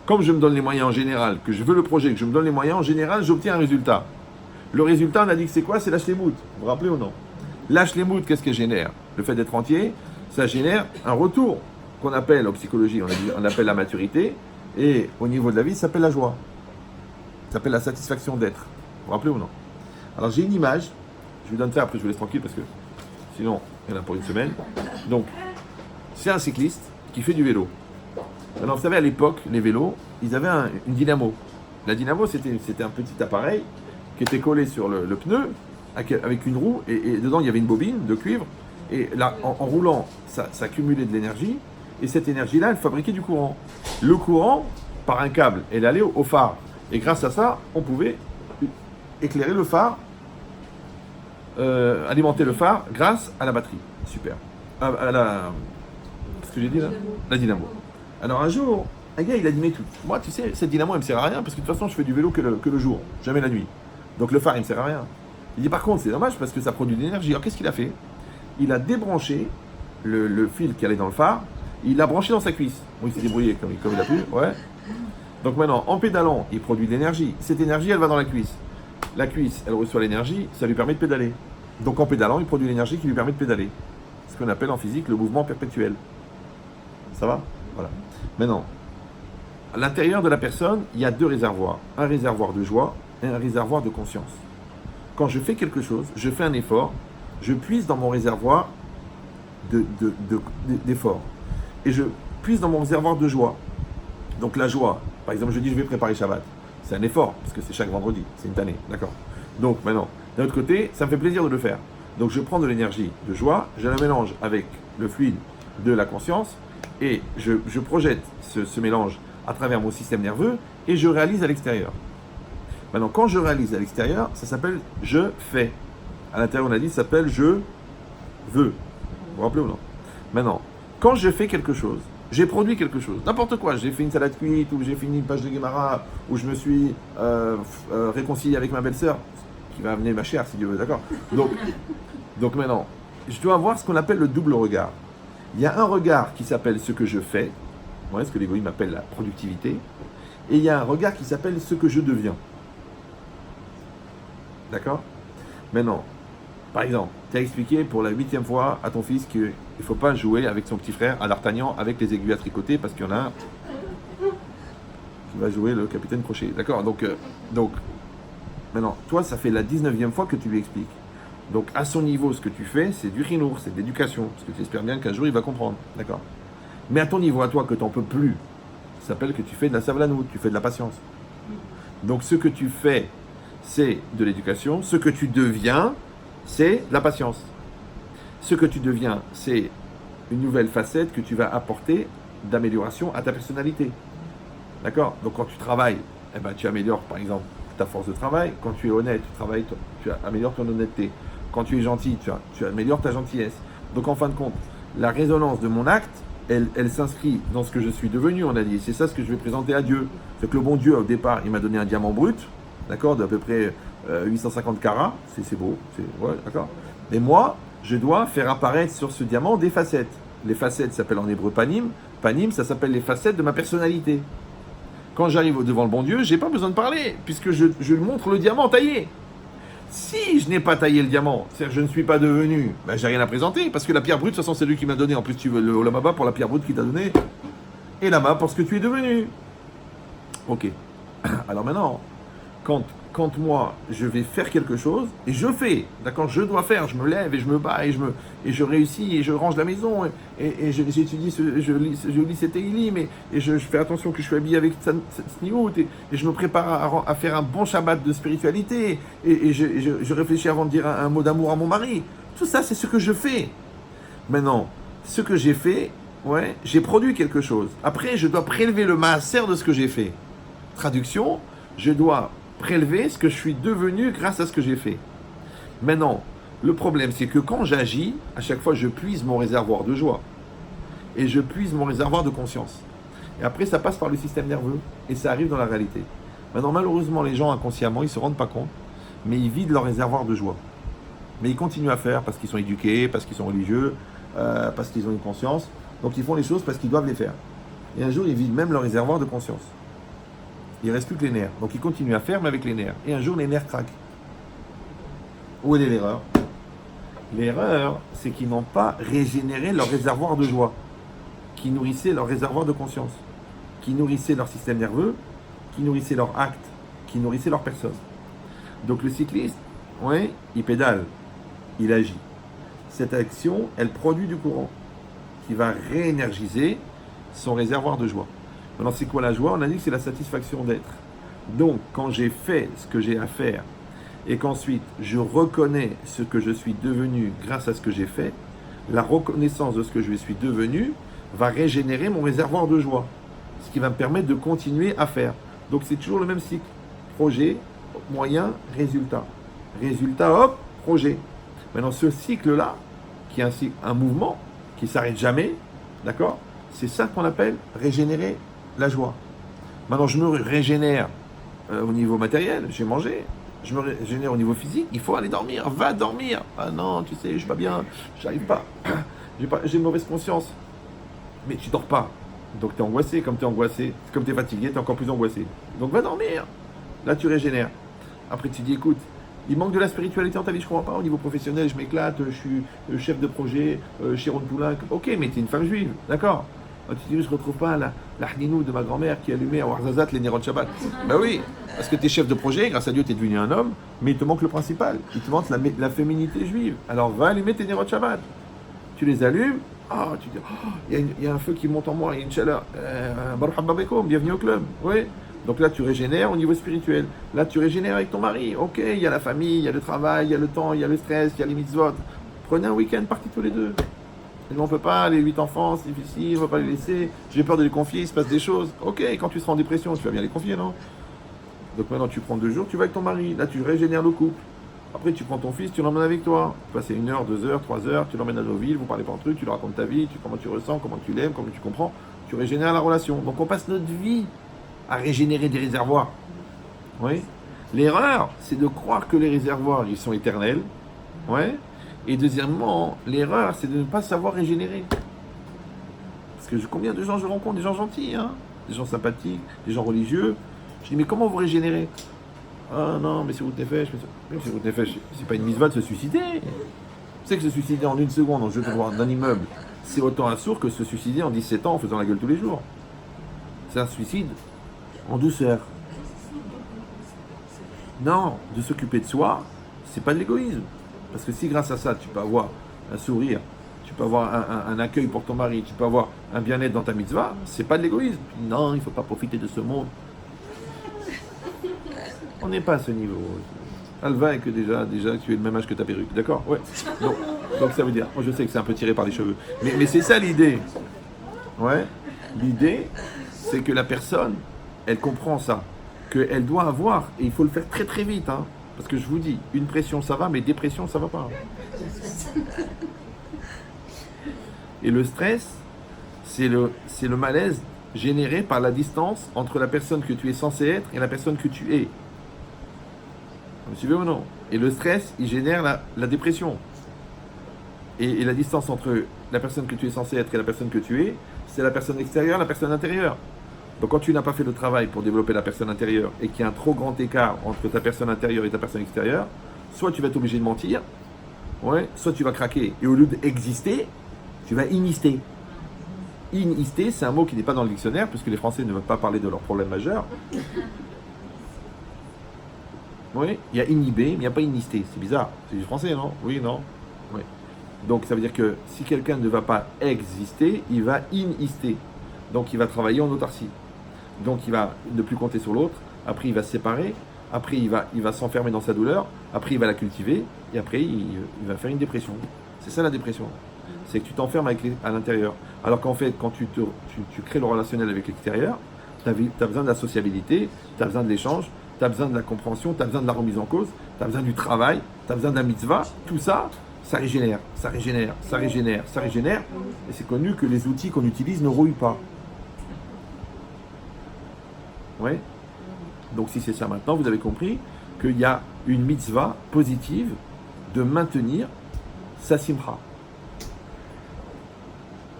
Comme je me donne les moyens en général, que je veux le projet, que je me donne les moyens en général, j'obtiens un résultat. Le résultat, on a dit que c'est quoi? C'est l'ashlemut. Vous vous rappelez ou non? L'ashlemut, qu'est-ce que génère? Le fait d'être entier, ça génère un retour qu'on appelle en psychologie, on appelle la maturité. Et au niveau de la vie, ça s'appelle la joie. Ça s'appelle la satisfaction d'être. Vous vous rappelez ou non? Alors j'ai une image, je vous donne ça, après je vous laisse tranquille parce que sinon il y en a pour une semaine. Donc, c'est un cycliste qui fait du vélo. Alors vous savez, à l'époque, les vélos, ils avaient une dynamo. La dynamo, c'était un petit appareil qui était collé sur le pneu avec une roue et dedans il y avait une bobine de cuivre. Et là, en roulant, ça accumulait de l'énergie. Et cette énergie-là, elle fabriquait du courant. Le courant, par un câble, elle allait au phare. Et grâce à ça, on pouvait éclairer le phare, alimenter le phare grâce à la batterie. Super. Ce que j'ai dit là? La dynamo. Alors un jour, un gars, il a dit, mais moi, tu sais, cette dynamo, elle me sert à rien parce que de toute façon, je fais du vélo que le jour, jamais la nuit. Donc le phare, il me sert à rien. Il dit, par contre, c'est dommage parce que ça produit de l'énergie. Alors qu'est-ce qu'il a fait? Il a débranché le fil qui allait dans le phare. Il l'a branché dans sa cuisse. Bon, il s'est débrouillé comme il a pu, ouais. Donc maintenant, en pédalant, il produit de l'énergie. Cette énergie, elle va dans la cuisse. La cuisse, elle reçoit l'énergie, ça lui permet de pédaler. Donc en pédalant, il produit l'énergie qui lui permet de pédaler. Ce qu'on appelle en physique le mouvement perpétuel. Ça va? Voilà. Maintenant, à l'intérieur de la personne, il y a 2 réservoirs. Un réservoir de joie et un réservoir de conscience. Quand je fais quelque chose, je fais un effort, je puise dans mon réservoir d'effort. Et je puise dans mon réservoir de joie. Donc la joie, par exemple, je dis je vais préparer Shabbat. C'est un effort, parce que c'est chaque vendredi, c'est une tannée, d'accord? Donc maintenant, d'un autre côté, ça me fait plaisir de le faire. Donc je prends de l'énergie de joie, je la mélange avec le fluide de la conscience, et je projette ce mélange à travers mon système nerveux et je réalise à l'extérieur. Maintenant, quand je réalise à l'extérieur, ça s'appelle je fais. À l'intérieur, on a dit, ça s'appelle je veux. Vous vous rappelez ou non? Maintenant, quand je fais quelque chose, j'ai produit quelque chose, n'importe quoi, j'ai fait une salade cuite, ou j'ai fini une page de Guémara, ou je me suis réconcilié avec ma belle-sœur, qui va amener ma chair si Dieu veut, d'accord? Donc maintenant, je dois avoir ce qu'on appelle le double regard. Il y a un regard qui s'appelle ce que je fais, ouais, ce que les goïms appellent la productivité, et il y a un regard qui s'appelle ce que je deviens. D'accord? Maintenant, par exemple, tu as expliqué pour la 8e fois à ton fils qu'il ne faut pas jouer avec son petit frère à d'Artagnan avec les aiguilles à tricoter parce qu'il y en a un qui va jouer le capitaine Crochet. D'accord? Donc, maintenant, toi, ça fait la 19e fois que tu lui expliques. Donc, à son niveau, ce que tu fais, c'est du rinour, c'est de l'éducation. Parce que tu espères bien qu'un jour, il va comprendre. D'accord? Mais à ton niveau, à toi, que tu n'en peux plus, ça s'appelle que tu fais de la savalanout, tu fais de la patience. Donc, ce que tu fais, c'est de l'éducation. Ce que tu deviens, c'est de la patience. Ce que tu deviens, c'est une nouvelle facette que tu vas apporter d'amélioration à ta personnalité. D'accord? Donc, quand tu travailles, eh ben, tu améliores, par exemple, ta force de travail. Quand tu es honnête, tu améliores ton honnêteté. Quand tu es gentil, tu améliores ta gentillesse. Donc, en fin de compte, la résonance de mon acte, elle s'inscrit dans ce que je suis devenu, on a dit. C'est ça ce que je vais présenter à Dieu. C'est que le bon Dieu, au départ, il m'a donné un diamant brut, d'accord, d'à peu près 850 carats. C'est beau, ouais, d'accord. Et moi, je dois faire apparaître sur ce diamant des facettes. Les facettes s'appellent en hébreu panim. Panim, ça s'appelle les facettes de ma personnalité. Quand j'arrive devant le bon Dieu, je n'ai pas besoin de parler, puisque je lui montre le diamant taillé. Si je n'ai pas taillé le diamant, c'est-à-dire que je ne suis pas devenu, ben, j'ai rien à présenter, parce que la pierre brute, de toute façon, c'est lui qui m'a donné. En plus, tu veux le Olamaba pour la pierre brute qu'il t'a donné, et là-bas pour ce que tu es devenu. Ok. Alors maintenant, quand moi, je vais faire quelque chose, et je fais, d'accord, je dois faire, je me lève et je me bats, et je réussis, et je range la maison, et j'étudie, je lis cet Eilim, et je fais attention que je suis habillé avec cette sniout, et je me prépare à faire un bon Shabbat de spiritualité, et je réfléchis avant de dire un mot d'amour à mon mari. Tout ça, c'est ce que je fais. Maintenant, ce que j'ai fait, ouais, j'ai produit quelque chose. Après, je dois prélever le maaser de ce que j'ai fait. Traduction, je dois prélever ce que je suis devenu grâce à ce que j'ai fait. Maintenant, le problème, c'est que quand j'agis, à chaque fois, je puise mon réservoir de joie. Et je puise mon réservoir de conscience. Et après, ça passe par le système nerveux. Et ça arrive dans la réalité. Maintenant, malheureusement, les gens, inconsciemment, ils ne se rendent pas compte. Mais ils vident leur réservoir de joie. Mais ils continuent à faire parce qu'ils sont éduqués, parce qu'ils sont religieux, parce qu'ils ont une conscience. Donc, ils font les choses parce qu'ils doivent les faire. Et un jour, ils vident même leur réservoir de conscience. Il ne reste plus que les nerfs. Donc ils continuent à faire, mais avec les nerfs. Et un jour, les nerfs craquent. Où est l'erreur? L'erreur, c'est qu'ils n'ont pas régénéré leur réservoir de joie, qui nourrissait leur réservoir de conscience, qui nourrissait leur système nerveux, qui nourrissait leur acte, qui nourrissait leur personne. Donc le cycliste, ouais, il pédale, il agit. Cette action, elle produit du courant, qui va réénergiser son réservoir de joie. Maintenant, c'est quoi la joie? On a dit que c'est la satisfaction d'être. Donc, quand j'ai fait ce que j'ai à faire et qu'ensuite je reconnais ce que je suis devenu grâce à ce que j'ai fait, la reconnaissance de ce que je suis devenu va régénérer mon réservoir de joie, ce qui va me permettre de continuer à faire. Donc, c'est toujours le même cycle. Projet, moyen, résultat. Résultat, hop, projet. Maintenant, ce cycle-là, qui est un mouvement qui ne s'arrête jamais, d'accord? C'est ça qu'on appelle régénérer la joie. Maintenant, je me régénère au niveau matériel, j'ai mangé. Je me régénère au niveau physique, il faut aller dormir. Va dormir. Ah non, tu sais, je suis pas bien, j'arrive pas. J'ai une mauvaise conscience. Mais tu dors pas. Donc tu es angoissé. Comme tu es angoissé, comme tu es fatigué, tu es encore plus angoissé. Donc va dormir. Là, tu régénères. Après, tu dis, écoute, il manque de la spiritualité en ta vie, je comprends pas. Au niveau professionnel, je m'éclate, je suis chef de projet chez Ron Poulain. Ok, mais tu es une femme juive, d'accord? Tu dis, je ne retrouve pas la hninou de ma grand-mère qui allumait à Warzazat les Nérot Shabbat. Ben oui, parce que tu es chef de projet, grâce à Dieu, tu es devenu un homme, mais il te manque le principal. Il te manque la féminité juive. Alors va allumer tes Nérot Shabbat. Tu les allumes, tu dis, il y a un feu qui monte en moi, il y a une chaleur. Baruch haba bekoum, bienvenue au club. Oui. Donc là, tu régénères au niveau spirituel. Là, tu régénères avec ton mari. Ok, il y a la famille, il y a le travail, il y a le temps, il y a le stress, il y a les mitzvot. Prenez un week-end, partez tous les deux. On ne peut pas, les 8 enfants, c'est difficile, on ne va pas les laisser, j'ai peur de les confier, il se passe des choses. Ok, quand tu seras en dépression, tu vas bien les confier, non? Donc maintenant, tu prends 2 jours, tu vas avec ton mari. Là, tu régénères le couple. Après, tu prends ton fils, tu l'emmènes avec toi. Vous passez 1 heure, 2 heures, 3 heures, tu l'emmènes à Deauville, vous parlez pas entre eux, tu lui racontes ta vie, comment tu ressens, comment tu l'aimes, comment tu comprends. Tu régénères la relation. Donc on passe notre vie à régénérer des réservoirs. Oui. L'erreur, c'est de croire que les réservoirs, ils sont éternels. Ouais. Et deuxièmement, l'erreur, c'est de ne pas savoir régénérer. Parce que combien de gens je rencontre, des gens gentils, hein, des gens sympathiques, des gens religieux. Je dis, mais comment vous régénérez? Ah non, mais c'est route nefesh. C'est route nefesh, c'est pas une mitzvah de se suicider. Tu sais que se suicider en 1 seconde en jetant d'un immeuble, c'est autant assourd que se suicider en 17 ans en faisant la gueule tous les jours. C'est un suicide en douceur. Non, de s'occuper de soi, c'est pas de l'égoïsme. Parce que si grâce à ça, tu peux avoir un sourire, tu peux avoir un accueil pour ton mari, tu peux avoir un bien-être dans ta mitzvah, c'est pas de l'égoïsme. Non, il ne faut pas profiter de ce monde. On n'est pas à ce niveau. Alva est que déjà tu es le même âge que ta perruque, d'accord? Ouais. Donc ça veut dire, moi je sais que c'est un peu tiré par les cheveux, mais c'est ça l'idée. Ouais. L'idée, c'est que la personne, elle comprend ça, qu'elle doit avoir, et il faut le faire très très vite, hein, parce que je vous dis, une pression ça va, mais dépression ça va pas. Et le stress, c'est le malaise généré par la distance entre la personne que tu es censé être et la personne que tu es. Vous me suivez ou non? Et le stress, il génère la dépression. Et la distance entre la personne que tu es censé être et la personne que tu es, c'est la personne extérieure, la personne intérieure. Donc quand tu n'as pas fait le travail pour développer la personne intérieure et qu'il y a un trop grand écart entre ta personne intérieure et ta personne extérieure, soit tu vas être obligé de mentir, ouais, soit tu vas craquer. Et au lieu d'exister, tu vas inister. Inister, c'est un mot qui n'est pas dans le dictionnaire, puisque les Français ne veulent pas parler de leurs problèmes majeurs. Oui, il y a inhibé, mais il n'y a pas inisté. C'est bizarre. C'est du français, non? Oui, non? Oui. Donc ça veut dire que si quelqu'un ne va pas exister, il va inister. Donc il va travailler en autarcie. Donc il va ne plus compter sur l'autre. Après il va se séparer. Après il va s'enfermer dans sa douleur. Après il va la cultiver. Et après il va faire une dépression. C'est ça la dépression. C'est que tu t'enfermes à l'intérieur. Alors qu'en fait, quand tu crées le relationnel avec l'extérieur, tu as besoin de la sociabilité, tu as besoin de l'échange, tu as besoin de la compréhension, tu as besoin de la remise en cause, tu as besoin du travail, tu as besoin d'un mitzvah. Tout ça, ça régénère, ça régénère, ça régénère, ça régénère. Et c'est connu que les outils qu'on utilise ne rouillent pas. Oui. Donc si c'est ça maintenant, vous avez compris qu'il y a une mitzvah positive de maintenir sa simcha.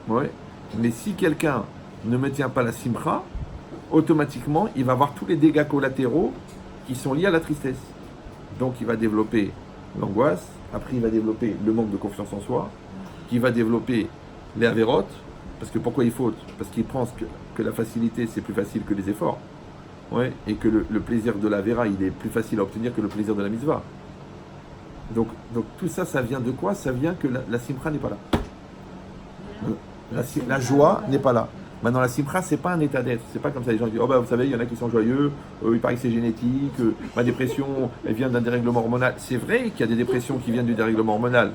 Ouais. Mais si quelqu'un ne maintient pas la simcha, automatiquement, il va avoir tous les dégâts collatéraux qui sont liés à la tristesse. Donc, il va développer l'angoisse, après, il va développer le manque de confiance en soi, qui va développer les avérotes, parce que pourquoi il faute? Parce qu'il pense que la facilité, c'est plus facile que les efforts. Ouais. Et que le plaisir de la vera, il est plus facile à obtenir que le plaisir de la mitzvah. Donc tout ça, ça vient de quoi? Ça vient que la simcha n'est pas là. La joie n'est pas là. Maintenant, la simcha, c'est pas un état d'être. C'est pas comme ça. Les gens disent, oh ben, vous savez, il y en a qui sont joyeux, il paraît que c'est génétique, ma dépression, elle vient d'un dérèglement hormonal. C'est vrai qu'il y a des dépressions qui viennent du dérèglement hormonal.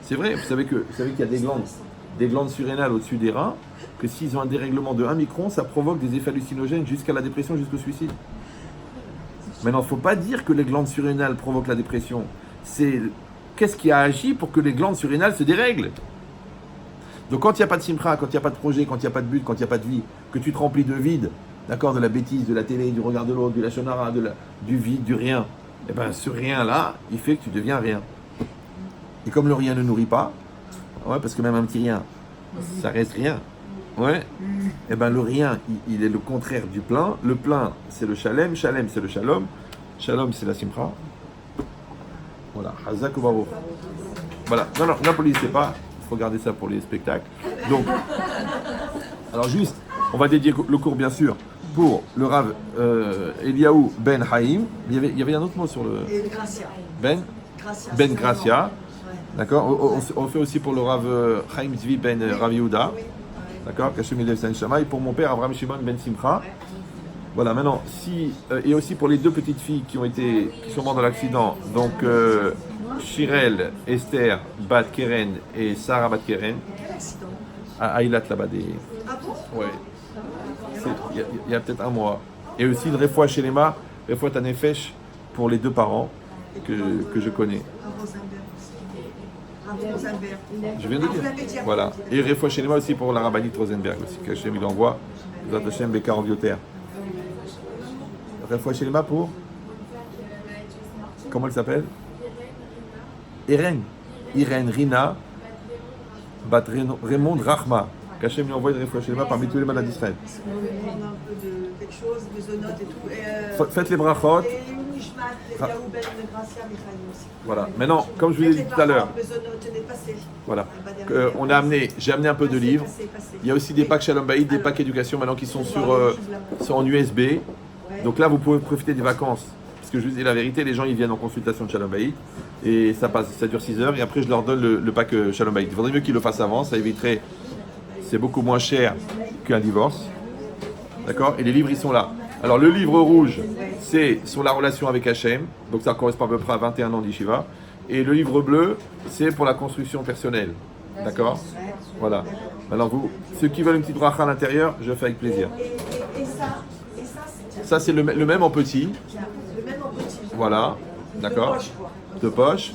C'est vrai. Vous savez qu'il y a des glandes surrénales au-dessus des reins, que s'ils ont un dérèglement de 1 micron, ça provoque des effets hallucinogènes jusqu'à la dépression, jusqu'au suicide. Maintenant, il ne faut pas dire que les glandes surrénales provoquent la dépression. C'est qu'est-ce qui a agi pour que les glandes surrénales se dérèglent. Donc quand il n'y a pas de simcha, quand il n'y a pas de projet, quand il n'y a pas de but, quand il n'y a pas de vie, que tu te remplis de vide, d'accord, de la bêtise, de la télé, du regard de l'autre, du lachonara, du vide, du rien, et bien ce rien-là, il fait que tu deviens rien. Et comme le rien ne nourrit pas, ouais, parce que même un petit rien, ça reste rien, ouais, et bien le rien, il est le contraire du plein. Le plein, c'est le shalem, shalem, c'est le shalom, shalom, c'est la simcha. Voilà, hazak ou baruch. Voilà, non, n'applaudissez pas. Il faut garder ça pour les spectacles. Donc, alors juste, on va dédier le cours bien sûr pour le Rav Eliaou Ben Haïm. Il y avait un autre mot sur le... Gracia. Ben Gracia. Ouais. D'accord. On fait aussi pour le Rav Chaim Zvi Ben Rav Yehuda. D'accord. Kachem Yedev San Shama. Et pour mon père Avraham Shimon Ben Simcha. Voilà, maintenant, et aussi pour les 2 petites filles qui sont mortes dans l'accident. Donc, Shirel, Esther, Bat Keren et Sarah Bat Keren. accident. à Eilat là-bas. Ah bon? Ouais. Il y a peut-être un mois. Et aussi une Refoua Shelema, Refoua Tanefesh pour les deux parents que je connais. À Rosenberg aussi. À Rosenberg. Je viens de Ah, vous l'avez dit dire. avant. Voilà. Et Refoua Shelema aussi pour la rabbinite Rosenberg aussi, qu'Hachem il envoie. Bezrat Hashem Bekar en Bioter. Refoua Shelema pour. Comment elle s'appelle? Irène Rina Bat Raymond Rahma. Qu'Hachem lui envoie une Refoua Shelema parmi tous les malades d'Israël. On veut prendre un peu de quelque chose, des zonotes et tout. Et, Faites les brachot. et une Nishmat, les Yaouben, le Gracia, Michael aussi. Voilà. Maintenant, comme je vous l'ai dit tout à l'heure, Les zonotes, n'est passé. voilà. Bah, J'ai amené un peu de livres. Passé. Il y a aussi des packs Shalom Bayit, des packs éducation maintenant qui sont sont en USB. Donc là, vous pouvez profiter des vacances. Parce que je vous dis la vérité, les gens ils viennent en consultation de Shalom Bayit et ça dure 6 heures et après je leur donne le pack Shalom Bayit. Il vaudrait mieux qu'ils le fassent avant, ça éviterait, c'est beaucoup moins cher qu'un divorce. D'accord? Et les livres ils sont là. Alors le livre rouge, c'est sur la relation avec Hachem, donc ça correspond à peu près à 21 ans d'Yeshiva. Et le livre bleu, c'est pour la construction personnelle. D'accord? Voilà. Alors vous, ceux qui veulent une petite bracha à l'intérieur, je fais avec plaisir. Et ça, Ça c'est le même en petit. le même en petit. Voilà. D'accord? De poche, quoi. De poche.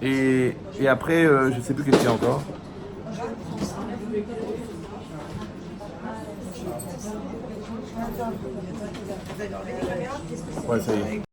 Et après, je ne sais plus qu'est-ce qu'il y a encore. Vous allez enlever les caméras? Qu'est-ce que c'est? Ouais, ça y est.